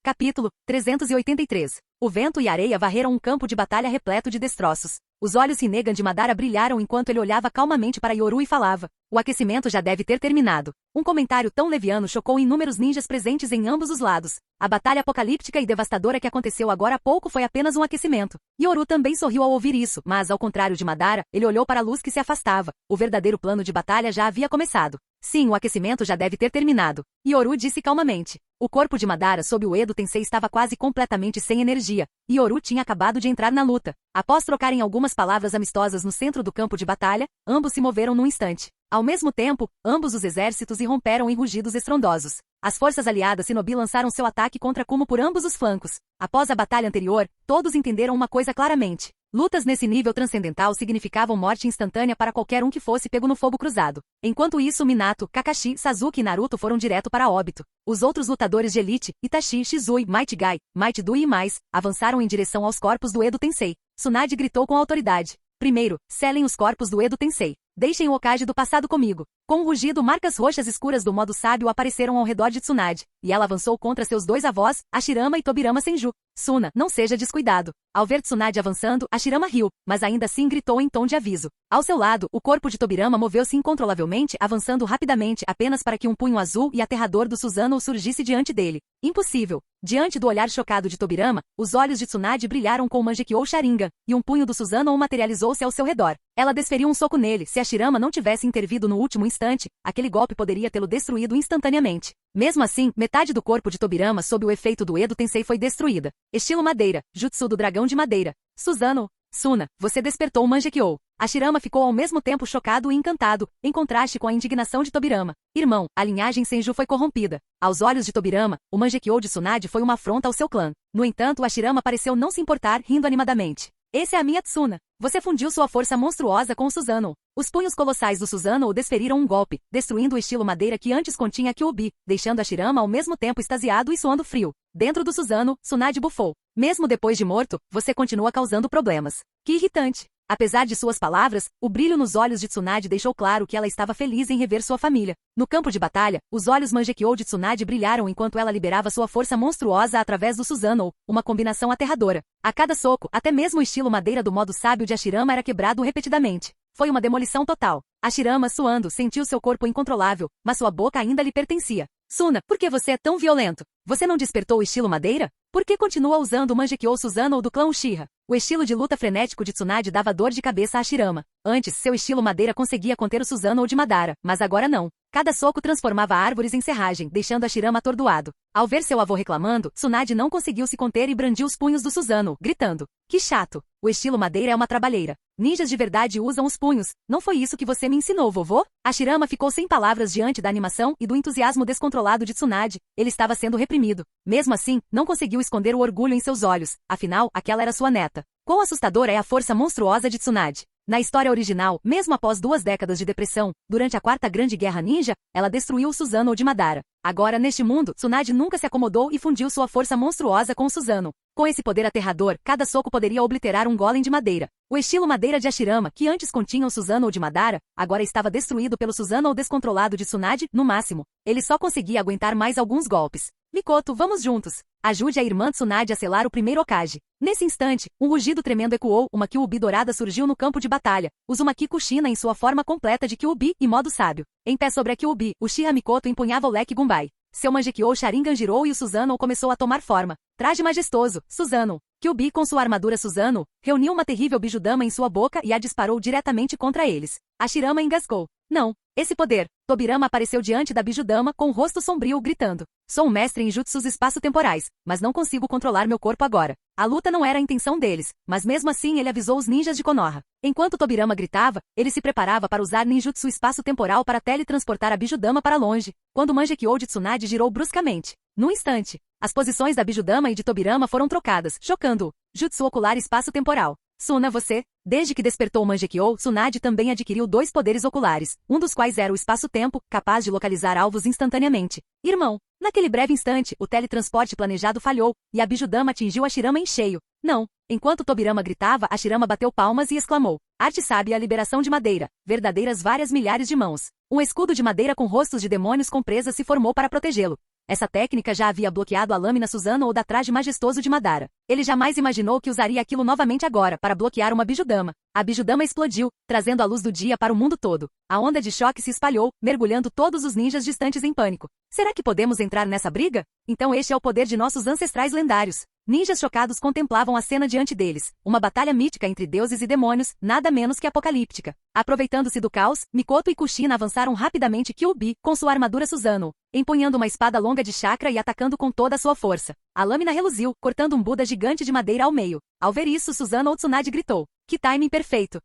Capítulo 383. O vento e a areia varreram um campo de batalha repleto de destroços. Os olhos Rinnegan de Madara brilharam enquanto ele olhava calmamente para Yoru e falava. O aquecimento já deve ter terminado. Um comentário tão leviano chocou inúmeros ninjas presentes em ambos os lados. A batalha apocalíptica e devastadora que aconteceu agora há pouco foi apenas um aquecimento. Yoru também sorriu ao ouvir isso, mas ao contrário de Madara, ele olhou para a luz que se afastava. O verdadeiro plano de batalha já havia começado. Sim, o aquecimento já deve ter terminado. Yoru disse calmamente. O corpo de Madara sob o Edo Tensei estava quase completamente sem energia. Yoru tinha acabado de entrar na luta. Após trocarem algumas palavras amistosas no centro do campo de batalha, ambos se moveram num instante. Ao mesmo tempo, ambos os exércitos irromperam em rugidos estrondosos. As forças aliadas Shinobi lançaram seu ataque contra Kumo por ambos os flancos. Após a batalha anterior, todos entenderam uma coisa claramente. Lutas nesse nível transcendental significavam morte instantânea para qualquer um que fosse pego no fogo cruzado. Enquanto isso, Minato, Kakashi, Sasuke e Naruto foram direto para óbito. Os outros lutadores de elite, Itachi, Shizui, Might Guy, Might Dui e mais, avançaram em direção aos corpos do Edo Tensei. Tsunade gritou com autoridade. Primeiro, selem os corpos do Edo Tensei. Deixem o Hokage do passado comigo. Com um rugido, marcas roxas escuras do modo sábio apareceram ao redor de Tsunade, e ela avançou contra seus dois avós, Hashirama e Tobirama Senju. Suna, não seja descuidado. Ao ver Tsunade avançando, Hashirama riu, mas ainda assim gritou em tom de aviso. Ao seu lado, o corpo de Tobirama moveu-se incontrolavelmente, avançando rapidamente apenas para que um punho azul e aterrador do Susanoo surgisse diante dele. Impossível. Diante do olhar chocado de Tobirama, os olhos de Tsunade brilharam com o Mangekyou Sharingan, e um punho do Susanoo materializou-se ao seu redor. Ela desferiu um soco nele. Se Hashirama não tivesse intervido no último instante, aquele golpe poderia tê-lo destruído instantaneamente. Mesmo assim, metade do corpo de Tobirama sob o efeito do Edo Tensei foi destruída. Estilo madeira, jutsu do dragão de madeira. Susanoo. Suna, você despertou o Mangekyou. Hashirama ficou ao mesmo tempo chocado e encantado, em contraste com a indignação de Tobirama. Irmão, a linhagem Senju foi corrompida. Aos olhos de Tobirama, o Mangekyou de Tsunade foi uma afronta ao seu clã. No entanto, Hashirama pareceu não se importar, rindo animadamente. Esse é a minha Tsuna. Você fundiu sua força monstruosa com o Susanoo. Os punhos colossais do Susanoo desferiram um golpe, destruindo o estilo madeira que antes continha Kyuubi, deixando Hashirama ao mesmo tempo extasiado e suando frio. Dentro do Susanoo, Tsunade bufou. Mesmo depois de morto, você continua causando problemas. Que irritante. Apesar de suas palavras, o brilho nos olhos de Tsunade deixou claro que ela estava feliz em rever sua família. No campo de batalha, os olhos Mangekyou de Tsunade brilharam enquanto ela liberava sua força monstruosa através do Susanoo, uma combinação aterradora. A cada soco, até mesmo o estilo madeira do modo sábio de Hashirama era quebrado repetidamente. Foi uma demolição total. Hashirama, suando, sentiu seu corpo incontrolável, mas sua boca ainda lhe pertencia. Suna, por que você é tão violento? Você não despertou o estilo madeira? Por que continua usando o Mangekyou Susanoo do clã Uchiha? O estilo de luta frenético de Tsunade dava dor de cabeça a Hashirama. Antes, seu estilo madeira conseguia conter o Susanoo de Madara, mas agora não. Cada soco transformava árvores em serragem, deixando Hashirama atordoado. Ao ver seu avô reclamando, Tsunade não conseguiu se conter e brandiu os punhos do Susanoo, gritando. Que chato! O estilo madeira é uma trabalheira. Ninjas de verdade usam os punhos. Não foi isso que você me ensinou, vovô? Hashirama ficou sem palavras diante da animação e do entusiasmo descontrolado de Tsunade. Ele estava sendo reprimido. Mesmo assim, não conseguiu esconder o orgulho em seus olhos. Afinal, aquela era sua neta. Quão assustadora é a força monstruosa de Tsunade. Na história original, mesmo após 2 décadas de depressão, durante a Quarta Grande Guerra Ninja, ela destruiu Susanoo de Madara. Agora, neste mundo, Tsunade nunca se acomodou e fundiu sua força monstruosa com Susanoo. Com esse poder aterrador, cada soco poderia obliterar um golem de madeira. O estilo madeira de Hashirama, que antes continha o Susanoo de Madara, agora estava destruído pelo Susanoo descontrolado de Tsunade, no máximo. Ele só conseguia aguentar mais alguns golpes. Mikoto, vamos juntos. Ajude a irmã Tsunade a selar o primeiro Hokage. Nesse instante, um rugido tremendo ecoou, uma Kyuubi dourada surgiu no campo de batalha. Uzumaki Kushina em sua forma completa de Kyuubi e modo sábio. Em pé sobre a Kyuubi, Uchiha Mikoto empunhava o leque Gunbai. Seu Mangekyou Sharingan girou e o Susanoo começou a tomar forma. Traje majestoso, Susanoo. Kyuubi com sua armadura Susanoo, reuniu uma terrível Bijudama em sua boca e a disparou diretamente contra eles. Hashirama engasgou. Não, esse poder. Tobirama apareceu diante da Bijudama com o rosto sombrio gritando. Sou um mestre em jutsus espaço-temporais, mas não consigo controlar meu corpo agora. A luta não era a intenção deles, mas mesmo assim ele avisou os ninjas de Konoha. Enquanto Tobirama gritava, ele se preparava para usar ninjutsu espaço-temporal para teletransportar a Bijudama para longe, quando o Mangekyou de Tsunade girou bruscamente. Num instante, as posições da Bijudama e de Tobirama foram trocadas, chocando-o. Jutsu ocular espaço-temporal. Suna, você? Desde que despertou o Mangekyou, Tsunade também adquiriu 2 poderes oculares, um dos quais era o espaço-tempo, capaz de localizar alvos instantaneamente. Irmão, naquele breve instante, o teletransporte planejado falhou, e a Bijudama atingiu Hashirama em cheio. Não. Enquanto Tobirama gritava, Hashirama bateu palmas e exclamou. Arte sábia, a liberação de madeira. Verdadeiras várias milhares de mãos. Um escudo de madeira com rostos de demônios com presas se formou para protegê-lo. Essa técnica já havia bloqueado a lâmina Susanoo da traje majestoso de Madara. Ele jamais imaginou que usaria aquilo novamente agora para bloquear uma Bijudama. A Bijudama explodiu, trazendo a luz do dia para o mundo todo. A onda de choque se espalhou, mergulhando todos os ninjas distantes em pânico. Será que podemos entrar nessa briga? Então este é o poder de nossos ancestrais lendários. Ninjas chocados contemplavam a cena diante deles, uma batalha mítica entre deuses e demônios, nada menos que apocalíptica. Aproveitando-se do caos, Mikoto e Kushina avançaram rapidamente Kyuubi, com sua armadura Susanoo, empunhando uma espada longa de chakra e atacando com toda a sua força. A lâmina reluziu, cortando um Buda gigante de madeira ao meio. Ao ver isso, Susanoo Tsunade gritou. Que timing perfeito!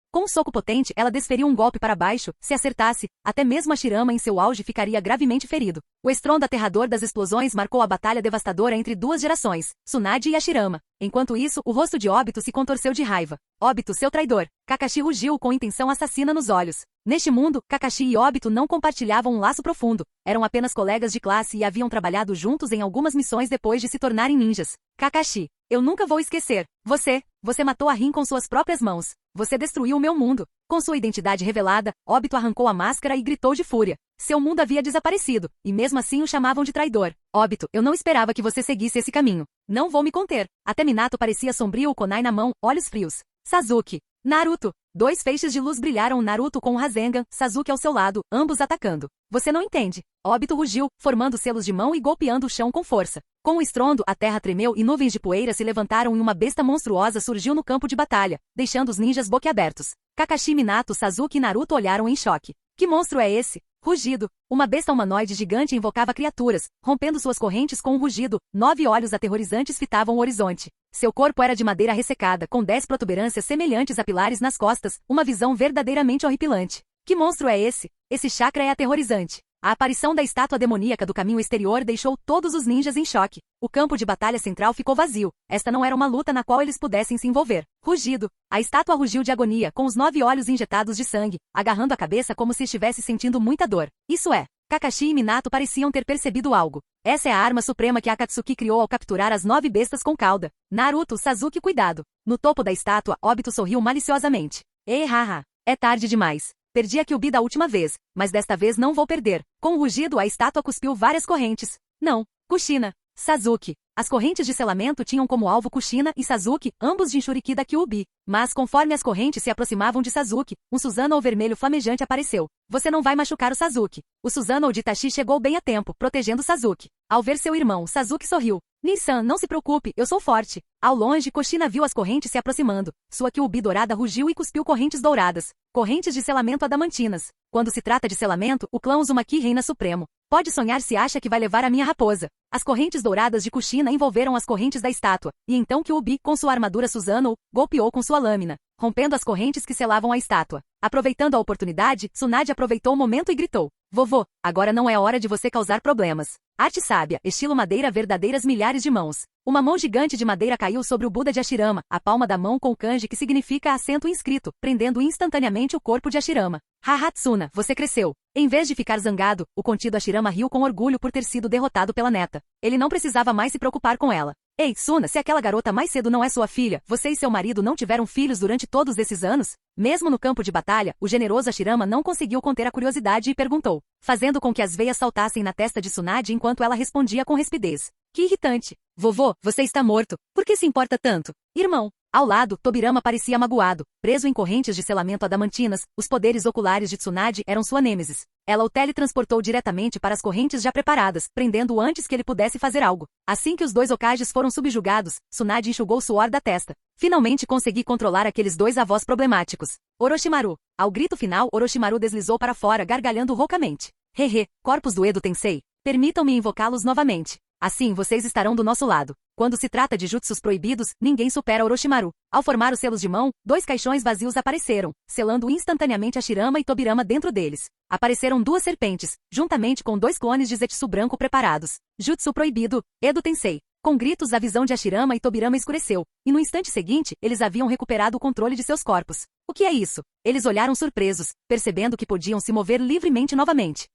Com um soco potente, ela desferiu um golpe para baixo. Se acertasse, até mesmo Hashirama em seu auge ficaria gravemente ferido. O estrondo aterrador das explosões marcou a batalha devastadora entre 2 gerações, Tsunade e Hashirama. Enquanto isso, o rosto de Obito se contorceu de raiva. Obito, seu traidor! Kakashi rugiu com intenção assassina nos olhos. Neste mundo, Kakashi e Obito não compartilhavam um laço profundo. Eram apenas colegas de classe e haviam trabalhado juntos em algumas missões depois de se tornarem ninjas. Kakashi, eu nunca vou esquecer. Você matou a Rin com suas próprias mãos. Você destruiu o meu mundo. Com sua identidade revelada, Obito arrancou a máscara e gritou de fúria. Seu mundo havia desaparecido, e mesmo assim o chamavam de traidor. Obito, eu não esperava que você seguisse esse caminho. Não vou me conter. Até Minato parecia sombrio, o kunai na mão, olhos frios. Sasuke. Naruto. 2 feixes de luz brilharam, Naruto com o Rasengan, Sasuke ao seu lado, ambos atacando. Você não entende. Obito rugiu, formando selos de mão e golpeando o chão com força. Com o estrondo, a terra tremeu e nuvens de poeira se levantaram e uma besta monstruosa surgiu no campo de batalha, deixando os ninjas boquiabertos. Kakashi, Minato, Sasuke e Naruto olharam em choque. Que monstro é esse? Rugido. Uma besta humanoide gigante invocava criaturas, rompendo suas correntes com um rugido. 9 olhos aterrorizantes fitavam o horizonte. Seu corpo era de madeira ressecada, com 10 protuberâncias semelhantes a pilares nas costas, uma visão verdadeiramente horripilante. Que monstro é esse? Esse chakra é aterrorizante. A aparição da estátua demoníaca do caminho exterior deixou todos os ninjas em choque. O campo de batalha central ficou vazio. Esta não era uma luta na qual eles pudessem se envolver. Rugido. A estátua rugiu de agonia, com os 9 olhos injetados de sangue, agarrando a cabeça como se estivesse sentindo muita dor. Isso é. Kakashi e Minato pareciam ter percebido algo. Essa é a arma suprema que Akatsuki criou ao capturar as 9 bestas com cauda. Naruto, Sasuke, cuidado. No topo da estátua, Obito sorriu maliciosamente. Haha. É tarde demais. Perdi a Kyuubi da última vez, mas desta vez não vou perder. Com o rugido, a estátua cuspiu várias correntes. Não. Kushina. Sasuke. As correntes de selamento tinham como alvo Kushina e Sasuke, ambos Jinchuriki da Kyuubi. Mas conforme as correntes se aproximavam de Sasuke, um Susanoo vermelho flamejante apareceu. Você não vai machucar o Sasuke. O Susanoo de Itachi chegou bem a tempo, protegendo Sasuke. Ao ver seu irmão, Sasuke sorriu. Nin-san, não se preocupe, eu sou forte. Ao longe, Kushina viu as correntes se aproximando. Sua Kyuubi dourada rugiu e cuspiu correntes douradas. Correntes de selamento adamantinas. Quando se trata de selamento, o clã Uzumaki reina supremo. Pode sonhar se acha que vai levar a minha raposa. As correntes douradas de Kushina envolveram as correntes da estátua, e então Kyuubi, com sua armadura Susanoo, golpeou com sua lâmina, rompendo as correntes que selavam a estátua. Aproveitando a oportunidade, Tsunade aproveitou o momento e gritou. Vovô, agora não é hora de você causar problemas. Arte sábia, estilo madeira verdadeiras milhares de mãos. Uma mão gigante de madeira caiu sobre o Buda de Ashirama, a palma da mão com o kanji que significa acento inscrito, prendendo instantaneamente o corpo de Ashirama. Haha Tsuna, você cresceu. Em vez de ficar zangado, o contido Ashirama riu com orgulho por ter sido derrotado pela neta. Ele não precisava mais se preocupar com ela. Ei, Tsuna, se aquela garota mais cedo não é sua filha, você e seu marido não tiveram filhos durante todos esses anos? Mesmo no campo de batalha, o generoso Ashirama não conseguiu conter a curiosidade e perguntou, fazendo com que as veias saltassem na testa de Tsunade enquanto ela respondia com rispidez. Que irritante. Vovô, você está morto. Por que se importa tanto? Irmão. Ao lado, Tobirama parecia magoado. Preso em correntes de selamento adamantinas, os poderes oculares de Tsunade eram sua nêmesis. Ela o teletransportou diretamente para as correntes já preparadas, prendendo-o antes que ele pudesse fazer algo. Assim que os dois Hokages foram subjugados, Tsunade enxugou o suor da testa. Finalmente consegui controlar aqueles dois avós problemáticos. Orochimaru. Ao grito final, Orochimaru deslizou para fora gargalhando roucamente. Hehe, corpos do Edo Tensei. Permitam-me invocá-los novamente. Assim vocês estarão do nosso lado. Quando se trata de jutsus proibidos, ninguém supera Orochimaru. Ao formar os selos de mão, 2 caixões vazios apareceram, selando instantaneamente Ashirama e Tobirama dentro deles. Apareceram 2 serpentes, juntamente com 2 clones de Zetsu branco preparados. Jutsu proibido, Edo Tensei. Com gritos, a visão de Ashirama e Tobirama escureceu, e no instante seguinte, eles haviam recuperado o controle de seus corpos. O que é isso? Eles olharam surpresos, percebendo que podiam se mover livremente novamente.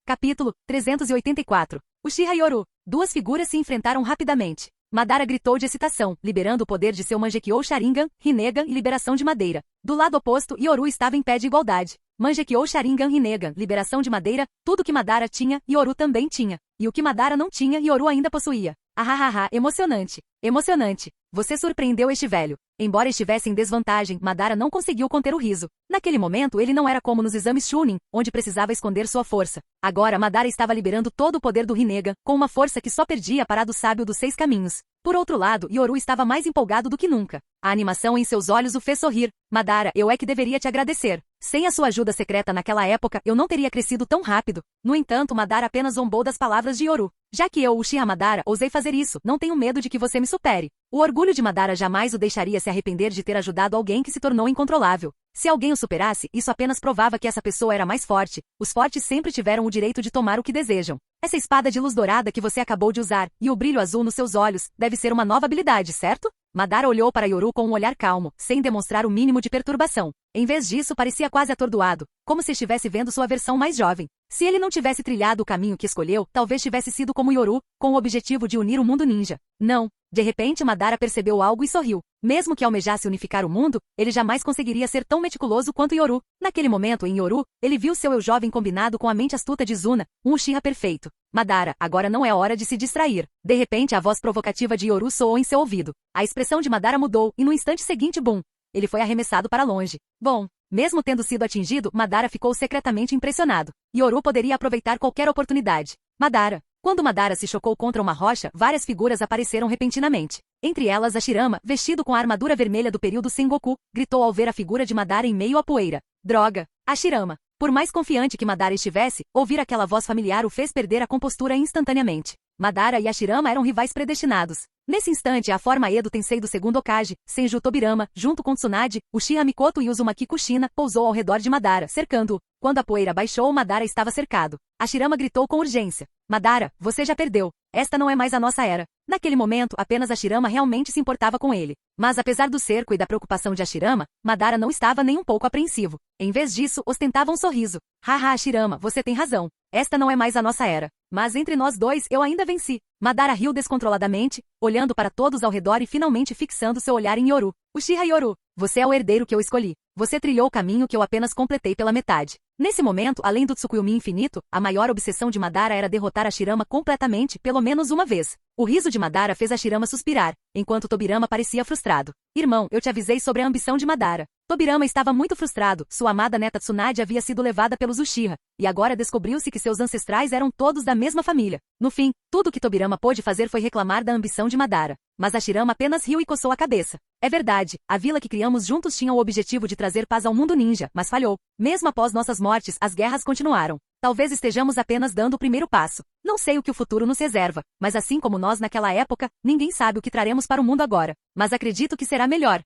Capítulo 384. Uchiha e Yoru. 2 figuras se enfrentaram rapidamente. Madara gritou de excitação, liberando o poder de seu Mangekyou Sharingan, Rinnegan e liberação de madeira. Do lado oposto, Yoru estava em pé de igualdade. Mangekyou Sharingan Rinnegan, liberação de madeira, tudo que Madara tinha, Yoru também tinha. E o que Madara não tinha, Yoru ainda possuía. Ahahaha, emocionante. Emocionante. Você surpreendeu este velho. Embora estivesse em desvantagem, Madara não conseguiu conter o riso. Naquele momento ele não era como nos exames Chunin, onde precisava esconder sua força. Agora Madara estava liberando todo o poder do Rinnegan, com uma força que só perdia para a do sábio dos 6 caminhos. Por outro lado, Yoru estava mais empolgado do que nunca. A animação em seus olhos o fez sorrir. Madara, eu é que deveria te agradecer. Sem a sua ajuda secreta naquela época, eu não teria crescido tão rápido. No entanto, Madara apenas zombou das palavras de Yoru. Já que eu, Uchiha Madara, ousei fazer isso, não tenho medo de que você me supere. O orgulho de Madara jamais o deixaria se arrepender de ter ajudado alguém que se tornou incontrolável. Se alguém o superasse, isso apenas provava que essa pessoa era mais forte. Os fortes sempre tiveram o direito de tomar o que desejam. Essa espada de luz dourada que você acabou de usar, e o brilho azul nos seus olhos, deve ser uma nova habilidade, certo? Madara olhou para Yoru com um olhar calmo, sem demonstrar o mínimo de perturbação. Em vez disso, parecia quase atordoado, como se estivesse vendo sua versão mais jovem. Se ele não tivesse trilhado o caminho que escolheu, talvez tivesse sido como Yoru, com o objetivo de unir o mundo ninja. Não. De repente, Madara percebeu algo e sorriu. Mesmo que almejasse unificar o mundo, ele jamais conseguiria ser tão meticuloso quanto Yoru. Naquele momento, em Yoru, ele viu seu eu jovem combinado com a mente astuta de Izuna, um Uchiha perfeito. Madara, agora não é hora de se distrair. De repente, a voz provocativa de Yoru soou em seu ouvido. A expressão de Madara mudou, e no instante seguinte, bum! Ele foi arremessado para longe. Bom, mesmo tendo sido atingido, Madara ficou secretamente impressionado. Yoru poderia aproveitar qualquer oportunidade. Madara. Quando Madara se chocou contra uma rocha, várias figuras apareceram repentinamente. Entre elas, Ashirama, vestido com a armadura vermelha do período Sengoku, gritou ao ver a figura de Madara em meio à poeira. Droga! Ashirama. Por mais confiante que Madara estivesse, ouvir aquela voz familiar o fez perder a compostura instantaneamente. Madara e Ashirama eram rivais predestinados. Nesse instante, a forma Edo Tensei do segundo Hokage, Senju Tobirama, junto com Tsunade, Uchiha Mikoto e Uzumaki Kushina, pousou ao redor de Madara, cercando-o. Quando a poeira baixou, Madara estava cercado. Ashirama gritou com urgência. Madara, você já perdeu. Esta não é mais a nossa era. Naquele momento, apenas Ashirama realmente se importava com ele. Mas apesar do cerco e da preocupação de Ashirama, Madara não estava nem um pouco apreensivo. Em vez disso, ostentava um sorriso. Haha, Ashirama, você tem razão. Esta não é mais a nossa era. Mas entre nós dois, eu ainda venci. Madara riu descontroladamente, olhando para todos ao redor e finalmente fixando seu olhar em Yoru. Uchiha Yoru, você é o herdeiro que eu escolhi. Você trilhou o caminho que eu apenas completei pela metade. Nesse momento, além do Tsukuyomi infinito, a maior obsessão de Madara era derrotar Ashirama completamente, pelo menos uma vez. O riso de Madara fez Ashirama suspirar, enquanto Tobirama parecia frustrado. Irmão, eu te avisei sobre a ambição de Madara. Tobirama estava muito frustrado, sua amada neta Tsunade havia sido levada pelos Uchiha, e agora descobriu-se que seus ancestrais eram todos da mesma família. No fim, tudo que Tobirama pôde fazer foi reclamar da ambição de Madara. Mas Ashirama apenas riu e coçou a cabeça. É verdade, a vila que criamos juntos tinha o objetivo de trazer paz ao mundo ninja, mas falhou. Mesmo após nossas mortes, as guerras continuaram. Talvez estejamos apenas dando o primeiro passo. Não sei o que o futuro nos reserva, mas assim como nós naquela época, ninguém sabe o que traremos para o mundo agora. Mas acredito que será melhor.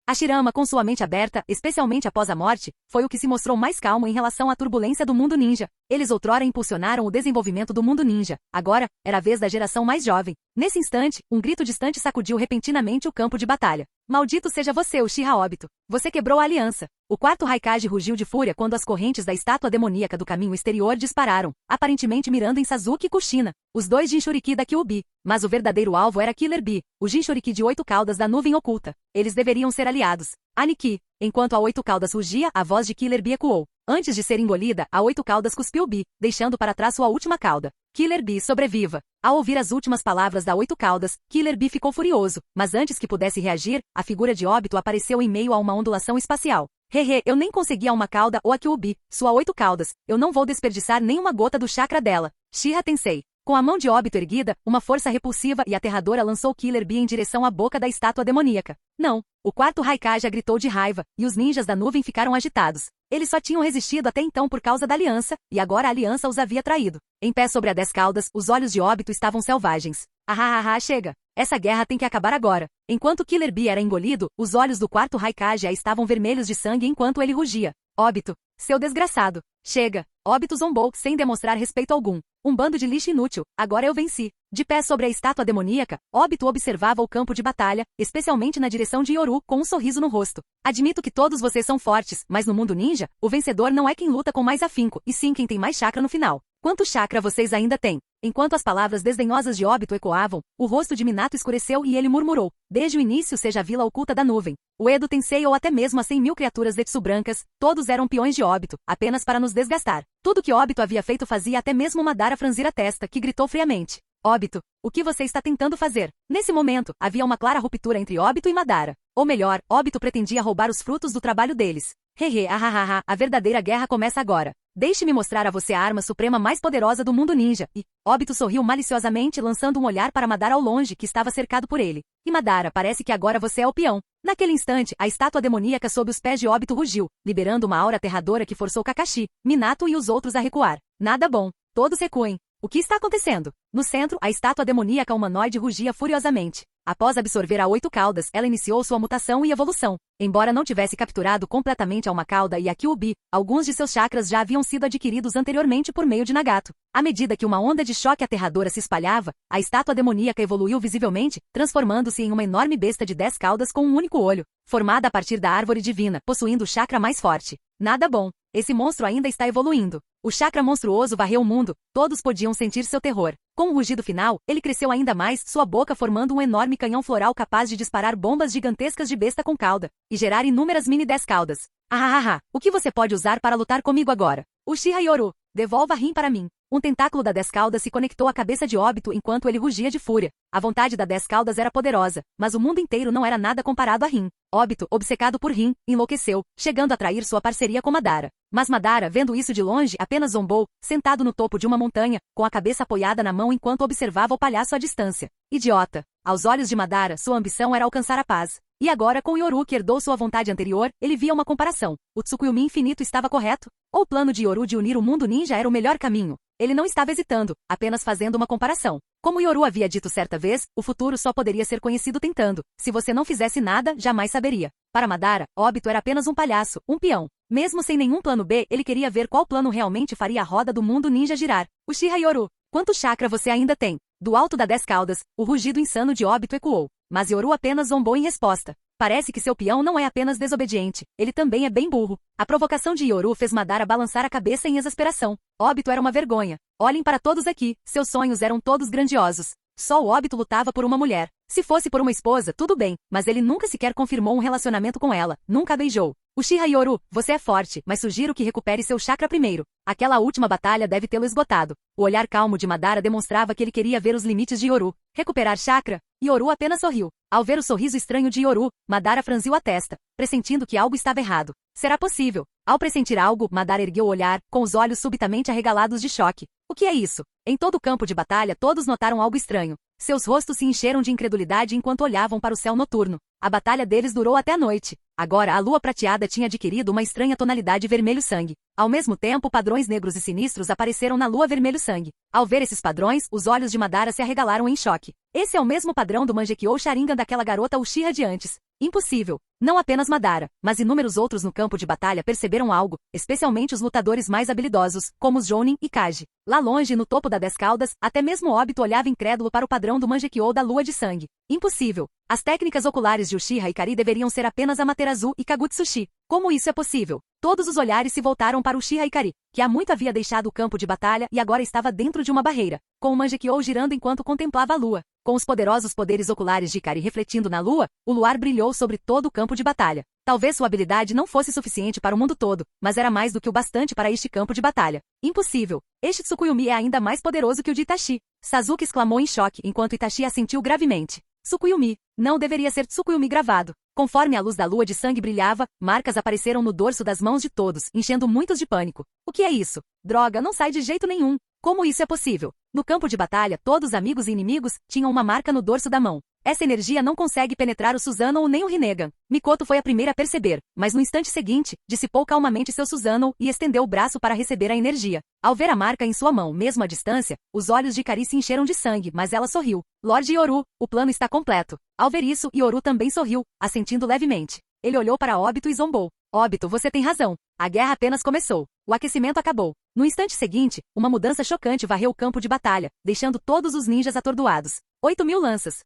Hashirama, com sua mente aberta, especialmente após a morte, foi o que se mostrou mais calmo em relação à turbulência do mundo ninja. Eles outrora impulsionaram o desenvolvimento do mundo ninja. Agora, era a vez da geração mais jovem. Nesse instante, um grito distante sacudiu repentinamente o campo de batalha. Maldito seja você, Uchiha Obito. Você quebrou a aliança. O quarto Raikage rugiu de fúria quando as correntes da estátua demoníaca do caminho exterior dispararam, aparentemente mirando em Sasuke e Kushina, os dois Jinchuriki da Kyuubi. Mas o verdadeiro alvo era Killer Bee, o Jinchuriki de 8 caudas da nuvem oculta. Eles deveriam ser aliados. Aniki. Enquanto a 8 caudas rugia, a voz de Killer Bee ecoou. Antes de ser engolida, a 8 caudas cuspiu Bee, deixando para trás sua última cauda. Killer Bee, sobreviva. Ao ouvir as últimas palavras da 8 caudas, Killer Bee ficou furioso, mas antes que pudesse reagir, a figura de Obito apareceu em meio a uma ondulação espacial. Hehe, eu nem consegui a uma cauda ou a Kyuubi, sua 8 caudas, eu não vou desperdiçar nenhuma gota do chakra dela. Shiha Tensei. Com a mão de Obito erguida, uma força repulsiva e aterradora lançou Killer Bee em direção à boca da estátua demoníaca. Não! O quarto Raikage gritou de raiva, e os ninjas da nuvem ficaram agitados. Eles só tinham resistido até então por causa da aliança, e agora a aliança os havia traído. Em pé sobre a 10 caudas, os olhos de Obito estavam selvagens. Ahahaha, chega! Essa guerra tem que acabar agora. Enquanto Killer Bee era engolido, os olhos do quarto Raikage estavam vermelhos de sangue enquanto ele rugia. Obito, seu desgraçado. Chega! Obito zombou, sem demonstrar respeito algum. Um bando de lixo inútil, agora eu venci. De pé sobre a estátua demoníaca, Obito observava o campo de batalha, especialmente na direção de Yoru, com um sorriso no rosto. Admito que todos vocês são fortes, mas no mundo ninja, o vencedor não é quem luta com mais afinco, e sim quem tem mais chakra no final. Quanto chakra vocês ainda têm? Enquanto as palavras desdenhosas de Obito ecoavam, o rosto de Minato escureceu e ele murmurou. Desde o início seja a vila oculta da nuvem. O Edo Tensei ou até mesmo as 100.000 criaturas Zetsu brancas, todos eram peões de Obito, apenas para nos desgastar. Tudo que Obito havia feito fazia até mesmo Madara franzir a testa, que gritou friamente. Obito, o que você está tentando fazer? Nesse momento, havia uma clara ruptura entre Obito e Madara. Ou melhor, Obito pretendia roubar os frutos do trabalho deles. Hehe, ahahaha, a verdadeira guerra começa agora. Deixe-me mostrar a você a arma suprema mais poderosa do mundo ninja. E Obito sorriu maliciosamente, lançando um olhar para Madara ao longe, que estava cercado por ele. E Madara, parece que agora você é o peão. Naquele instante, a estátua demoníaca sob os pés de Obito rugiu, liberando uma aura aterradora que forçou Kakashi, Minato e os outros a recuar. Nada bom. Todos recuem. O que está acontecendo? No centro, a estátua demoníaca humanoide rugia furiosamente. Após absorver a 8 caudas, ela iniciou sua mutação e evolução. Embora não tivesse capturado completamente a uma cauda e a Kyuubi, alguns de seus chakras já haviam sido adquiridos anteriormente por meio de Nagato. À medida que uma onda de choque aterradora se espalhava, a estátua demoníaca evoluiu visivelmente, transformando-se em uma enorme besta de 10 caudas com um único olho, formada a partir da árvore divina, possuindo o chakra mais forte. Nada bom. Esse monstro ainda está evoluindo. O chakra monstruoso varreu o mundo, todos podiam sentir seu terror. Com o rugido final, ele cresceu ainda mais, sua boca formando um enorme canhão floral capaz de disparar bombas gigantescas de besta com cauda, e gerar inúmeras mini 10 caudas. Ahahaha, o que você pode usar para lutar comigo agora? Uchiha Yoru, devolva Rin para mim. Um tentáculo da 10 caudas se conectou à cabeça de Obito enquanto ele rugia de fúria. A vontade da 10 caudas era poderosa, mas o mundo inteiro não era nada comparado a Rin. Obito, obcecado por Rin, enlouqueceu, chegando a trair sua parceria com Madara. Mas Madara, vendo isso de longe, apenas zombou, sentado no topo de uma montanha, com a cabeça apoiada na mão enquanto observava o palhaço à distância. Idiota! Aos olhos de Madara, sua ambição era alcançar a paz. E agora, com Yoru que herdou sua vontade anterior, ele via uma comparação. O Tsukuyomi infinito estava correto? Ou o plano de Yoru de unir o mundo ninja era o melhor caminho? Ele não estava hesitando, apenas fazendo uma comparação. Como Yoru havia dito certa vez, o futuro só poderia ser conhecido tentando. Se você não fizesse nada, jamais saberia. Para Madara, Obito era apenas um palhaço, um peão. Mesmo sem nenhum plano B, ele queria ver qual plano realmente faria a roda do mundo ninja girar. Uchiha Yoru, quanto chakra você ainda tem? Do alto da 10 caudas, o rugido insano de Obito ecoou. Mas Yoru apenas zombou em resposta. Parece que seu peão não é apenas desobediente, ele também é bem burro. A provocação de Yoru fez Madara balançar a cabeça em exasperação. Obito era uma vergonha. Olhem para todos aqui, seus sonhos eram todos grandiosos. Só o Obito lutava por uma mulher. Se fosse por uma esposa, tudo bem, mas ele nunca sequer confirmou um relacionamento com ela, nunca a beijou. Uchiha Yoru, você é forte, mas sugiro que recupere seu chakra primeiro. Aquela última batalha deve tê-lo esgotado. O olhar calmo de Madara demonstrava que ele queria ver os limites de Yoru. Recuperar chakra? Yoru apenas sorriu. Ao ver o sorriso estranho de Yoru, Madara franziu a testa, pressentindo que algo estava errado. Será possível? Ao pressentir algo, Madara ergueu o olhar, com os olhos subitamente arregalados de choque. O que é isso? Em todo o campo de batalha todos notaram algo estranho. Seus rostos se encheram de incredulidade enquanto olhavam para o céu noturno. A batalha deles durou até a noite. Agora a lua prateada tinha adquirido uma estranha tonalidade vermelho-sangue. Ao mesmo tempo, padrões negros e sinistros apareceram na lua vermelho-sangue. Ao ver esses padrões, os olhos de Madara se arregalaram em choque. Esse é o mesmo padrão do Mangekyou Sharingan daquela garota Uchiha de antes. Impossível. Não apenas Madara, mas inúmeros outros no campo de batalha perceberam algo, especialmente os lutadores mais habilidosos, como os Jounin e Kaji. Lá longe, no topo da 10 caudas, até mesmo Obito olhava incrédulo para o padrão do Mangekyou da lua de sangue. Impossível. As técnicas oculares de Uchiha Ikari deveriam ser apenas Amaterasu e Kagutsuchi. Como isso é possível? Todos os olhares se voltaram para Uchiha Ikari, que há muito havia deixado o campo de batalha e agora estava dentro de uma barreira, com o Mangekyou girando enquanto contemplava a lua. Com os poderosos poderes oculares de Ikari refletindo na lua, o luar brilhou sobre todo o campo de batalha. Talvez sua habilidade não fosse suficiente para o mundo todo, mas era mais do que o bastante para este campo de batalha. Impossível! Este Tsukuyomi é ainda mais poderoso que o de Itachi. Sasuke exclamou em choque enquanto Itachi assentiu gravemente. Tsukuyomi. Não deveria ser Tsukuyomi gravado. Conforme a luz da lua de sangue brilhava, marcas apareceram no dorso das mãos de todos, enchendo muitos de pânico. O que é isso? Droga, não sai de jeito nenhum. Como isso é possível? No campo de batalha, todos amigos e inimigos tinham uma marca no dorso da mão. Essa energia não consegue penetrar o Susanoo nem o Rinnegan. Mikoto foi a primeira a perceber, mas no instante seguinte, dissipou calmamente seu Susanoo e estendeu o braço para receber a energia. Ao ver a marca em sua mão, mesmo à distância, os olhos de Ikari se encheram de sangue, mas ela sorriu. Lorde Yoru, o plano está completo. Ao ver isso, Yoru também sorriu, assentindo levemente. Ele olhou para Obito e zombou. Obito, você tem razão. A guerra apenas começou. O aquecimento acabou. No instante seguinte, uma mudança chocante varreu o campo de batalha, deixando todos os ninjas atordoados. 8.000 lanças.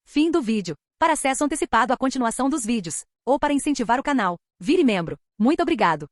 Fim do vídeo. Para acesso antecipado à continuação dos vídeos, ou para incentivar o canal, vire membro. Muito obrigado.